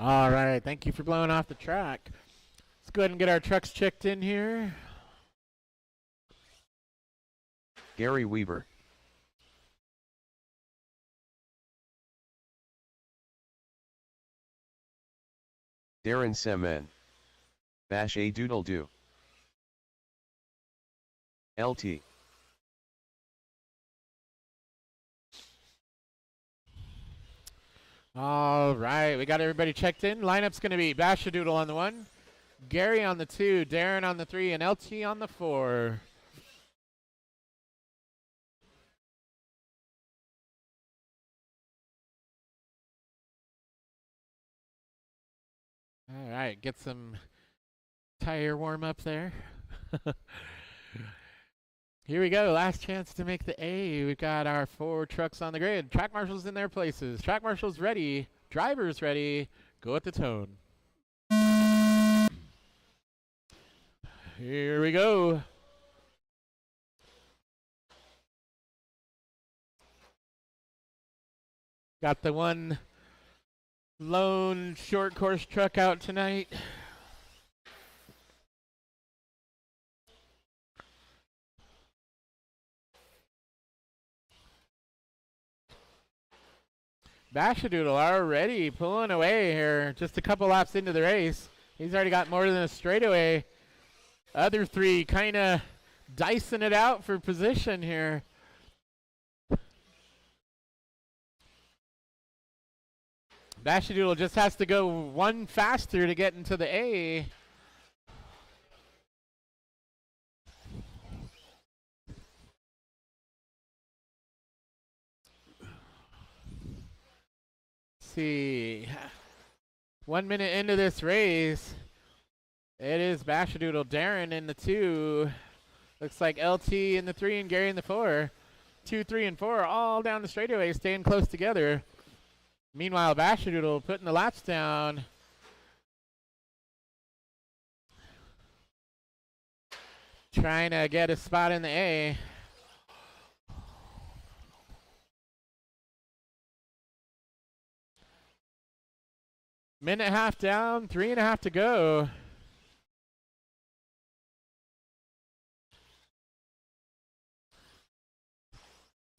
All right, thank you for blowing off the track. Let's go ahead and get our trucks checked in here. Gary Weaver. Darren Semen. Bash a doodle do. LT. All right, we got everybody checked in. Lineup's going to be Bashadoodle on the 1, Gary on the 2, Darren on the 3, and LT on the 4. All right, get some tire warm up there. Here we go, last chance to make the A. We've got our 4 trucks on the grid. Track marshals in their places. Track marshals ready. Drivers ready. Go at the tone. Here we go. Got the one lone short course truck out tonight. Bashadoodle already pulling away here. Just a couple laps into the race. He's already got more than a straightaway. Other 3 kind of dicing it out for position here. Bashadoodle just has to go 1 faster to get into the A. See, 1 minute into this race, it is Bashadoodle, Darren in the 2. Looks like LT in the 3 and Gary in the 4. 2, 3, and 4 all down the straightaway, staying close together. Meanwhile, Bashadoodle putting the laps down. Trying to get a spot in the A. Minute and a half down, 3.5 to go.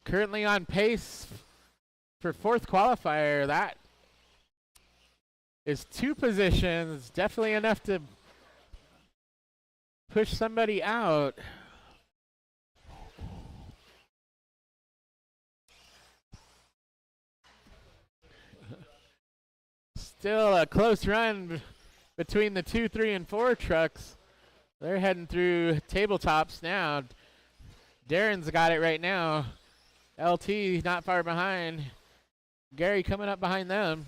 Currently on pace for 4th qualifier. That is 2 positions. Definitely enough to push somebody out. Still a close run between the 2, 3, and 4 trucks. They're heading through tabletops now. Darren's got it right now. LT not far behind. Gary coming up behind them.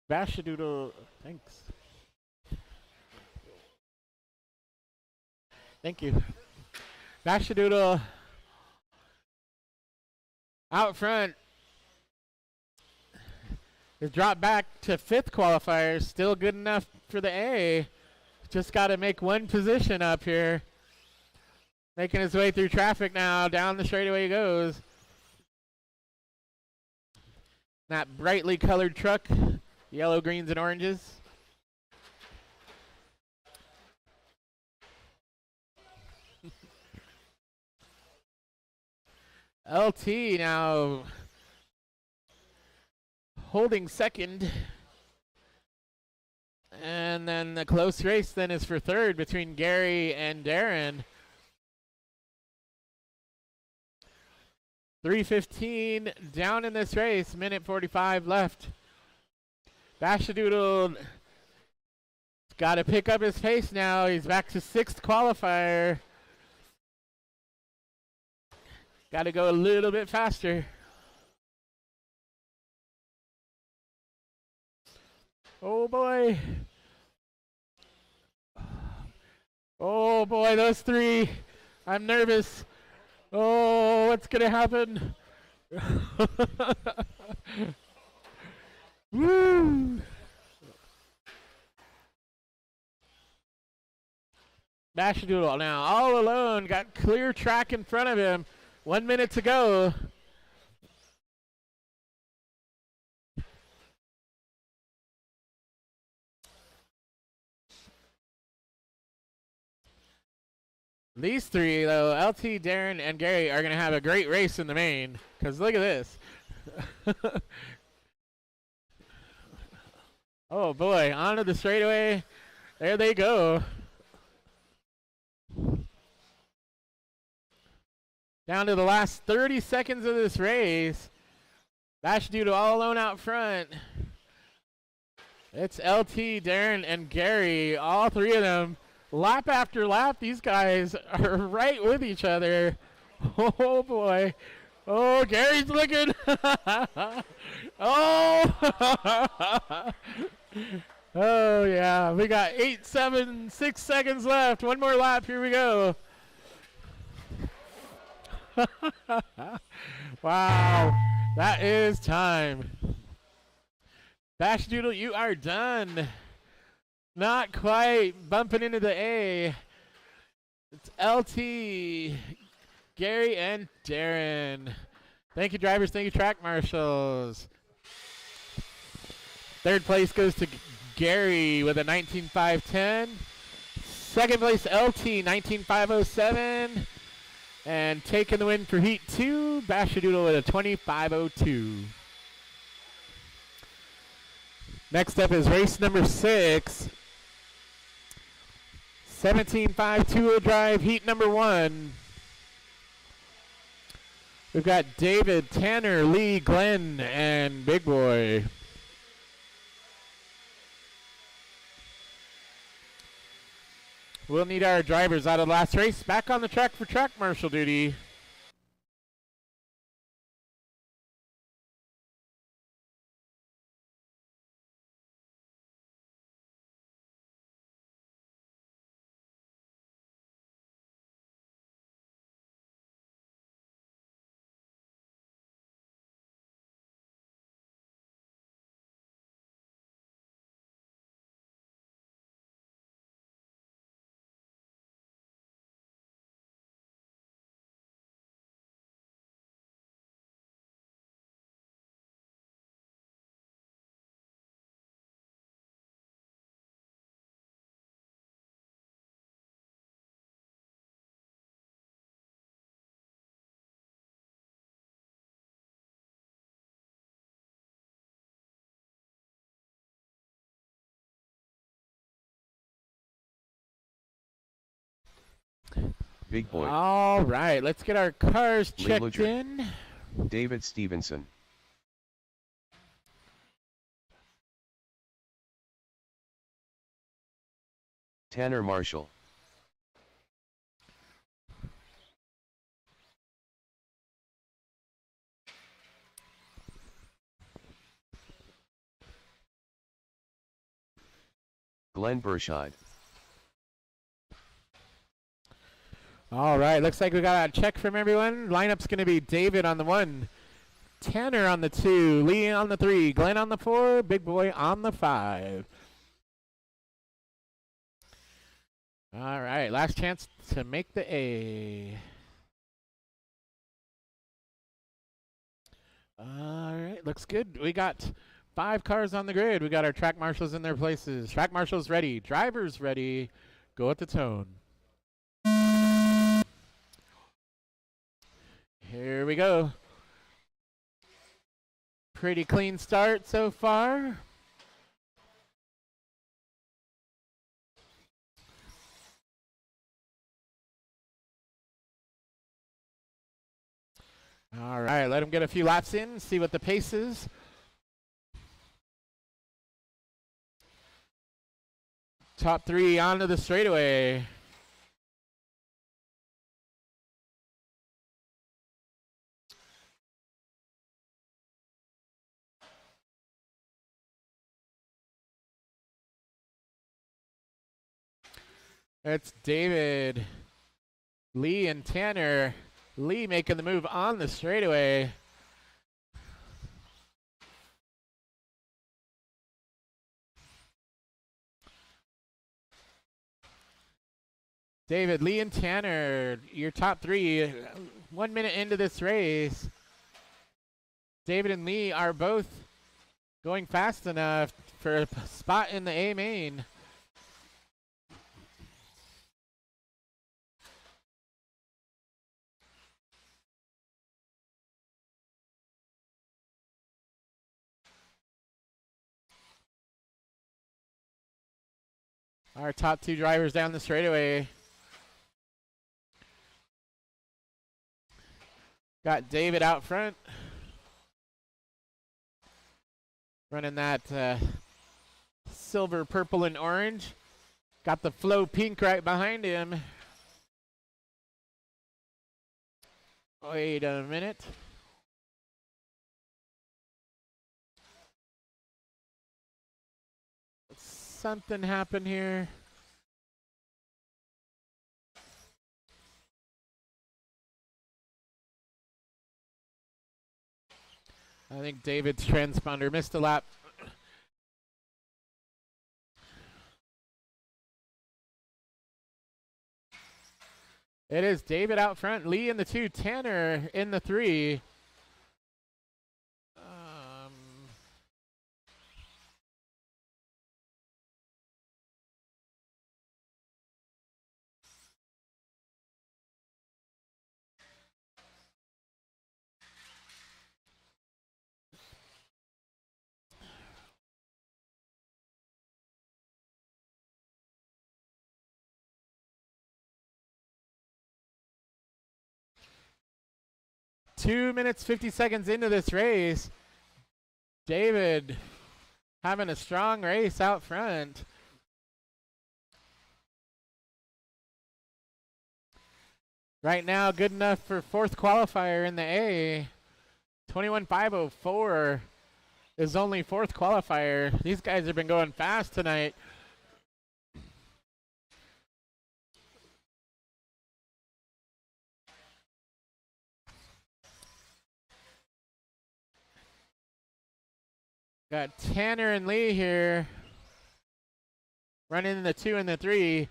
Bashadoodle, thanks. Thank you. Bashadoodle out front is dropped back to 5th qualifier. Still good enough for the A. Just got to make 1 position up here. Making his way through traffic now. Down the straightaway he goes. That brightly colored truck. Yellow, greens, and oranges. LT now holding 2nd. And then the close race then is for 3rd between Gary and Darren. 3:15 down in this race, minute 45 left. Bashadoodle got to pick up his pace now. He's back to 6th qualifier. Got to go a little bit faster. Oh boy. Oh boy, those 3. I'm nervous. Oh, what's going to happen? Woo! Bashadoodle now all alone, got clear track in front of him. 1 minute to go. These three, though, LT, Darren, and Gary, are going to have a great race in the main. Because look at this. Oh, boy. Onto the straightaway. There they go. Down to the last 30 seconds of this race. Bashadoodle all alone out front. It's LT, Darren, and Gary. All three of them. Lap after lap, these guys are right with each other. Oh, boy. Oh, Gary's looking. Oh. Oh, yeah. We got 8, 7, 6 seconds left. One more lap. Here we go. Wow. That is time. Bashadoodle, you are done. Not quite bumping into the A. It's LT, Gary, and Darren. Thank you, drivers. Thank you, track marshals. Third place goes to Gary with a 19.510. Second place, LT, 19.507. And taking the win for Heat 2, Bashadoodle with a 25.02. Next up is race number 6. 17.5 two-wheel drive, heat number 1. We've got David, Tanner, Lee, Glenn, and Big Boy. We'll need our drivers out of the last race back on the track for track marshal duty. Big Boy. All right, let's get our cars Lee checked Ludrick. in. David Stevenson. Tanner Marshall. Glenn Burscheid. All right, looks like we got a check from everyone. Lineup's going to be David on the 1, Tanner on the 2, Lee on the 3, Glenn on the 4, Big Boy on the 5. All right, last chance to make the A. All right, looks good. We got 5 cars on the grid. We got our track marshals in their places. Track marshals ready. Drivers ready. Go at the tone. Here we go. Pretty clean start so far. All right, let him get a few laps in, see what the pace is. Top 3 onto the straightaway. It's David, Lee, and Tanner. Lee making the move on the straightaway. David, Lee, and Tanner, your top 3. 1 minute into this race, David and Lee are both going fast enough for a spot in the A main. Our top two drivers down the straightaway. Got David out front, running that silver, purple, and orange. Got the Flow Pink right behind him. Wait a minute. Something happened here. I think David's transponder missed a lap. It is David out front, Lee in the 2, Tanner in the 3. Two minutes, 50 seconds into this race. David having a strong race out front. Right now, good enough for fourth qualifier in the A. 21.504 is only fourth qualifier. These guys have been going fast tonight. Got Tanner and Lee here running in the 2 and the 3.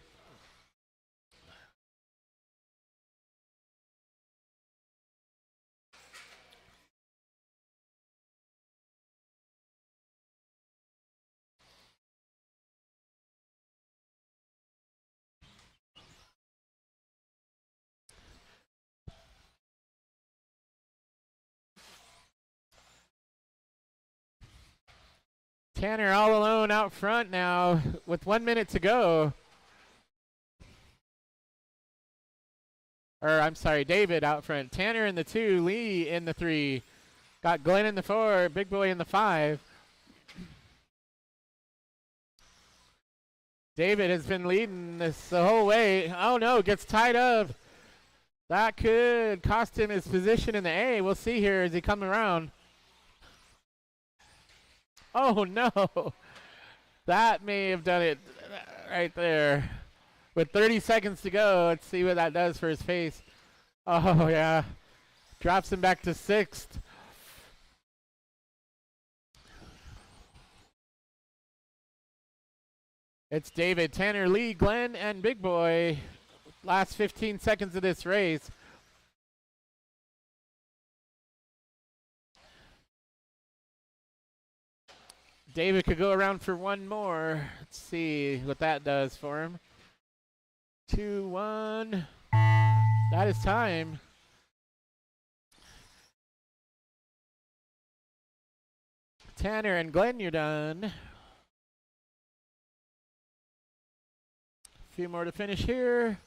Tanner all alone out front now with 1 minute to go. Or I'm sorry, David out front. Tanner in the 2, Lee in the 3. Got Glenn in the 4, Big Boy in the 5. David has been leading this the whole way. Oh no, gets tied up. That could cost him his position in the A. We'll see here as he comes around. Oh no, that may have done it right there. With 30 seconds to go, let's see what that does for his face. Oh yeah, drops him back to 6th. It's David, Tanner, Lee, Glenn, and Big Boy. Last 15 seconds of this race. David could go around for one more. Let's see what that does for him. 2, 1. That is time. Tanner and Glenn, you're done. A few more to finish here.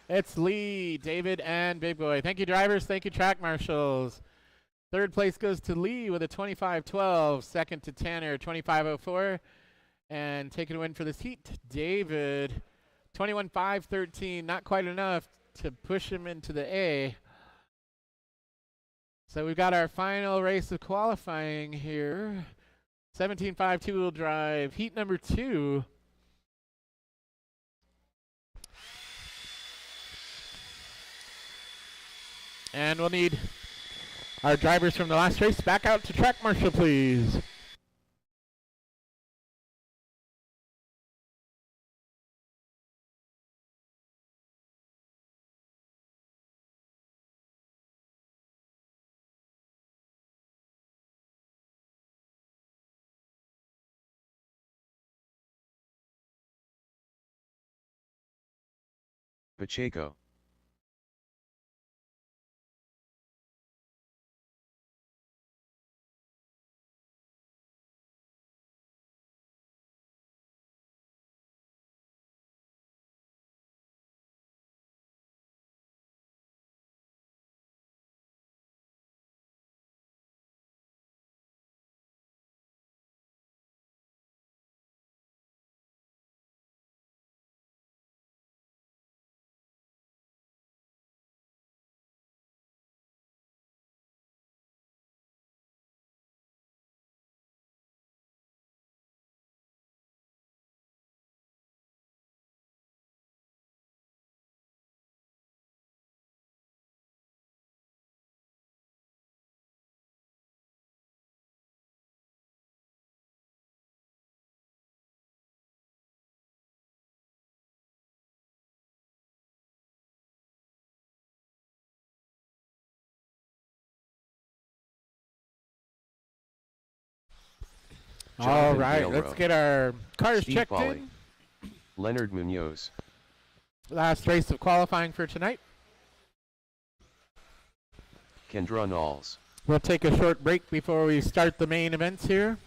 It's Lee, David, and Big Boy. Thank you, drivers. Thank you, track marshals. Third place goes to Lee with a 25.12. Second to Tanner, 25.04. And taking a win for this heat, David, 21.513. Not quite enough to push him into the A. So we've got our final race of qualifying here. 17.5 two-wheel drive, heat number 2. And we'll need our drivers from the last race back out to track marshal, please. Pacheco. All Jonathan right, Palero. let's get our cars Steve checked Foley. in. Leonard Munoz. Last race of qualifying for tonight. Kendra Knowles. We'll take a short break before we start the main events here.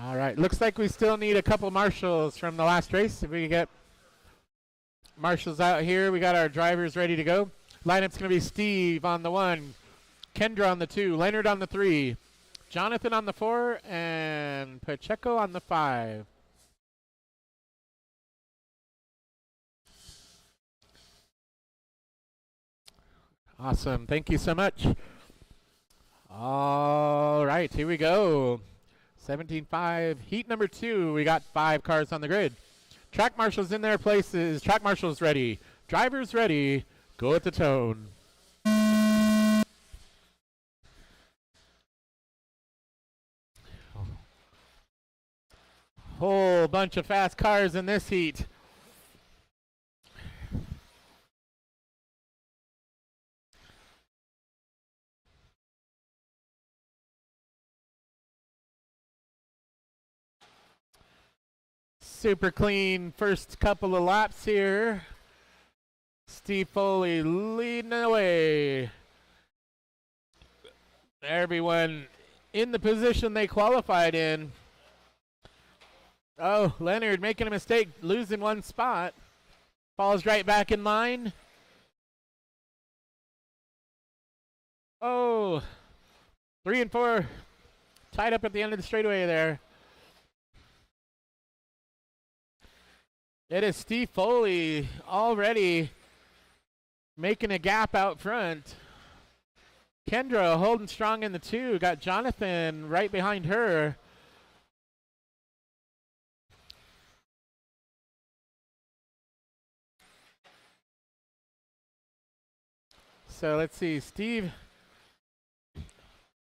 All right, looks like we still need a couple marshals from the last race. If we get marshals out here, we got our drivers ready to go. Lineup's going to be Steve on the 1, Kendra on the 2, Leonard on the 3, Jonathan on the 4, and Pacheco on the 5. Awesome. Thank you so much. All right, here we go. 17.5, heat number 2. We got 5 cars on the grid. Track marshals in their places. Track marshals ready. Drivers ready. Go at the tone. Whole bunch of fast cars in this heat. Super clean first couple of laps here. Steve Foley leading the way. Everyone in the position they qualified in. Oh, Leonard making a mistake, losing one spot. Falls right back in line. Oh, 3 and 4 tied up at the end of the straightaway there. It is Steve Foley already making a gap out front. Kendra holding strong in the 2. Got Jonathan right behind her. So let's see. Steve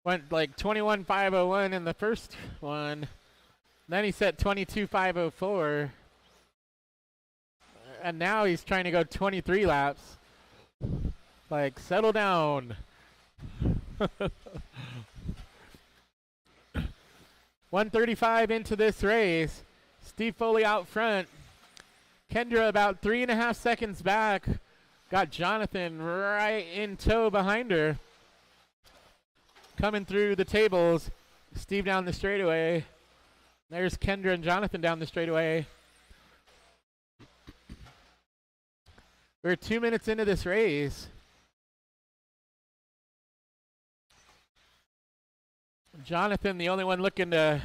went like 21.501 in the first one. Then he set 22.504. And now he's trying to go 23 laps. Like, settle down. 135 into this race. Steve Foley out front. Kendra about 3.5 seconds back. Got Jonathan right in tow behind her. Coming through the tables. Steve down the straightaway. There's Kendra and Jonathan down the straightaway. We're 2 minutes into this race. Jonathan, the only one looking to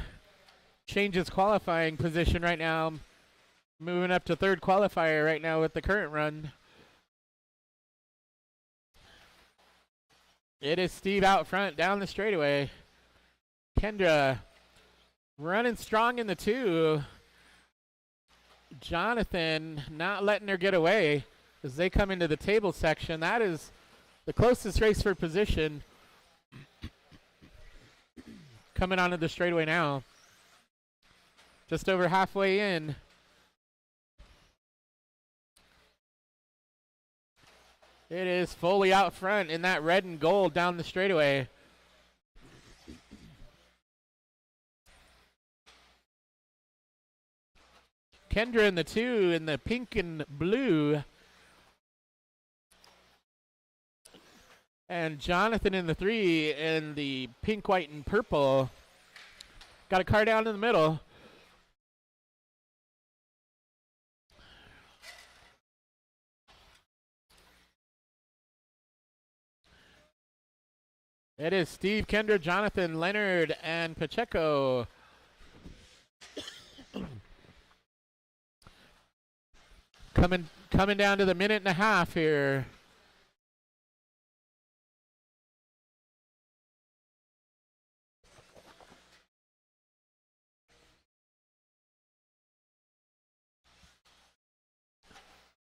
change his qualifying position right now. Moving up to third qualifier right now with the current run. It is Steve out front down the straightaway. Kendra running strong in the 2. Jonathan not letting her get away as they come into the table section. That is the closest race for position. Coming onto the straightaway now. Just over halfway in. It is fully out front in that red and gold down the straightaway. Kendra in the 2 in the pink and blue. And Jonathan in the 3 in the pink, white, and purple. Got a car down in the middle. It is Steve, Kendra, Jonathan, Leonard, and Pacheco. Coming down to the minute and a half here.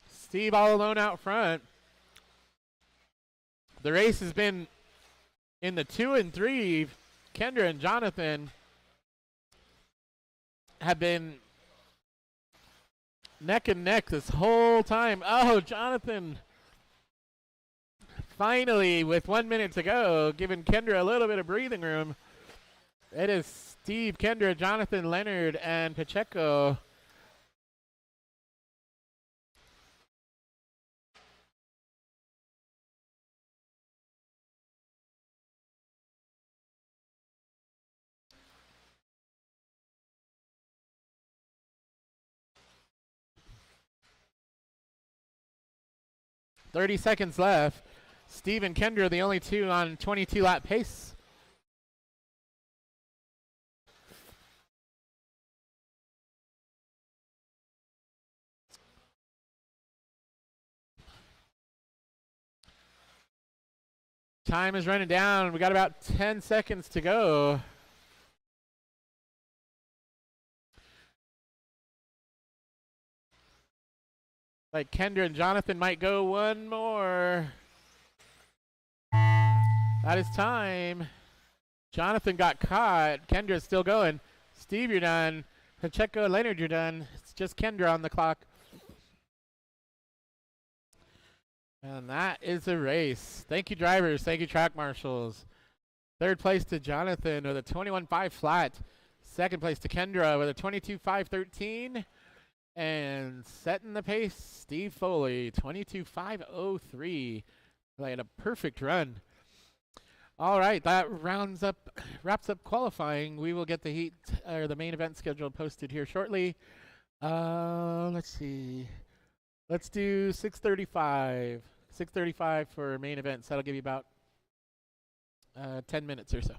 Steve all alone out front. The race has been in the 2 and 3. Kendra and Jonathan have been neck and neck this whole time. Oh, Jonathan finally, with 1 minute to go, giving Kendra a little bit of breathing room. It is Steve, Kendra, Jonathan, Leonard, and Pacheco. .30 seconds left. Steve and Kendra, the only two on 22 lap pace. Time is running down. We got about 10 seconds to go. Like Kendra and Jonathan might go one more. That is time. Jonathan got caught. Kendra's still going. Steve, you're done. Pacheco, Leonard, you're done. It's just Kendra on the clock. And that is a race. Thank you, drivers. Thank you, track marshals. Third place to Jonathan with a 21.5 flat. Second place to Kendra with a 22.513. And setting the pace, Steve Foley, 22.503. Like a perfect run. All right, that wraps up qualifying. We will get the heat or the main event schedule posted here shortly. Let's see. Let's do 6:35. 6:35 for main events. That'll give you about 10 minutes or so.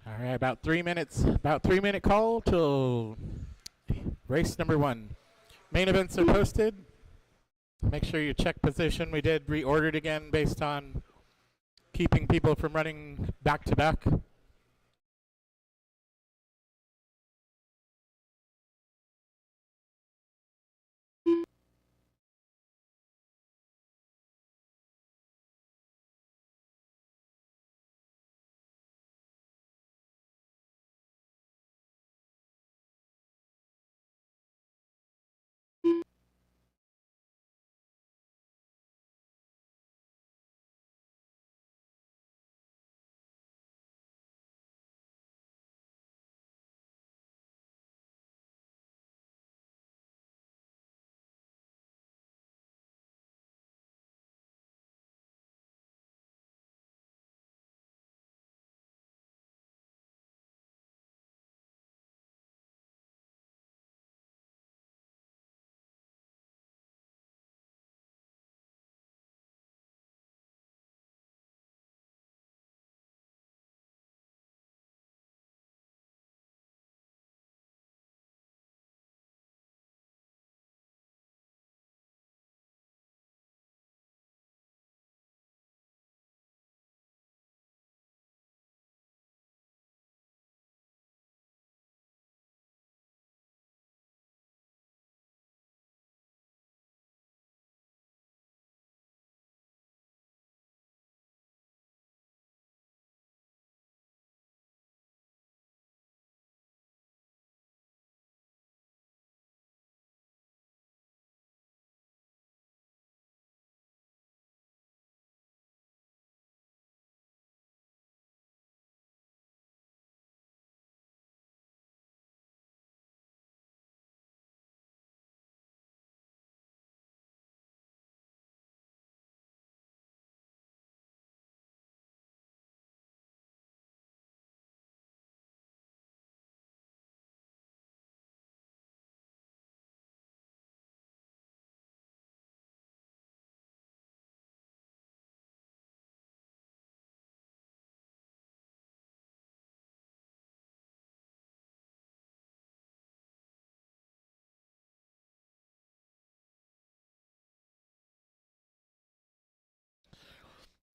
All right, about 3 minutes. About 3 minute call till race number 1. Main events are posted. Make sure you check position. We did reorder it again based on keeping people from running back to back.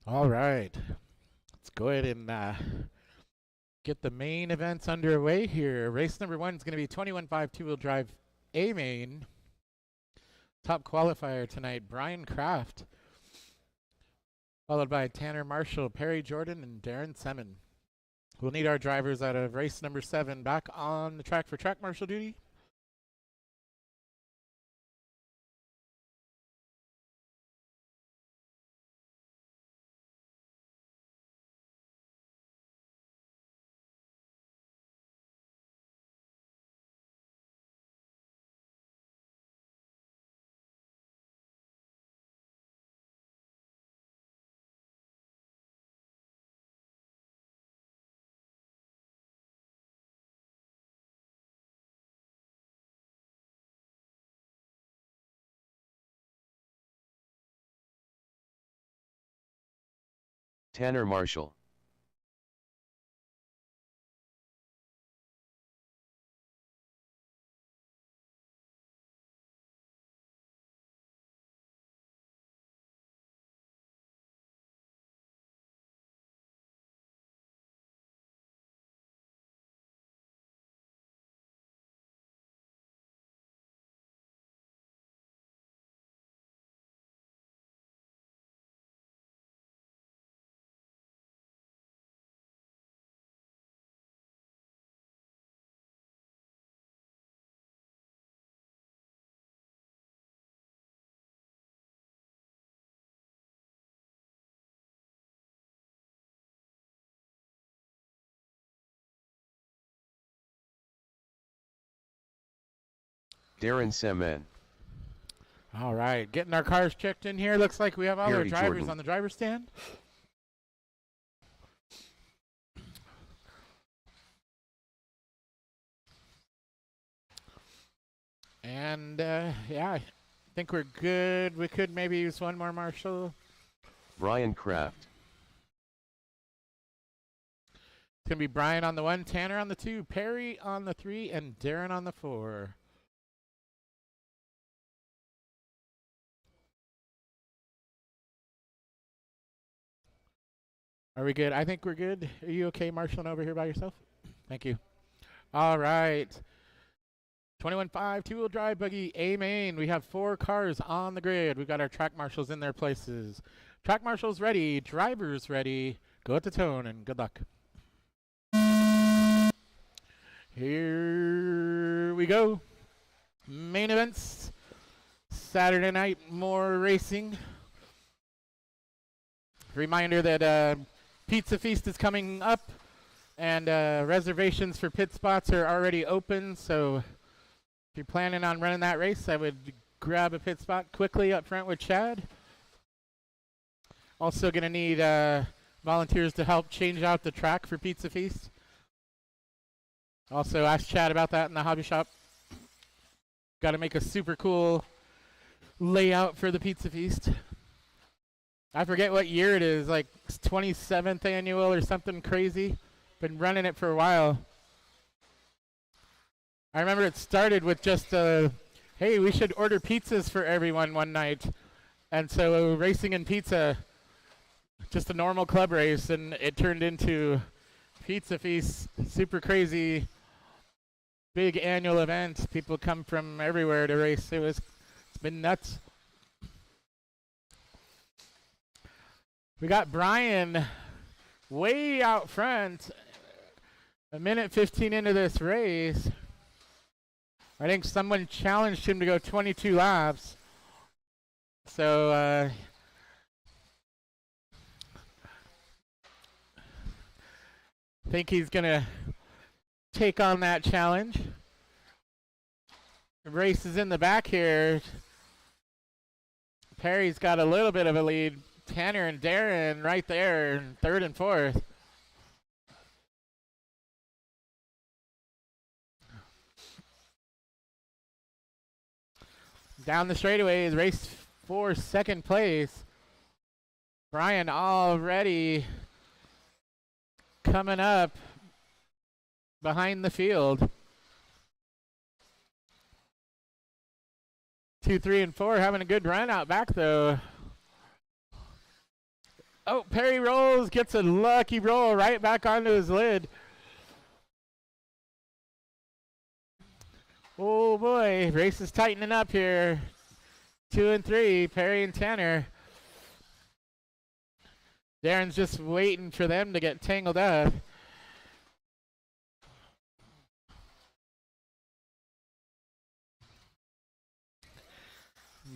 All right. Let's go ahead and get the main events underway here. Race number 1 is going to be 21.5 two-wheel drive A main. Top qualifier tonight, Brian Kraft, followed by Tanner Marshall, Perry Jordan, and Darren Semin. We'll need our drivers out of race number 7 back on the track for track marshal duty. Tanner Marshall. Darren Semin. All right, getting our cars checked in here. Looks like we have all our Perry drivers Jordan on the driver's stand. And yeah, I think we're good. We could maybe use one more marshal. Brian Kraft. going to be Brian on the 1, Tanner on the 2, Perry on the 3, and Darren on the 4. Are we good? I think we're good. Are you okay marshaling over here by yourself? Thank you. All right. 21.5 two-wheel drive buggy A main. We have 4 cars on the grid. We've got our track marshals in their places. Track marshals ready. Drivers ready. Go at the tone and good luck. Here we go. Main events. Saturday night, more racing. Reminder that Pizza Feast is coming up, and reservations for pit spots are already open. So if you're planning on running that race, I would grab a pit spot quickly up front with Chad. Also going to need volunteers to help change out the track for Pizza Feast. Also ask Chad about that in the hobby shop. Got to make a super cool layout for the Pizza Feast. I forget what year it is, like 27th annual or something crazy. Been running it for a while. I remember it started with just, hey, we should order pizzas for everyone one night. And so racing and pizza, just a normal club race, and it turned into Pizza Feast, super crazy, big annual event. People come from everywhere to race. It's been nuts. We got Brian way out front, a minute 15 into this race. I think someone challenged him to go 22 laps. So I think he's going to take on that challenge. The race is in the back here. Perry's got a little bit of a lead. Tanner and Darren right there in 3rd and 4th. Down the straightaways, race for 2nd place. Brian already coming up behind the field. 2, 3, and 4 having a good run out back though. Oh, Perry rolls, gets a lucky roll right back onto his lid. Oh boy, race is tightening up here. 2 and 3, Perry and Tanner. Darren's just waiting for them to get tangled up.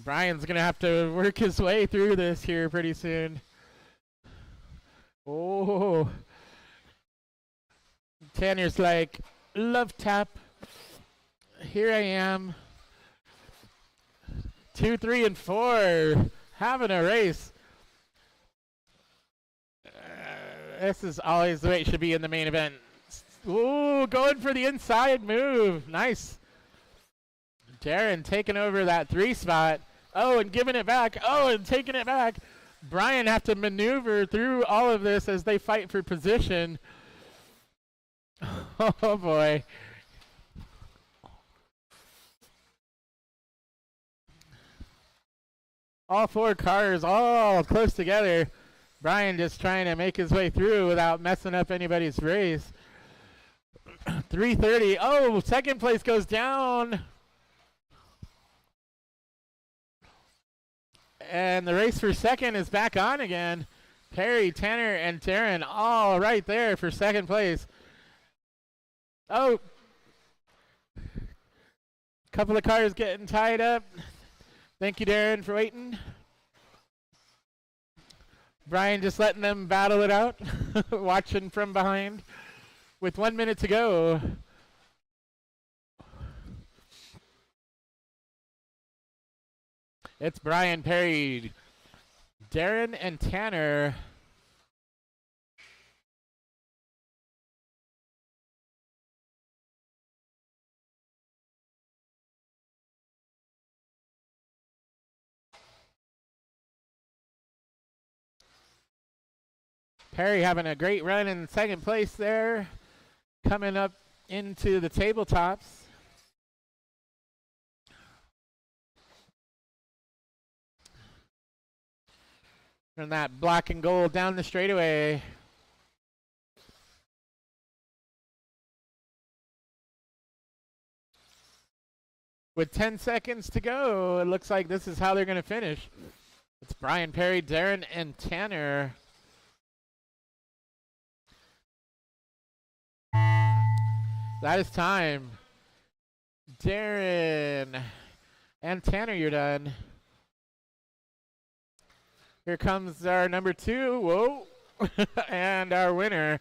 Brian's going to have to work his way through this here pretty soon. Oh. Tanner's like, love tap. Here I am. 2, 3, and 4. Having a race. This is always the way it should be in the main event. Ooh, going for the inside move. Nice. Darren taking over that 3 spot. Oh, and giving it back. Oh, and taking it back. Brian have to maneuver through all of this as they fight for position. Oh, boy. All 4 cars all close together. Brian just trying to make his way through without messing up anybody's race. 3:30. Oh, 2nd place goes down. And the race for 2nd is back on again. Perry, Tanner, and Darren all right there for 2nd place. Oh, couple of cars getting tied up. Thank you, Darren, for waiting. Brian just letting them battle it out, watching from behind with 1 minute to go. It's Brian, Perry, Darren, and Tanner. Perry having a great run in second place there. Coming up into the tabletops. And that black and gold down the straightaway. With 10 seconds to go, it looks like this is how they're going to finish. It's Brian, Perry, Darren, and Tanner. That is time. Darren and Tanner, you're done. Here comes our number 2. Whoa. And our winner.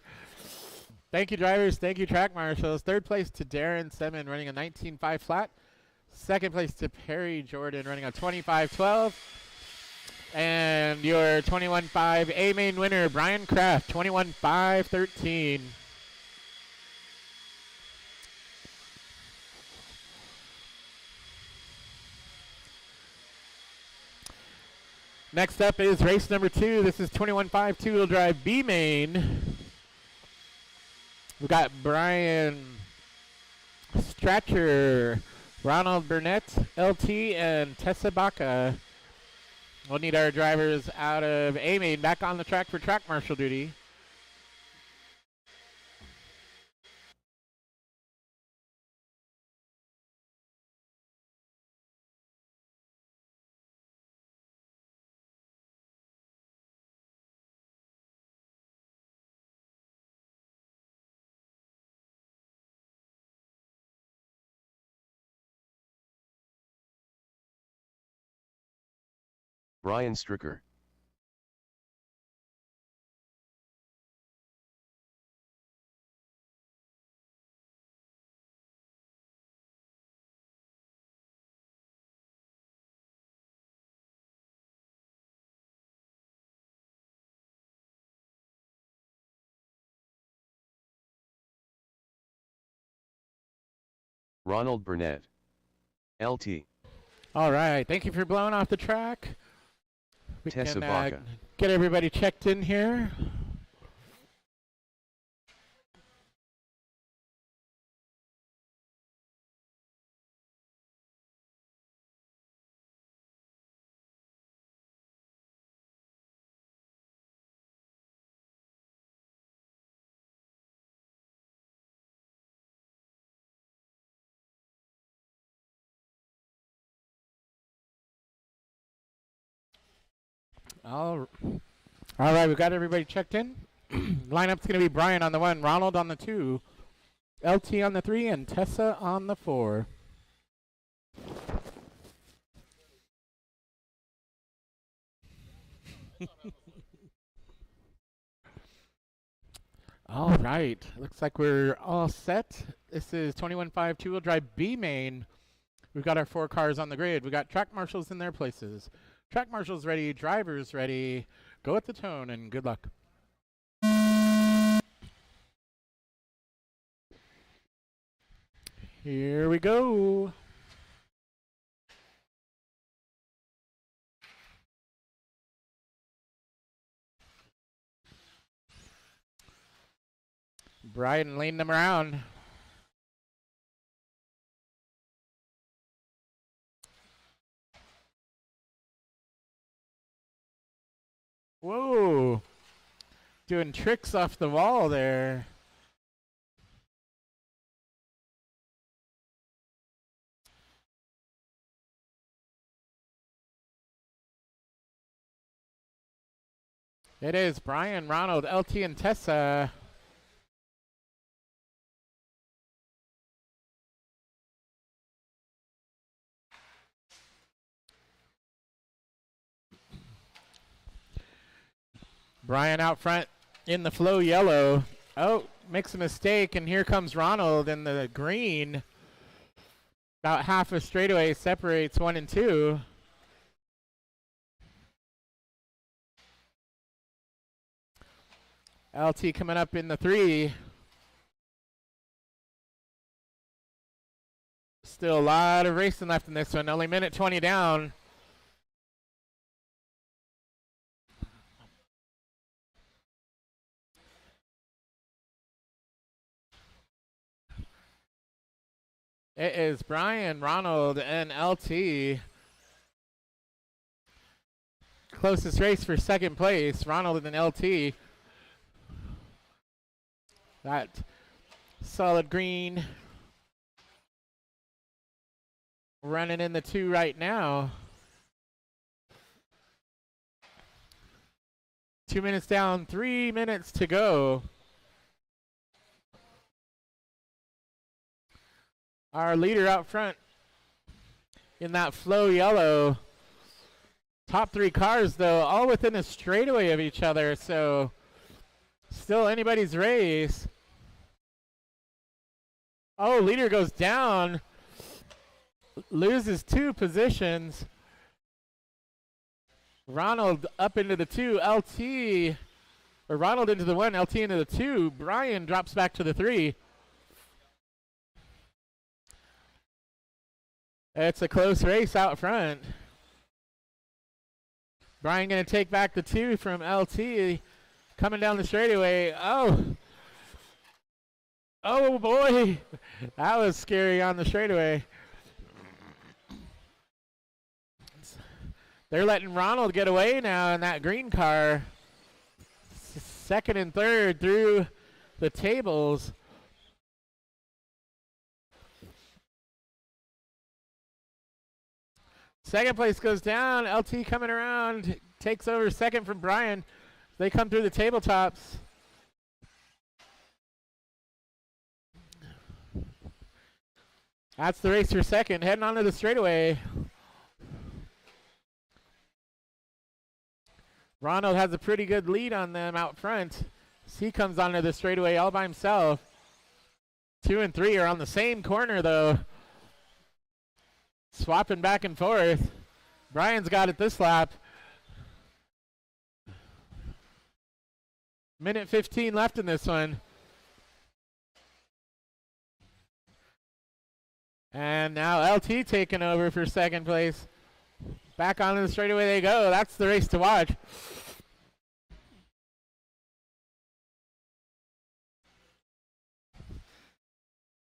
Thank you, drivers. Thank you, track marshals. Third place to Darren Semin running a 19.5 flat. Second place to Perry Jordan running a 25.12. And your 21.5 A main winner, Brian Kraft, 21.513. Next up is race number 2. This is 21.5 two-wheel drive B main. We've got Brian Stratcher, Ronald Burnett, LT, and Tessa Baca. We'll need our drivers out of A main back on the track for track marshal duty. Brian Stricker. Ronald Burnett. LT. All right, thank you for blowing off the track. We Tessa can Baca. get everybody checked in here. All right, we've got everybody checked in. Lineup's going to be Brian on the 1, Ronald on the 2, LT on the 3, and Tessa on the 4. All right, looks like we're all set. This is 21.5 two-wheel drive B main. We've got our 4 cars on the grid. We've got track marshals in their places. Track marshals ready, drivers ready. Go at the tone and good luck. Here we go. Brian leading them around. Whoa. Doing tricks off the wall there. It is Brian, Ronald, LT, and Tessa. Brian out front in the flow yellow. Oh, makes a mistake, and here comes Ronald in the green. About half a straightaway separates 1 and 2. LT coming up in the 3. Still a lot of racing left in this one. Only minute 20 down. It is Brian, Ronald, and LT. Closest race for second place, Ronald and LT. That solid green running in the 2 right now. 2 minutes down, 3 minutes to go. Our leader out front in that flow yellow. Top 3 cars, though, all within a straightaway of each other, so still anybody's race. Oh, leader goes down, loses 2 positions. Ronald up into the 2, LT, or Ronald into the 1, LT into the 2. Brian drops back to the 3. It's a close race out front. Brian going to take back the 2 from LT. Coming down the straightaway. Oh boy. That was scary on the straightaway. They're letting Ronald get away now in that green car. Second and third through the tables. Second place goes down. LT coming around. Takes over second from Brian. They come through the tabletops. That's the race for second. Heading onto the straightaway. Ronald has a pretty good lead on them out front. He comes onto the straightaway all by himself. 2 and 3 are on the same corner, though. Swapping back and forth. Brian's got it this lap. Minute 15 left in this one. And now LT taking over for second place. Back onto the straightaway they go. That's the race to watch.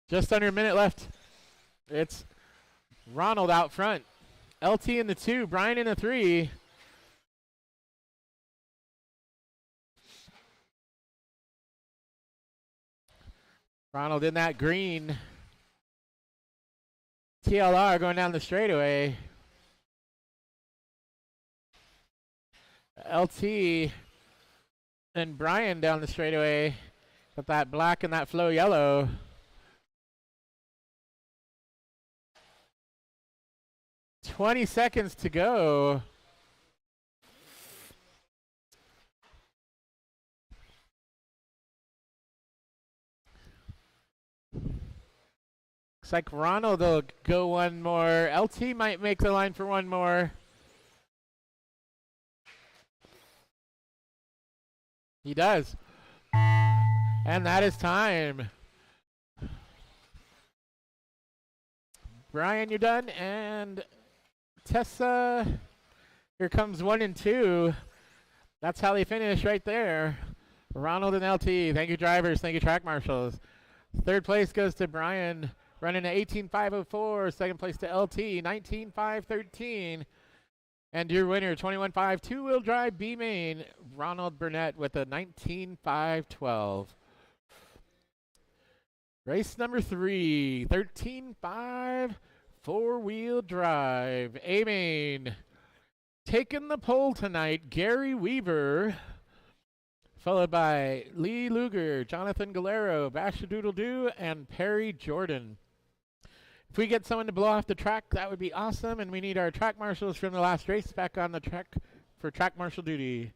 Just under a minute left. It's Ronald out front. LT in the 2, Brian in the 3. Ronald in that green TLR going down the straightaway. LT and Brian down the straightaway with that black and that flow yellow. $20 seconds to go. Looks like Ronald will go one more. LT might make the line for one more. He does. And that is time. Brian, you're done. And Tessa, here comes 1 and 2. That's how they finish right there. Ronald and LT. Thank you, drivers. Thank you, track marshals. Third place goes to Brian, running at 18.504. Second place to LT, 19.513. And your winner, 21.5 two-wheel drive B-Main, Ronald Burnett with a 19.512. Race number 3, 13.5 four-wheel drive A-Main. Taking the pole tonight, Gary Weaver, followed by Lee Luger, Jonathan Galero, Basha Doodle Doo, and Perry Jordan. If we get someone to blow off the track, that would be awesome, and we need our track marshals from the last race back on the track for track marshal duty.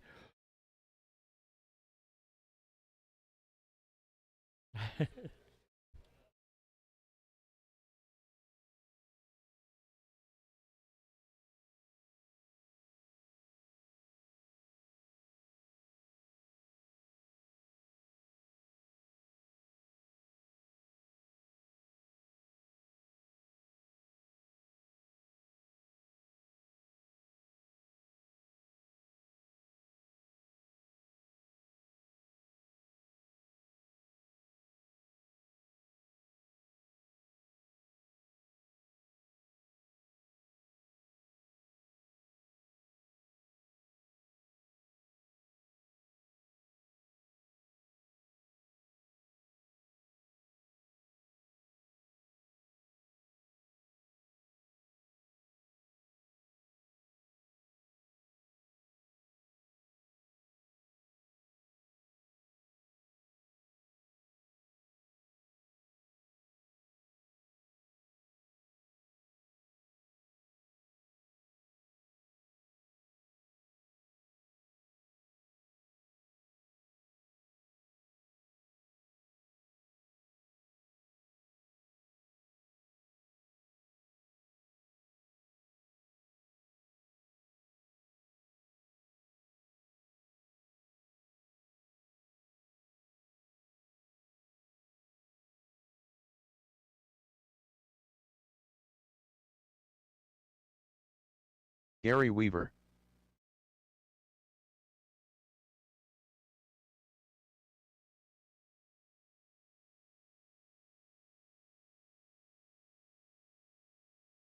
Gary Weaver.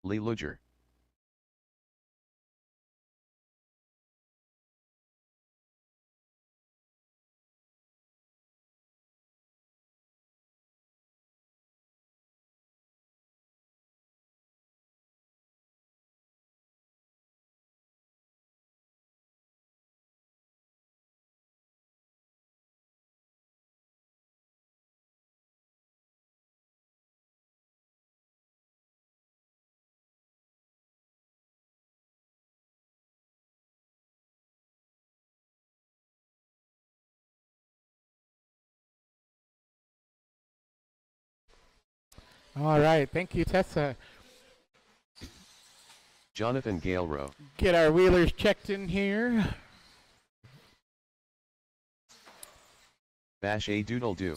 Lee Luger. All right, thank you, Tessa. Jonathan Galero. Get our wheelers checked in here. Bash a doodle do.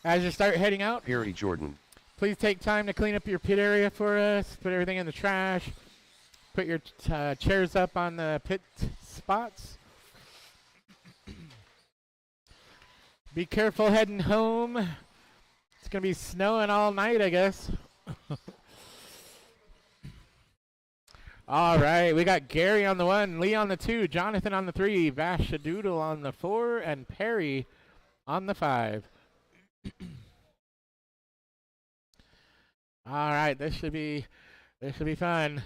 As you start heading out, Perry Jordan. please take time to clean up your pit area for us. Put everything in the trash. Put your chairs up on the pit spots. Be careful heading home. It's going to be snowing all night, I guess. All right, we got Gary on the 1, Lee on the 2, Jonathan on the 3, Vash a Doodle on the 4, and Perry on the 5. All right, this should be fun.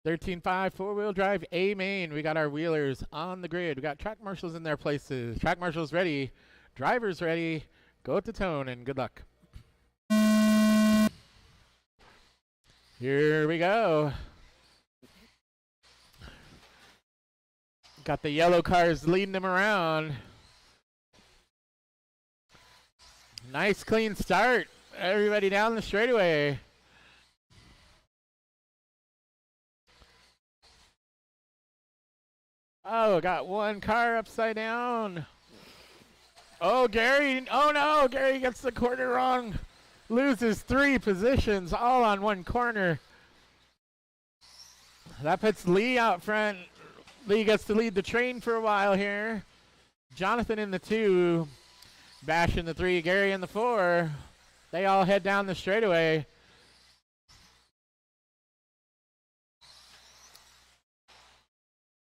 13.5 4-wheel drive A main. We got our wheelers on the grid. We got track marshals in their places. Track marshals ready. Drivers ready. Go to tone and good luck. Here we go. Got the yellow cars leading them around. Nice clean start. Everybody down the straightaway. Oh, got one car upside down. Oh, Gary. Oh, no. Gary gets the corner wrong. Loses 3 positions all on one corner. That puts Lee out front. Lee gets to lead the train for a while here. Jonathan in the 2. Bash in the 3. Gary in the 4. They all head down the straightaway.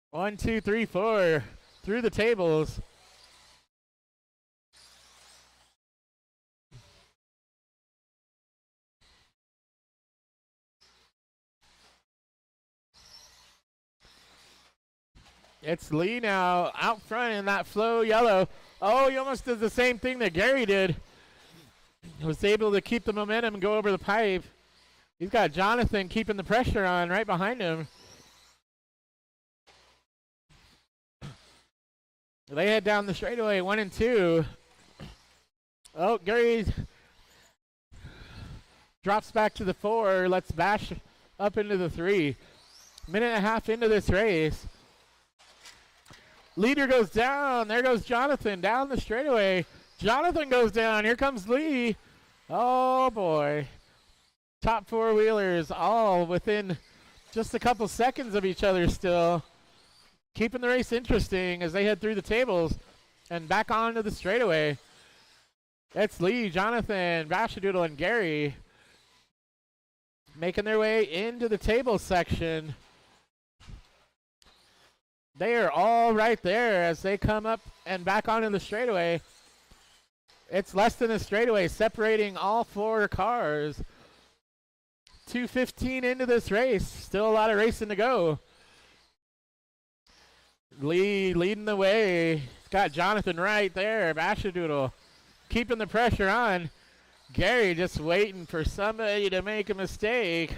One, two, three, 4. Through the tables. It's Lee now out front in that flow yellow. Oh, he almost did the same thing that Gary did. He was able to keep the momentum and go over the pipe. He's got Jonathan keeping the pressure on right behind him. They head down the straightaway, 1 and 2. Oh, Gary drops back to the 4. Let's bash up into the 3. Minute and a half into this race. Leader goes down. There goes Jonathan down the straightaway. Jonathan goes down. Here comes Lee. Oh, boy. Top 4-wheelers all within just a couple seconds of each other still. Keeping the race interesting as they head through the tables and back onto the straightaway. It's Lee, Jonathan, Bashadoodle, and Gary making their way into the table section. They are all right there as they come up and back onto the straightaway. It's less than a straightaway separating all 4 cars. 2:15 into this race. Still a lot of racing to go. Lee leading the way. He's got Jonathan right there. Bashadoodle keeping the pressure on. Gary just waiting for somebody to make a mistake.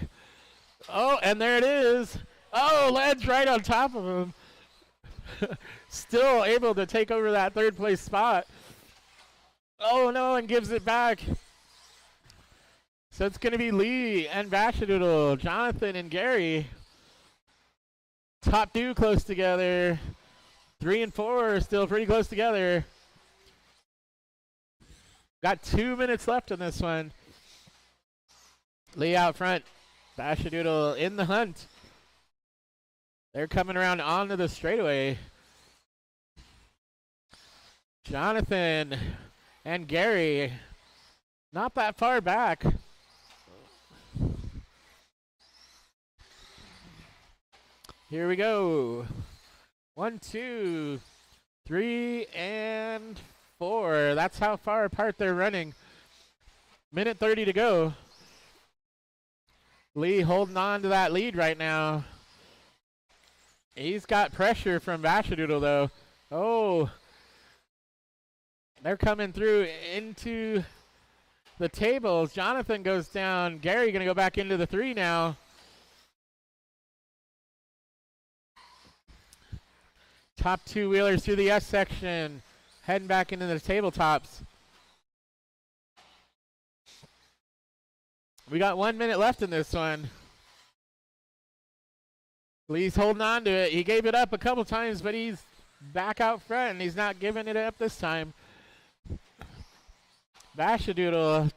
Oh, and there it is. Oh, ledge right on top of him. Still able to take over that 3rd place spot. Oh no, and gives it back. So it's going to be Lee and Bashadoodle, Jonathan and Gary. Top 2 close together. 3 and 4 are still pretty close together. Got 2 minutes left in this one. Lee out front. Bashadoodle in the hunt. They're coming around onto the straightaway. Jonathan and Gary, not that far back. Here we go. 1, 2, 3, and 4. That's how far apart they're running. Minute 30 to go. Lee holding on to that lead right now. He's got pressure from Bashadoodle though. Oh, they're coming through into the tables. Jonathan goes down. Gary gonna go back into the 3 now. Top 2 wheelers through the S section, heading back into the tabletops. We got 1 minute left in this one. Lee's holding on to it. He gave it up a couple times, but he's back out front, and he's not giving it up this time. Bashadoodle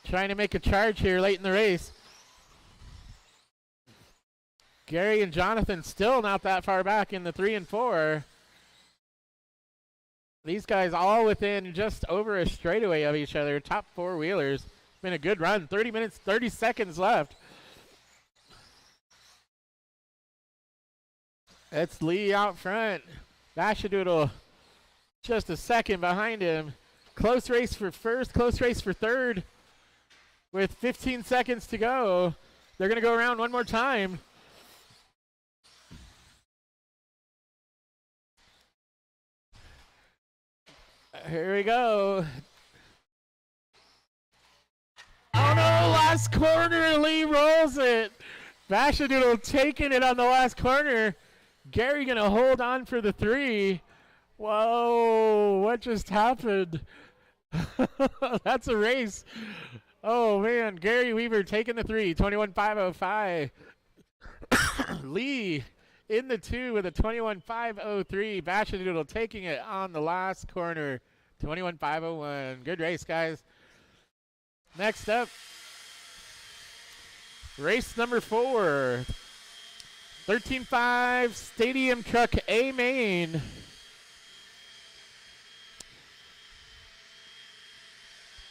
trying to make a charge here late in the race. Gary and Jonathan still not that far back in the 3 and 4. These guys all within just over a straightaway of each other. Top 4 wheelers. It's been a good run. 30 minutes, 30 seconds left. It's Lee out front. Bashadoodle just a second behind him. Close race for first, close race for third. With 15 seconds to go. They're going to go around one more time. Here we go. Oh no, last corner, Lee rolls it. Bashadoodle taking it on the last corner. Gary gonna hold on for the 3. Whoa, what just happened? That's a race. Oh man, Gary Weaver taking the 3, 21.505. Lee in the 2 with a 21.503. Bashadoodle taking it on the last corner, 21.501. Good race, guys. Next up, race number 4. 13.5 Stadium Truck A main.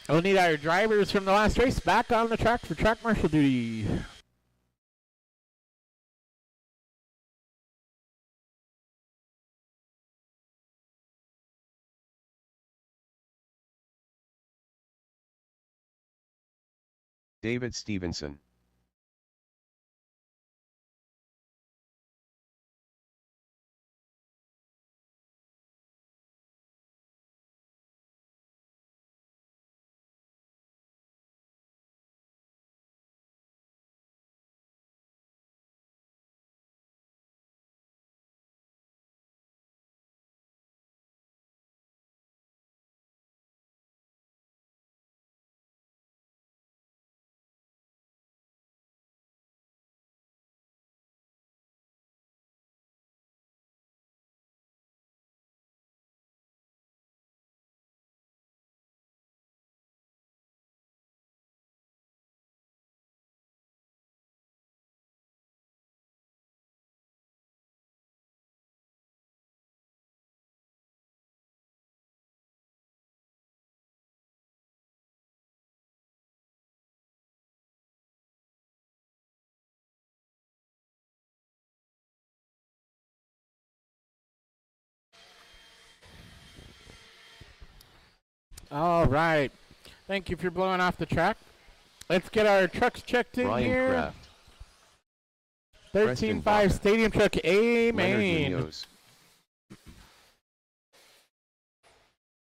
We'll need our drivers from the last race back on the track for track marshal duty. David Stevenson. All right. Thank you for blowing off the track. Let's get our trucks checked in Brian here. Kraft. 13.5 Stadium Truck A main. Leonard Munoz.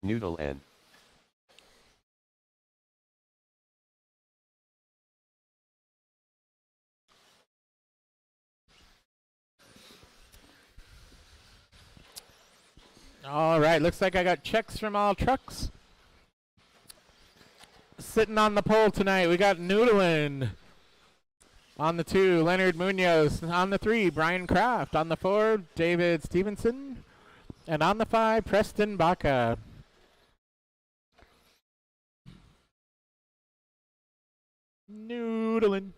Noodle N. All right. Looks like I got checks from all trucks. Sitting on the pole tonight, we got Noodlin. On the 2, Leonard Munoz. On the 3, Brian Kraft. On the 4, David Stevenson. And on the 5, Preston Baca. Noodlin.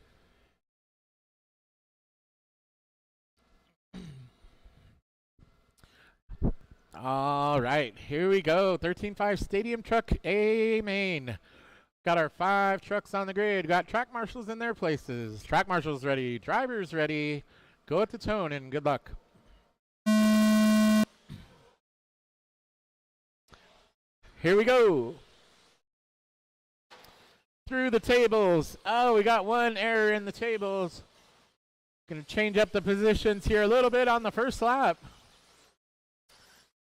All right, here we go. 13.5 Stadium Truck A main. Got our 5 trucks on the grid. Got track marshals in their places. Track marshals ready. Drivers ready. Go at the tone and good luck. Here we go. Through the tables. Oh, we got one error in the tables. Going to change up the positions here a little bit on the first lap.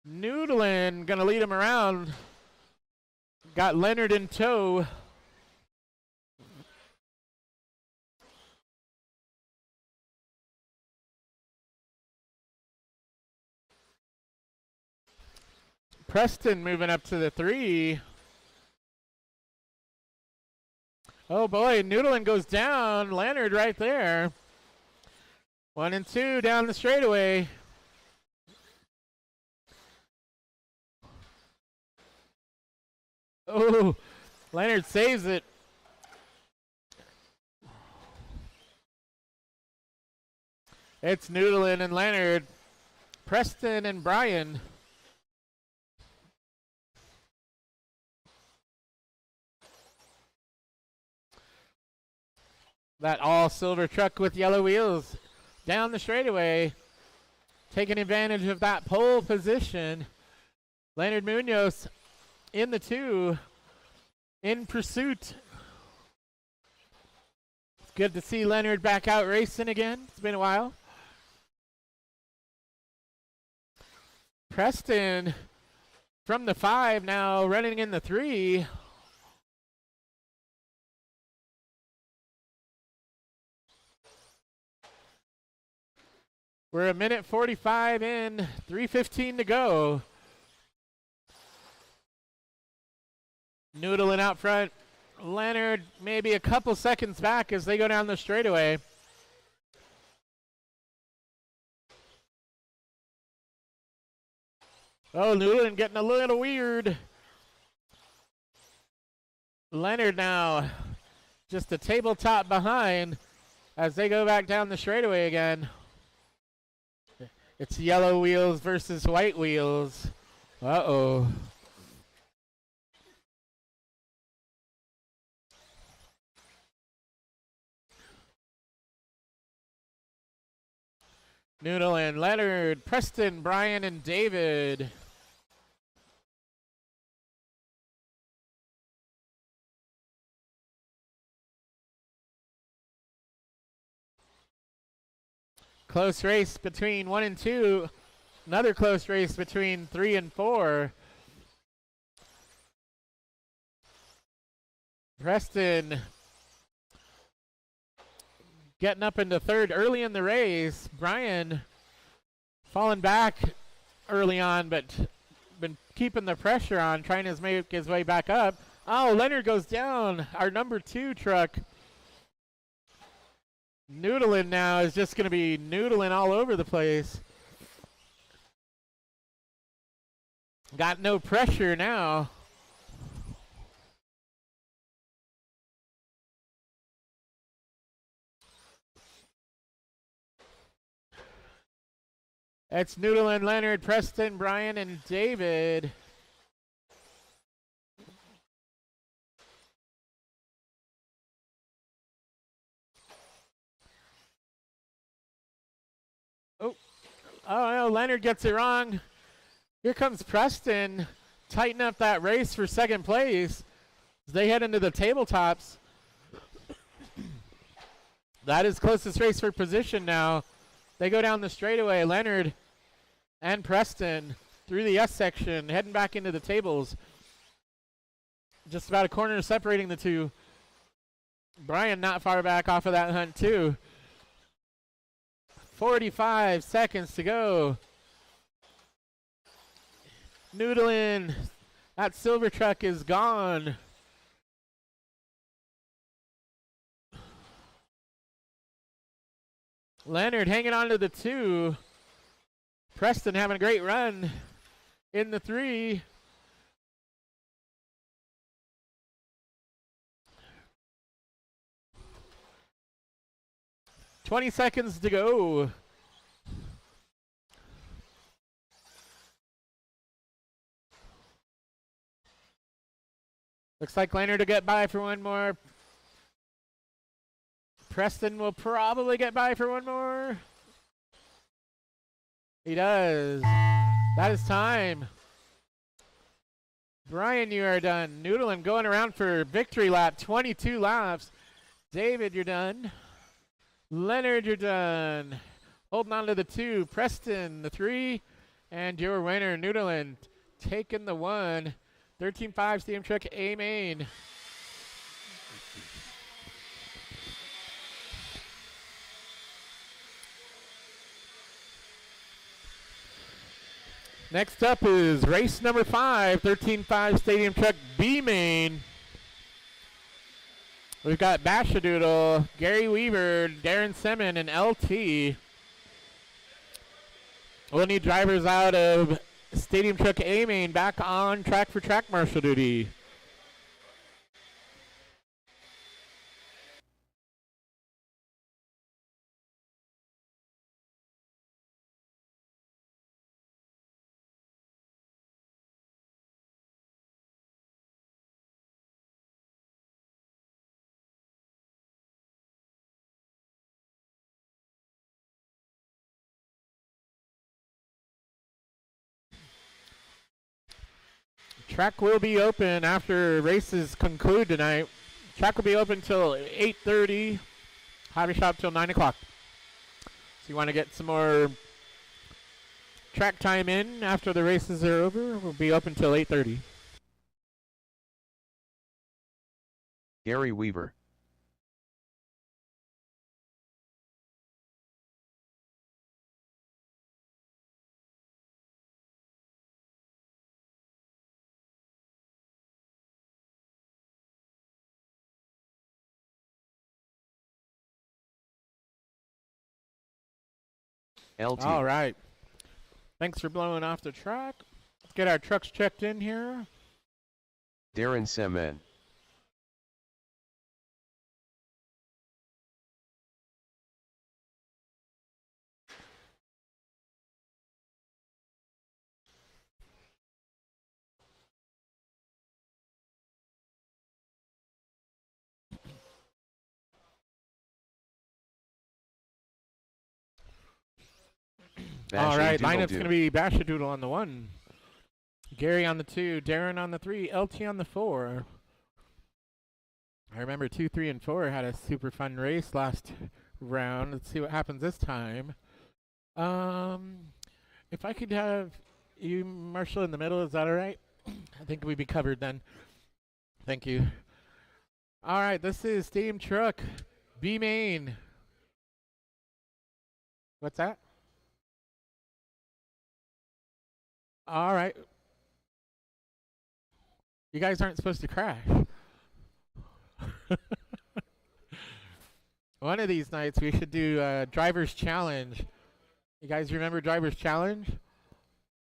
Noodlin going to lead him around. Got Leonard in tow. Preston moving up to the 3. Oh boy, Noodlin goes down. Leonard right there. 1 and 2 down the straightaway. Oh, Leonard saves it. It's Noodlin and Leonard. Preston and Brian. That all silver truck with yellow wheels down the straightaway, taking advantage of that pole position. Leonard Munoz in the 2, in pursuit. It's good to see Leonard back out racing again. It's been a while. Preston from the 5 now running in the 3. We're a minute 45 in, 3:15 to go. Noodlin out front. Leonard maybe a couple seconds back as they go down the straightaway. Oh, Noodlin getting a little weird. Leonard now just a tabletop behind as they go back down the straightaway again. It's yellow wheels versus white wheels. Uh-oh. Noodlin, Leonard, Preston, Brian, and David. Close race between 1 and 2. Another close race between 3 and 4. Preston getting up into 3rd early in the race. Brian falling back early on, but been keeping the pressure on, trying to make his way back up. Oh, Leonard goes down. Our number 2 truck. Noodlin now is just going to be noodling all over the place. Got no pressure now. It's Noodlin, Leonard, Preston, Brian, and David. Oh, no, Leonard gets it wrong. Here comes Preston. Tighten up that race for 2nd place as they head into the tabletops. That is closest race for position now. They go down the straightaway. Leonard and Preston through the S section, heading back into the tables. Just about a corner separating the 2. Brian not far back off of that hunt too. 45 seconds to go. Noodlin, that silver truck is gone. Leonard hanging on to the 2. Preston having a great run in the 3. $20 seconds to go. Looks like Leonard will get by for one more. Preston will probably get by for one more. He does. That is time. Brian, you are done. Noodlin going around for victory lap, 22 laps. David, you're done. Leonard, you're done. Holding on to the 2. Preston, the 3. And your winner, Noodlin, taking the 1. 13.5 Stadium Truck A main. Next up is race number 5, 13.5 Stadium Truck B main. We've got Bashadoodle, Gary Weaver, Darren Semin, and LT. We'll need drivers out of Stadium Truck A main back on track for track marshal duty. Track will be open after races conclude tonight. Track will be open till 8:30. Hobby shop till 9 o'clock. So you want to get some more track time in after the races are over. We'll be open till 8:30. Gary Weaver. LT. All right. Thanks for blowing off the track. Let's get our trucks checked in here. Darren Semen. All right, lineup's going to be Bashadoodle on the 1, Gary on the 2, Darren on the 3, LT on the 4. I remember 2, 3, and 4 had a super fun race last round. Let's see what happens this time. If I could have you, Marshall, in the middle, is that all right? I think we'd be covered then. Thank you. All right, this is Stadium Truck B main. What's that? All right. You guys aren't supposed to crash. One of these nights we should do Driver's Challenge. You guys remember Driver's Challenge?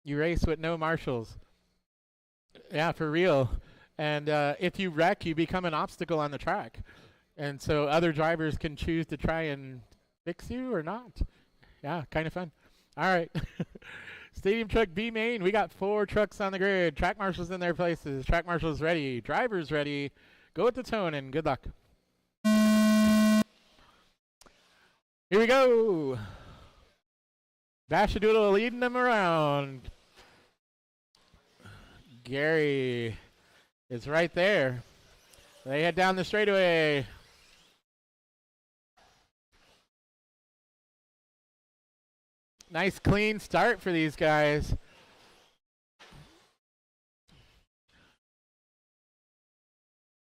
You race with no marshals. Yeah, for real. And if you wreck, you become an obstacle on the track. And so other drivers can choose to try and fix you or not. Yeah, kind of fun. All right. Stadium Truck B main, we got 4 trucks on the grid. Track marshals in their places. Track marshals ready. Drivers ready. Go with the tone and good luck. Here we go. Bashadoodle leading them around. Gary is right there. They head down the straightaway. Nice clean start for these guys.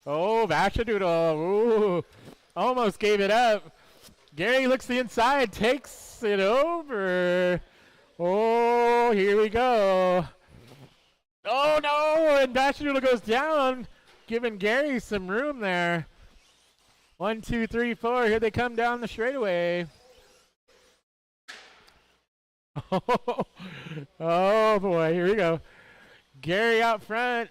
Oh, Bashadoodle. Ooh, almost gave it up. Gary looks the inside, takes it over. Oh, here we go. Oh, no, and Bashadoodle goes down, giving Gary some room there. 1, 2, 3, 4. Here they come down the straightaway. Oh boy, here we go. Gary out front.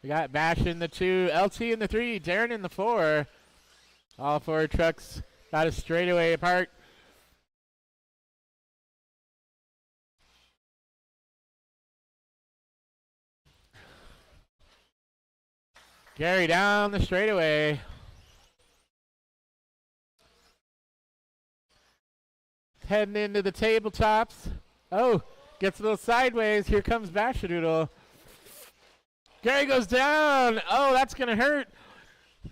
We got Bash in the 2, LT in the 3, Darren in the 4. All 4 trucks got a straightaway apart. Gary down the straightaway. Heading into the tabletops. Oh, gets a little sideways. Here comes Bashadoodle. Gary goes down. Oh, that's going to hurt.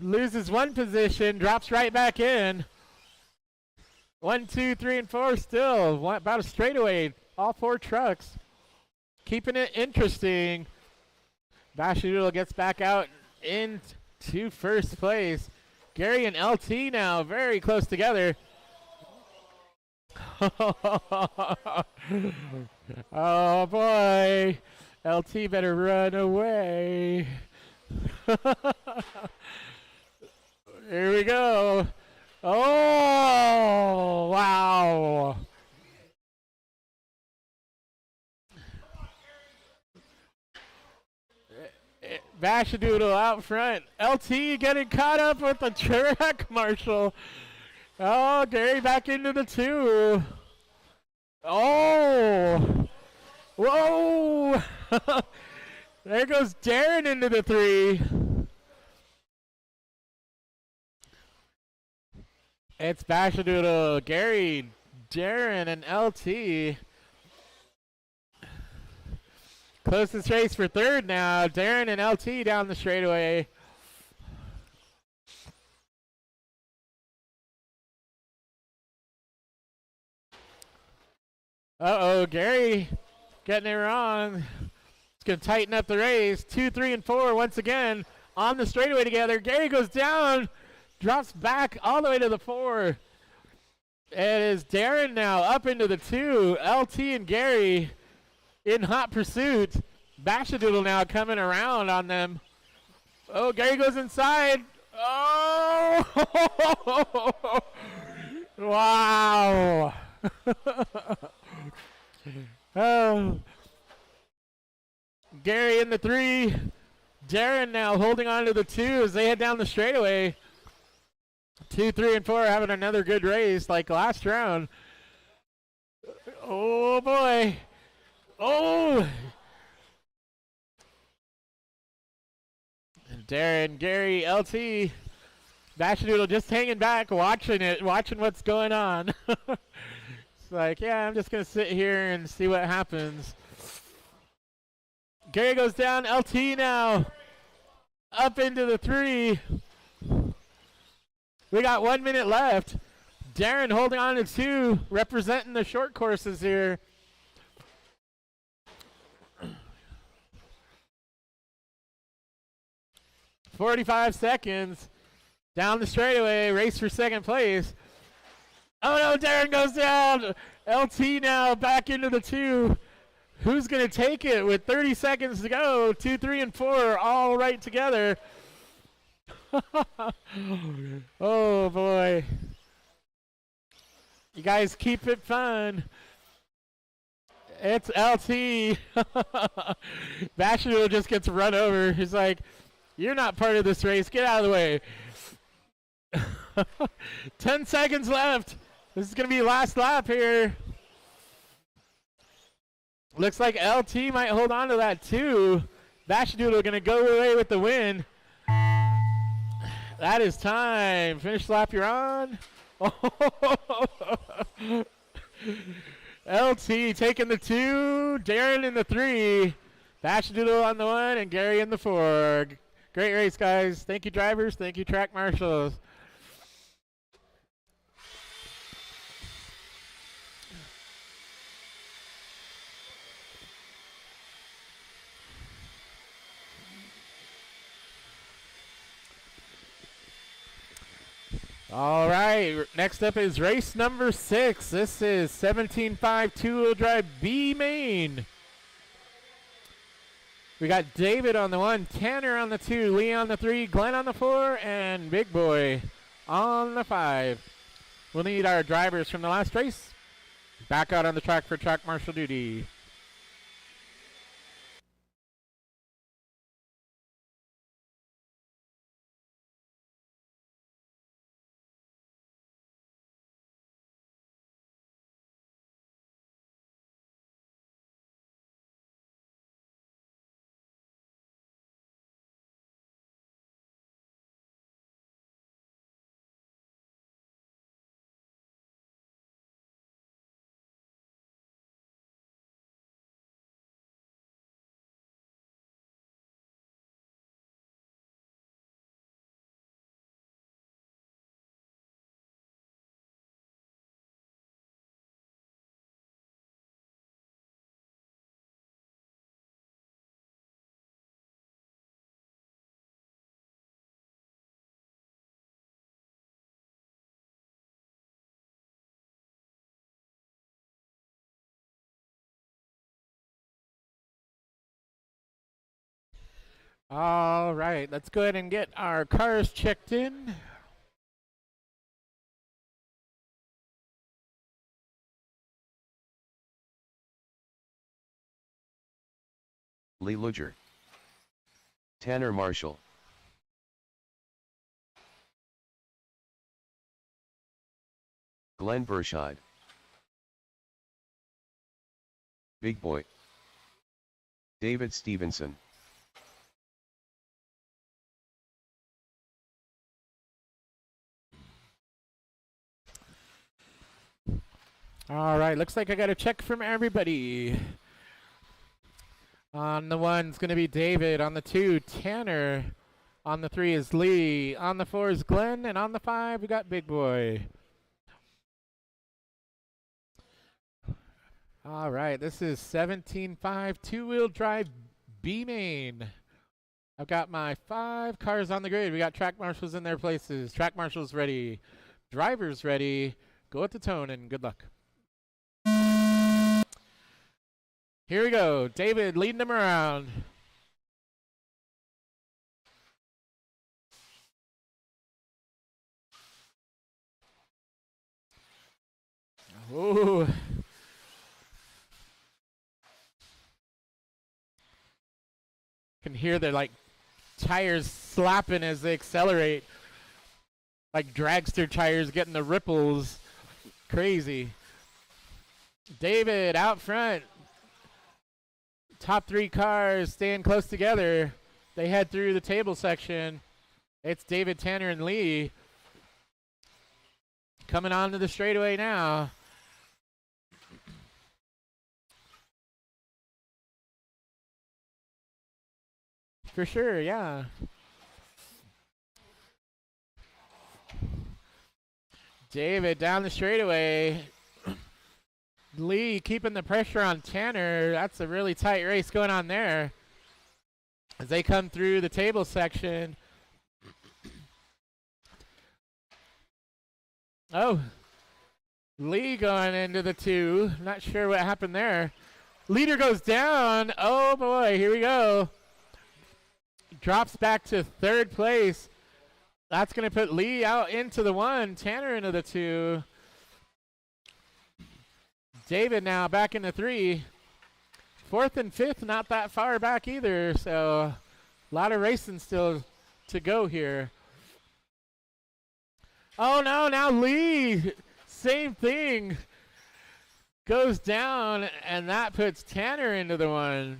Loses one position, drops right back in. 1, 2, 3, and 4 still. About a straightaway. All 4 trucks. Keeping it interesting. Bashadoodle gets back out into first place. Gary and LT now very close together. Oh boy. LT better run away. Here we go. Oh, wow. Bashadoodle out front. LT getting caught up with the track marshal. Oh, Gary back into the 2. Oh. Whoa. There goes Darren into the 3. It's Bashadoodle, Gary, Darren, and LT. Closest race for third now. Darren and LT down the straightaway. Uh-oh, Gary getting it wrong. It's going to tighten up the race. 2, 3, and 4 once again on the straightaway together. Gary goes down, drops back all the way to the 4. It is Darren now up into the 2. LT and Gary in hot pursuit. Bashadoodle now coming around on them. Oh, Gary goes inside. Oh! Wow. Oh. Gary in the 3. Darren now holding on to the 2 as they head down the straightaway. 2, 3, and 4 having another good race like last round. Oh, boy. Oh! Darren, Gary, LT. Bashadoodle just hanging back, watching it, watching what's going on. It's like, yeah, I'm just going to sit here and see what happens. Gary goes down, LT now. Up into the 3. We got 1 minute left. Darren holding on to 2, representing the short courses here. .45 seconds. Down the straightaway, race for second place. Oh no, Darren goes down. LT now back into the 2. Who's going to take it with 30 seconds to go? 2, 3, and 4 all right together. Oh boy. You guys keep it fun. It's LT. Bashadoodle just gets run over. He's like, you're not part of this race. Get out of the way. 10 seconds left. This is going to be last lap here. Looks like LT might hold on to that too. Bashadoodle going to go away with the win. That is time. Finish lap you're on. LT taking the 2. Darren in the 3. Bashadoodle on the 1 and Gary in the 4. Great race, guys. Thank you, drivers. Thank you, track marshals. All right, next up is race number 6. This is 17.5 two-wheel drive B main. We got David on the 1, Tanner on the 2, Lee on the 3, Glenn on the 4, and Big Boy on the 5. We'll need our drivers from the last race back out on the track for track marshal duty. All right, let's go ahead and get our cars checked in. Lee Luger, Tanner Marshall, Glenn Burscheid, Big Boy, David Stevenson, All right, looks like I got a check from everybody. On the 1 is going to be David. On the 2, Tanner. On the 3 is Lee. On the 4 is Glenn. And on the 5, we got Big Boy. All right, this is 17.5 two-wheel drive B-Main. I've got my 5 cars on the grid. We got track marshals in their places. Track marshals ready. Drivers ready. Go at the tone and good luck. Here we go. David leading them around. Ooh. Can hear their like tires slapping as they accelerate. Like dragster tires getting the ripples. Crazy. David out front. Top 3 cars staying close together. They head through the table section. It's David, Tanner, and Lee. Coming onto the straightaway now. For sure, yeah. David down the straightaway. Lee keeping the pressure on Tanner. That's a really tight race going on there. As they come through the table section. Oh. Lee going into the 2. Not sure what happened there. Leader goes down. Oh boy, here we go. Drops back to 3rd place. That's going to put Lee out into the 1. Tanner into the 2. David now back in the 3. 4th and 5th, not that far back either. So a lot of racing still to go here. Oh no, now Lee, same thing. Goes down, and that puts Tanner into the 1.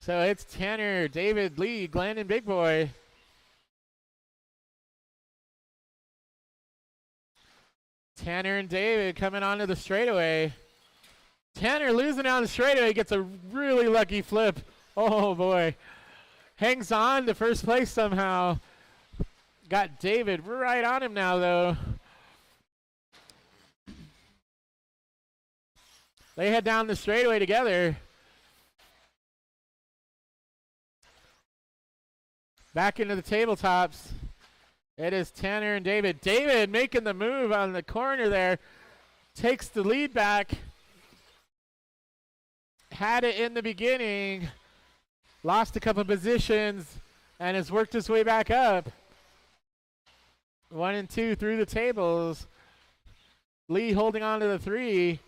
So it's Tanner, David, Lee, Glenn, and Big Boy. Tanner and David coming onto the straightaway. Tanner losing on the straightaway, gets a really lucky flip. Oh boy. Hangs on to first place somehow. Got David right on him now though. They head down the straightaway together. Back into the tabletops. It is Tanner and David. David making the move on the corner there. Takes the lead back. Had it in the beginning. Lost a couple positions and has worked his way back up. 1 and 2 through the tables. Lee holding on to the 3.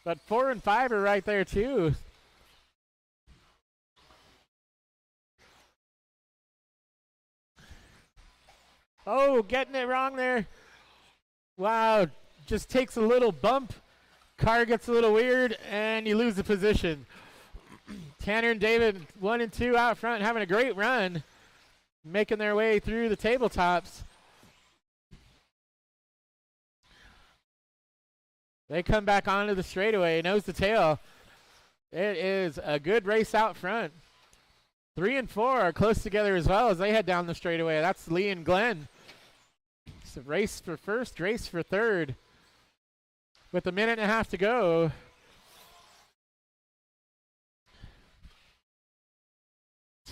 But 4 and 5 are right there too. Oh, getting it wrong there. Wow, just takes a little bump. Car gets a little weird, and you lose the position. Tanner and David, 1 and 2 out front, having a great run. Making their way through the tabletops. They come back onto the straightaway, nose to tail. It is a good race out front. 3 and 4 are close together as well as they head down the straightaway. That's Lee and Glenn. It's a race for first, race for third. With a minute and a half to go.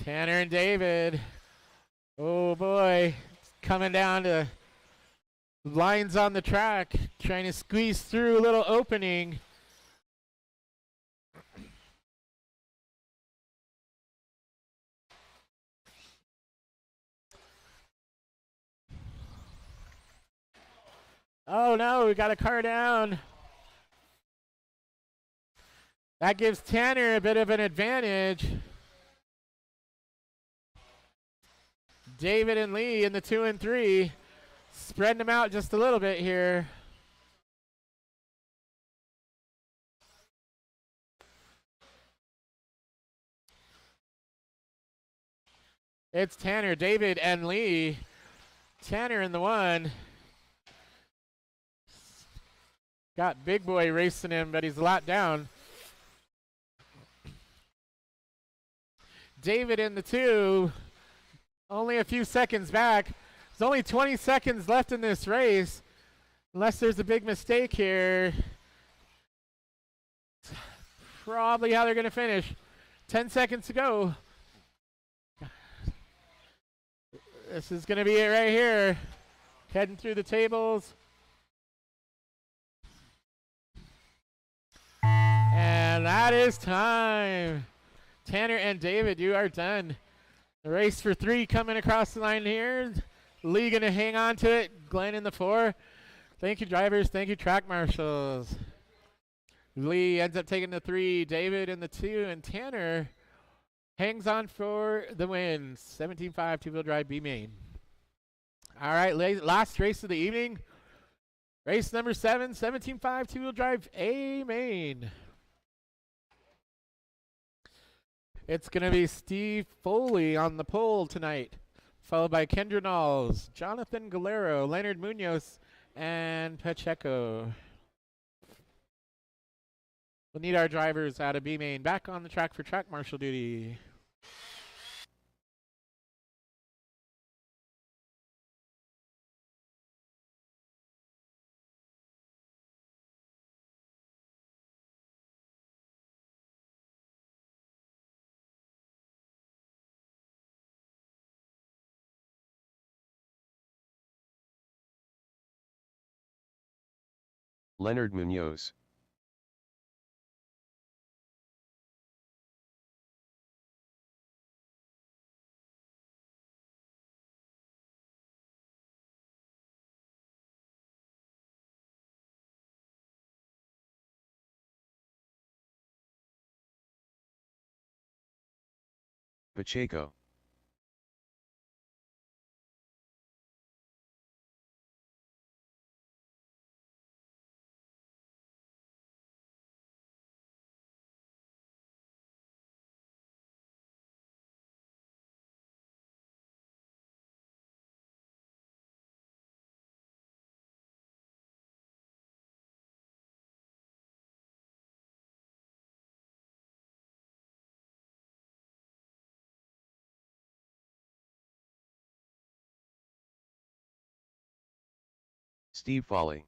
Tanner and David. Oh boy. Coming down to lines on the track. Trying to squeeze through a little opening. Oh no, we got a car down. That gives Tanner a bit of an advantage. David and Lee in the 2 and 3. Spreading them out just a little bit here. It's Tanner, David, and Lee. Tanner in the 1. Got Big Boy racing him, but he's a lot down. David in the 2. Only a few seconds back. There's only 20 seconds left in this race. Unless there's a big mistake here. Probably how they're going to finish. 10 seconds to go. This is going to be it right here. Heading through the tables. And that is time. Tanner and David, you are done. The race for 3 coming across the line here. Lee going to hang on to it. Glenn in the 4. Thank you, drivers. Thank you, track marshals. Lee ends up taking the 3. David in the 2. And Tanner hangs on for the win. 17.5 two-wheel drive B main. All right, last race of the evening. Race number 7, 17.5 two-wheel drive A main. It's going to be Steve Foley on the pole tonight, followed by Kendra Knowles, Jonathan Galero, Leonard Munoz, and Pacheco. We'll need our drivers out of B main back on the track for track marshal duty. Leonard Munoz. Pacheco. Steve Foley.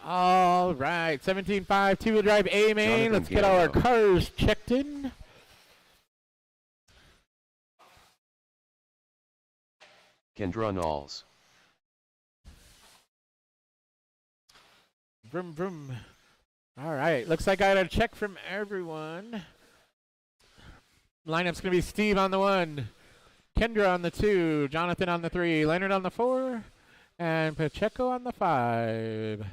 All right, 17.5 two-wheel drive A main. Let's get all our cars checked in. Kendra Knowles. Vroom, vroom. All right, looks like I got a check from everyone. Lineup's going to be Steve on the 1, Kendra on the 2, Jonathan on the 3, Leonard on the 4, and Pacheco on the 5.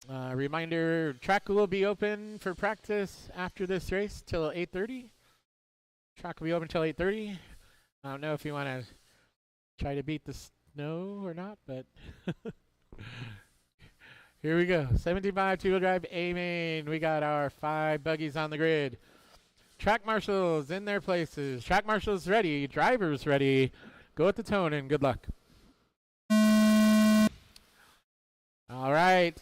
Reminder, track will be open for practice after this race till 8:30. Track will be open till 8:30. I don't know if you want to try to beat the snow or not, but here we go. 75 two-wheel drive A main. We got our 5 buggies on the grid. Track marshals in their places. Track marshals ready. Drivers ready. Go at the tone and good luck. All right.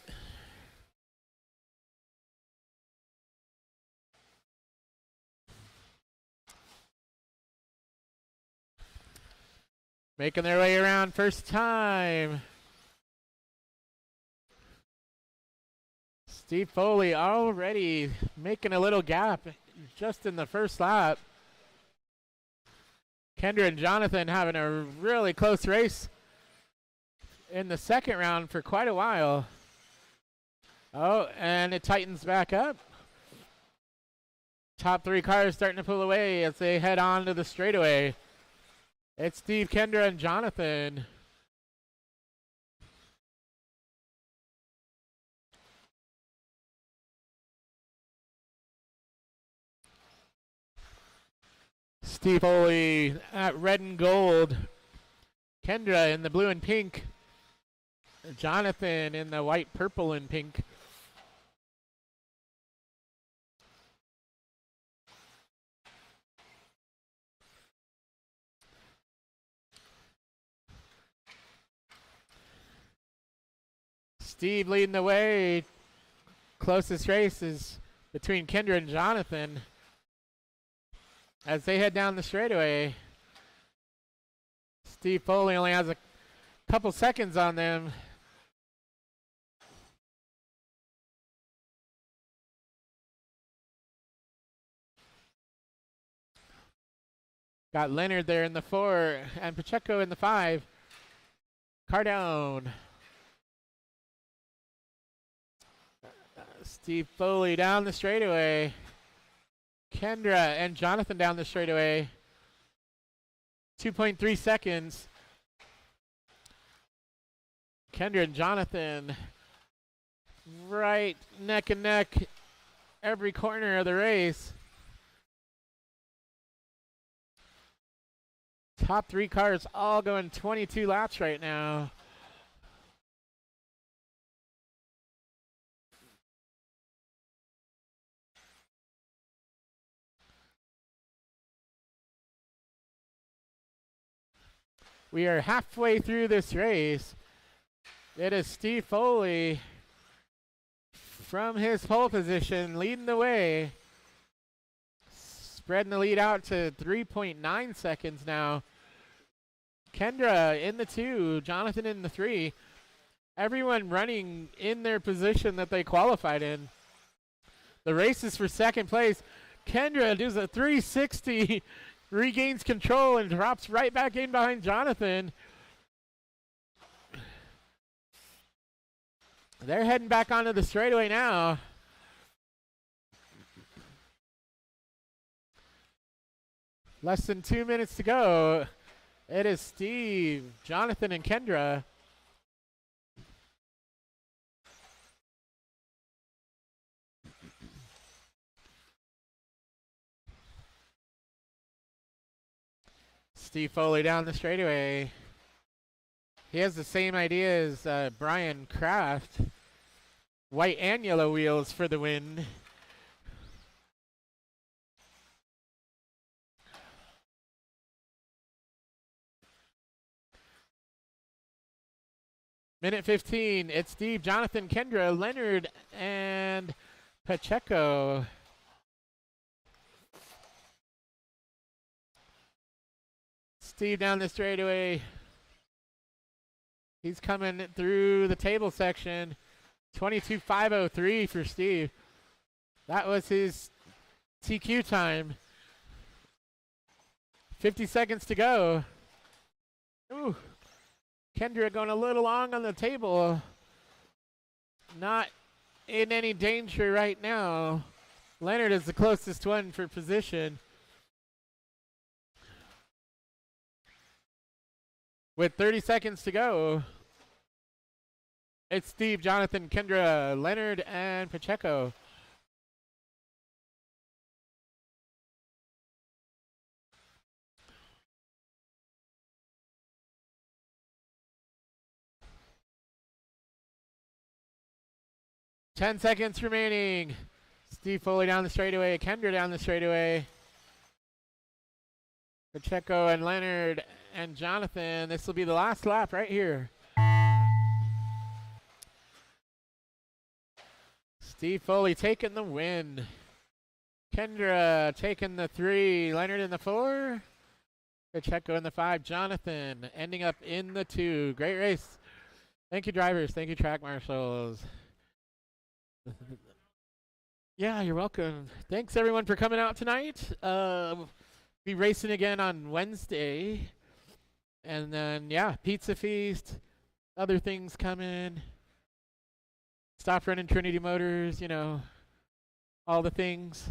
Making their way around first time. Steve Foley already making a little gap just in the first lap. Kendra and Jonathan having a really close race in the second round for quite a while. Oh, and it tightens back up. Top three cars starting to pull away as they head on to the straightaway. It's Steve, Kendra, and Jonathan. Steve Foley at red and gold. Kendra in the blue and pink. Jonathan in the white, purple, and pink. Steve leading the way. Closest race is between Kendra and Jonathan as they head down the straightaway. Steve Foley only has a couple seconds on them. Got Leonard there in the 4 and Pacheco in the 5. Car down. Steve Foley down the straightaway. Kendra and Jonathan down the straightaway. 2.3 seconds. Kendra and Jonathan right neck and neck every corner of the race. Top three cars all going 22 laps right now. We are halfway through this race. It is Steve Foley from his pole position leading the way. Spreading the lead out to 3.9 seconds now. Kendra in the 2, Jonathan in the 3. Everyone running in their position that they qualified in. The race is for second place. Kendra does a 360, regains control and drops right back in behind Jonathan. They're heading back onto the straightaway now. Less than 2 minutes to go. It is Steve, Jonathan, and Kendra. Steve Foley down the straightaway. He has the same idea as Brian Kraft. White and yellow wheels for the win. Minute 15, it's Steve, Jonathan, Kendra, Leonard, and Pacheco. Steve down the straightaway. He's coming through the table section. 22.503 for Steve. That was his TQ time. 50 seconds to go. Ooh. Kendra going a little long on the table. Not in any danger right now. Leonard is the closest one for position. With 30 seconds to go, it's Steve, Jonathan, Kendra, Leonard, and Pacheco. Ten seconds remaining. Steve Foley down the straightaway, Kendra down the straightaway. Pacheco and Leonard and Jonathan. This will be the last lap right here. Steve Foley taking the win. Kendra taking the 3. Leonard in the 4. Pacheco in the 5. Jonathan ending up in the 2. Great race. Thank you, drivers. Thank you, track marshals. Yeah, you're welcome. Thanks, everyone, for coming out tonight. be racing again on Wednesday. And then, yeah, Pizza Feast, other things coming. Stop running Trinity Motors, you know, all the things.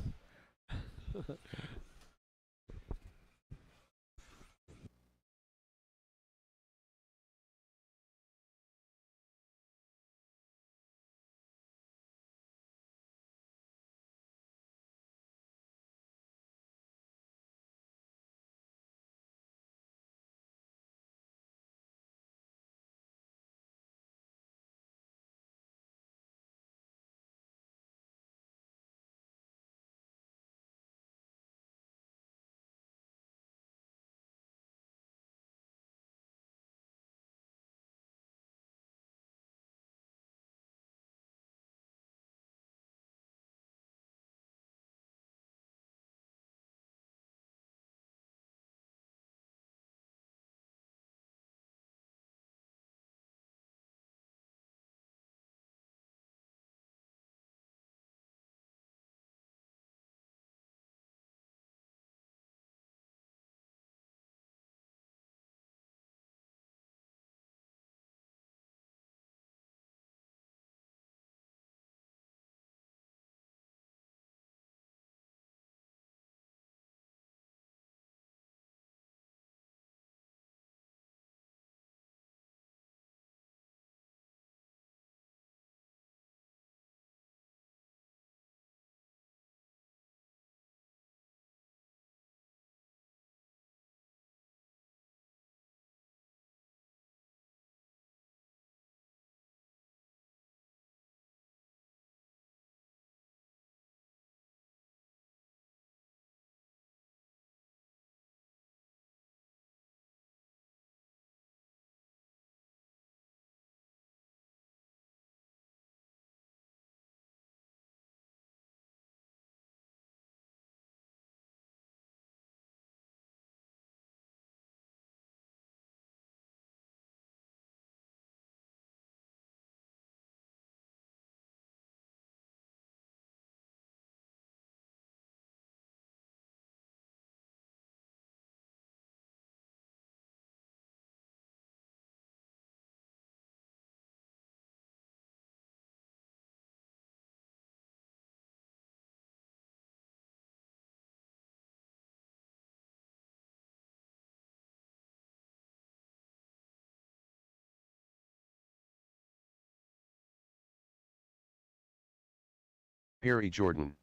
Perry Jordan.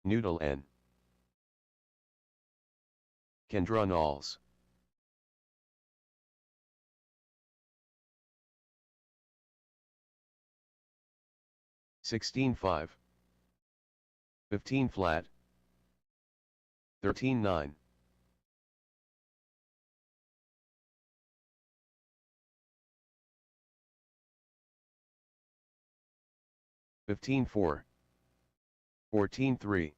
Noodle N. Kendra Knowles. $16.5. 15 flat. 13.9. 15.4. 14.3.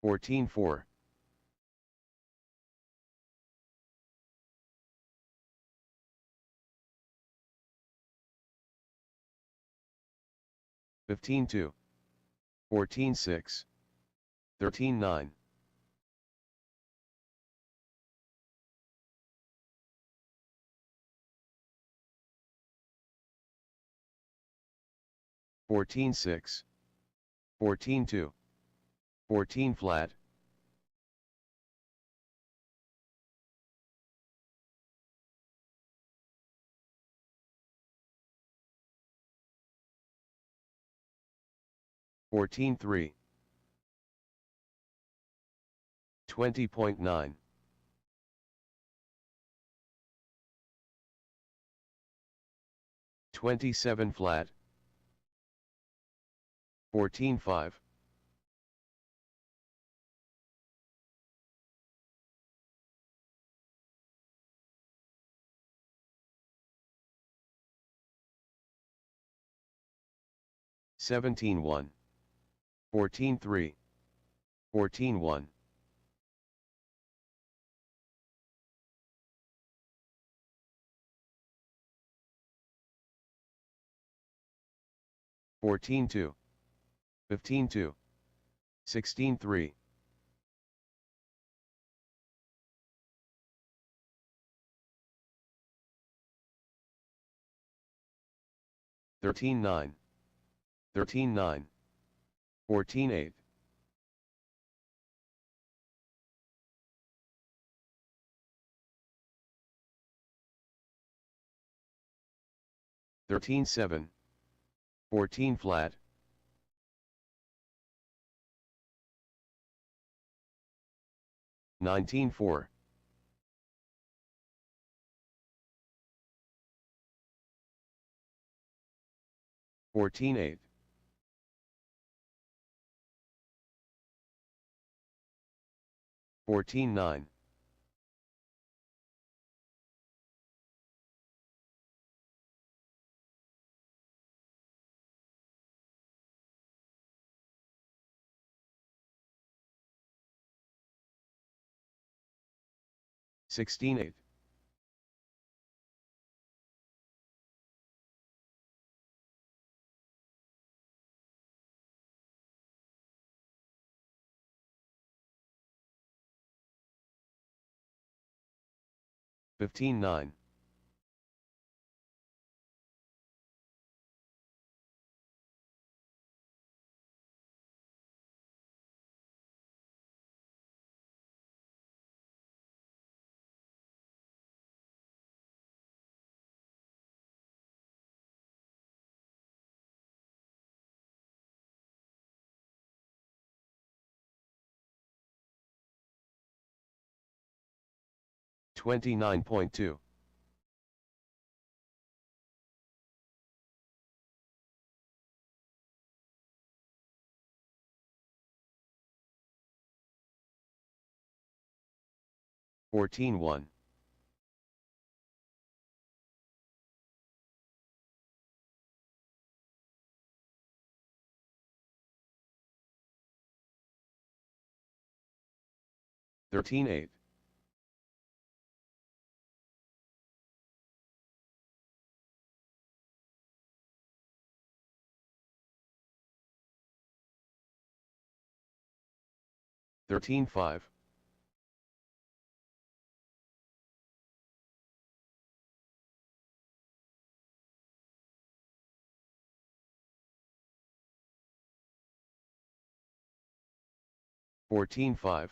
14.4. 15.2. 14.6. 13.9. 14.6. 14.2. 14 flat. 14.3. 20.9. 27 flat. 14.5. 17.1. 14.3. 14.1. 14.2. 15.2. 16-3. 13-9. 13-9. 14-8. 13-7. 14 flat. 19-4. 14-8. 14-9. 16-8. 15-9. 29.2. 14-1. 13-8. 13-5. 14-5.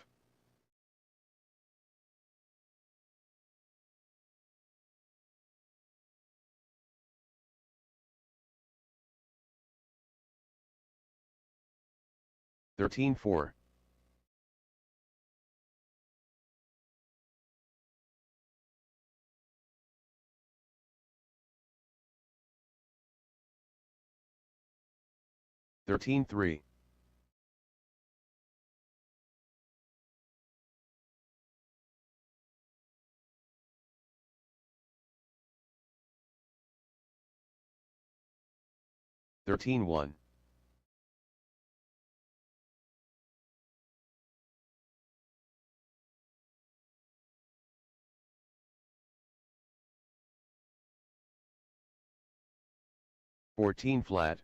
13-4. 13-3. 13-1. 14 flat.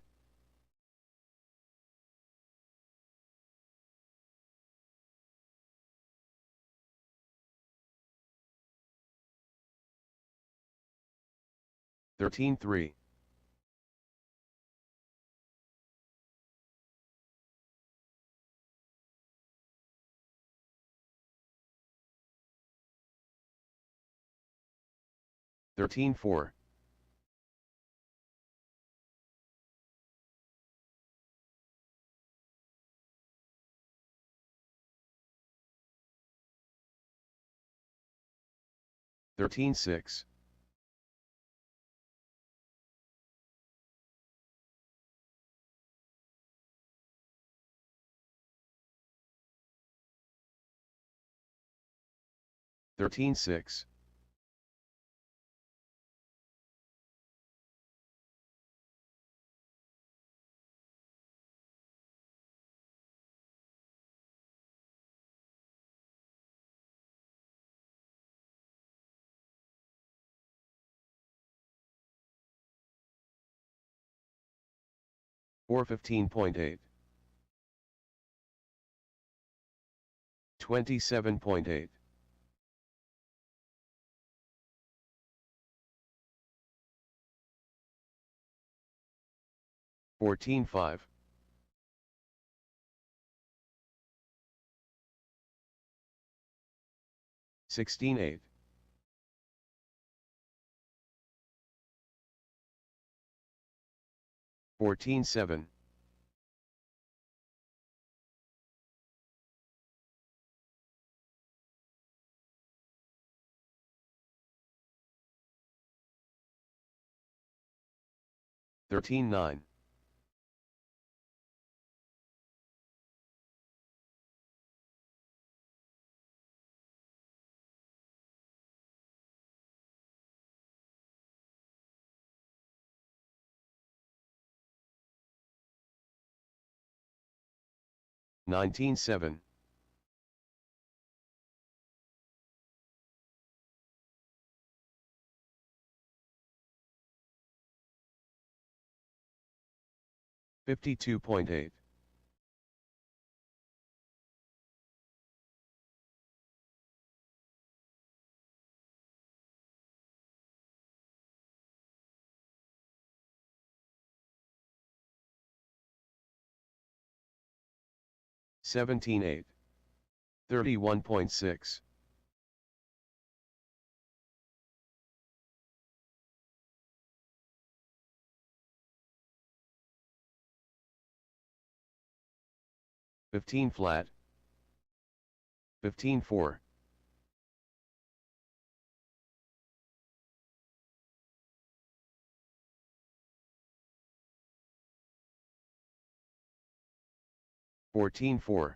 13-3. 13-4. 13-6. 13-6. 415.8. 27.8. 14.5. 16.8. 14.7. 13.9. 19.7. 52.8. 17.8. 31.6. 15 flat. 15.4. 14.4.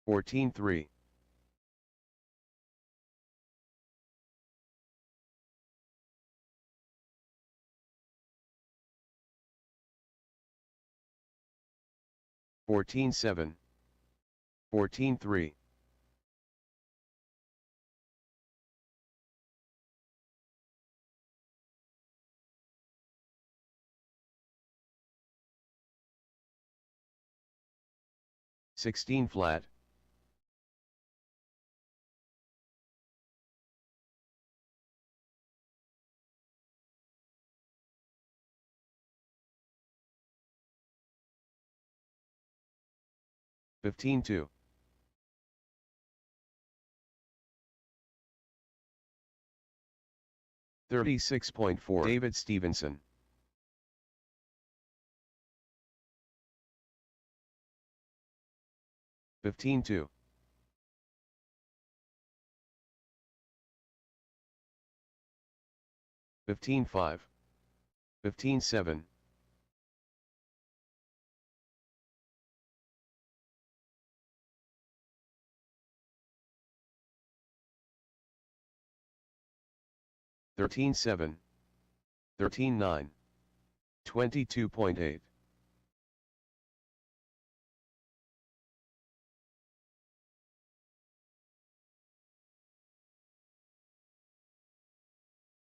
14.3. 14.7. 14.3. 16 flat. 15.2. 36.4. David Stevenson. 15.2. 15.5. 15.7. 13.7. 13.9. 22.8.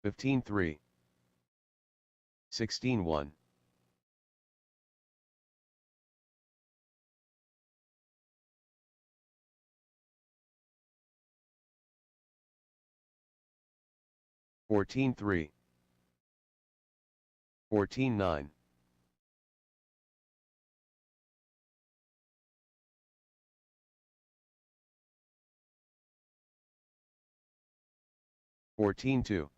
15.3. 16.1. 14.3. 14.9. 14.2.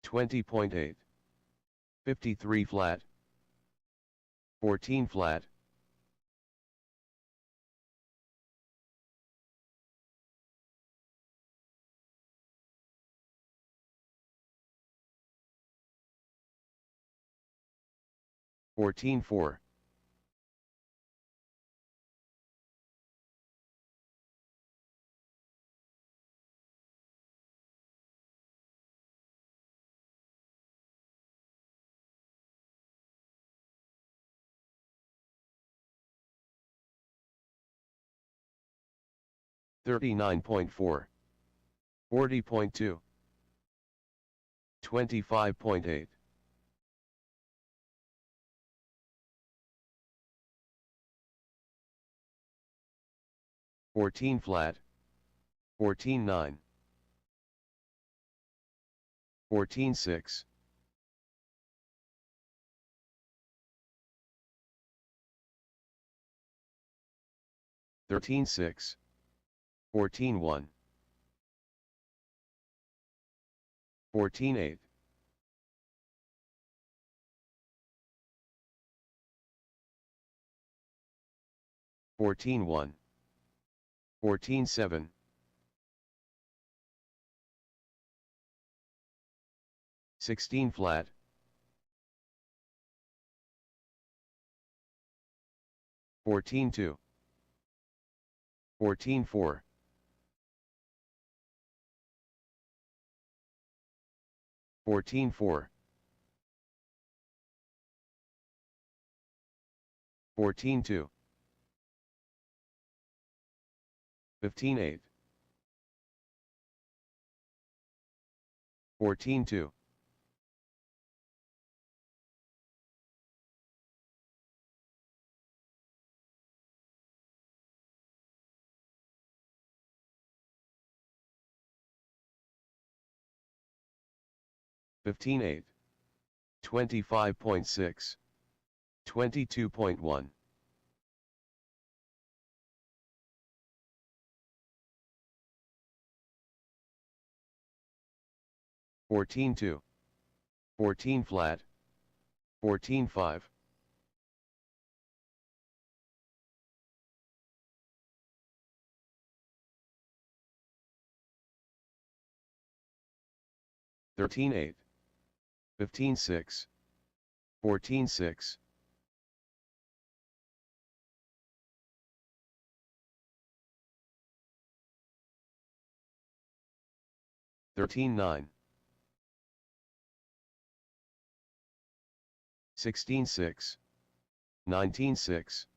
20.8. 53 flat. 14 flat. 14.4. 39.4. 40.2. 25.8. 14 flat, 14 9, 14 6, 13 6, 14 1, 14 8, 14 1, 14 7, 16 flat, 14 2, 14 4, 14 4, 14 2, 15 8, 14 2, 15 8, 25.6, 22.1, 14 2, 14 flat, 14 5, 13 8, 15 6, 14 6, 13 9, 16 6, 19 6,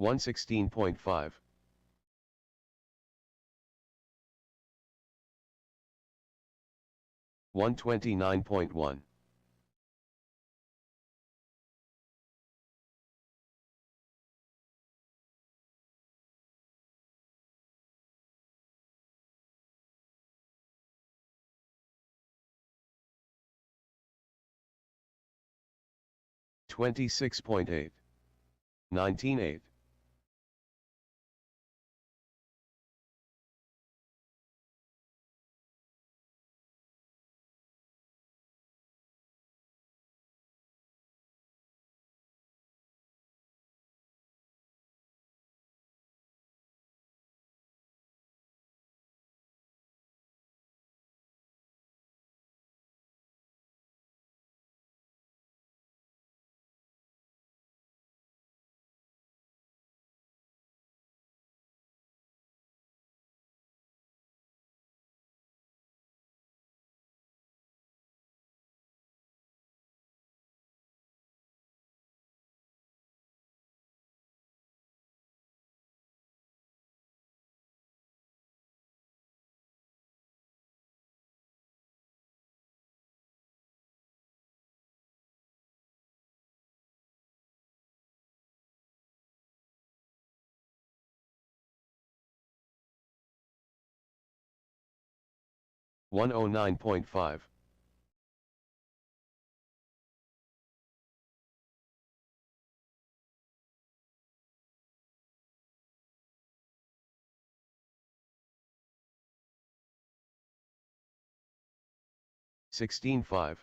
116.5, 129.1, 26.8, 19 8, 109.5. 16.5.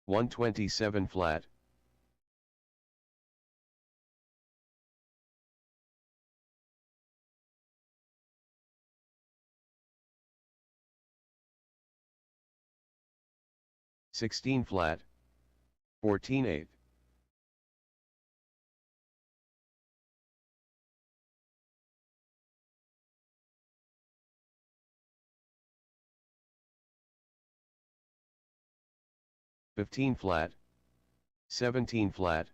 127 flat. 16 flat. 14.8. 15 flat. 17 flat.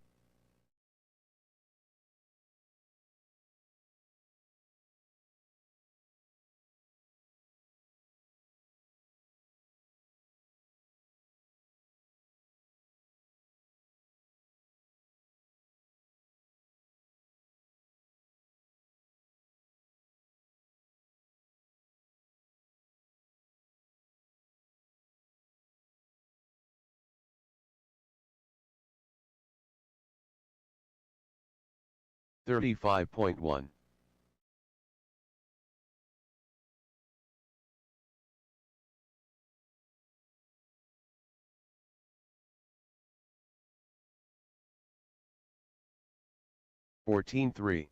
35.1. 14.3.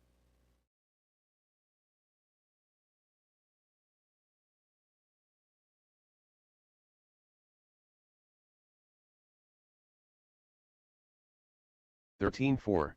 13.4.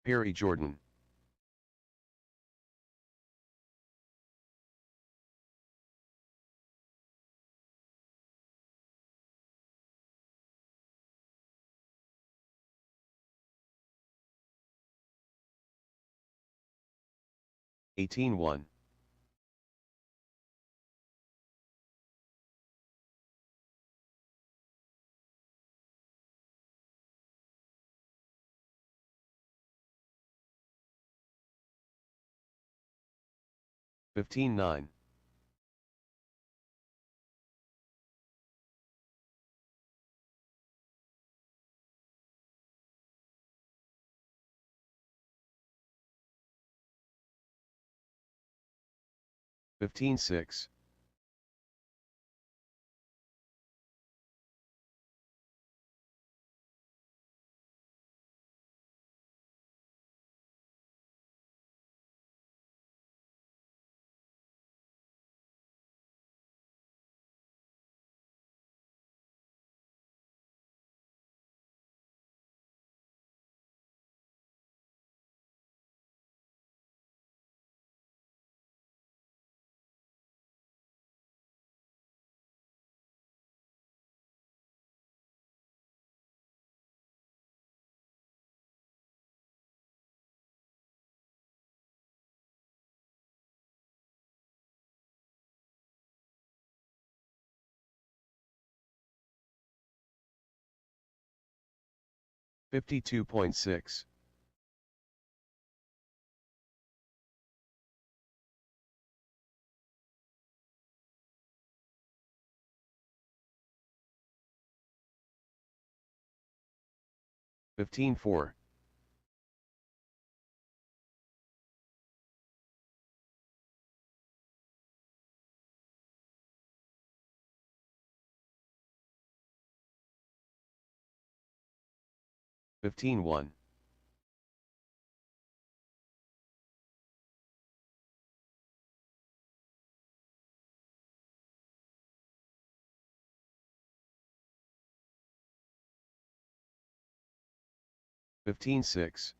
Perry Jordan. 18.1. 15.9. 15.6. 52.6. 15.4. 15.1. 15.6.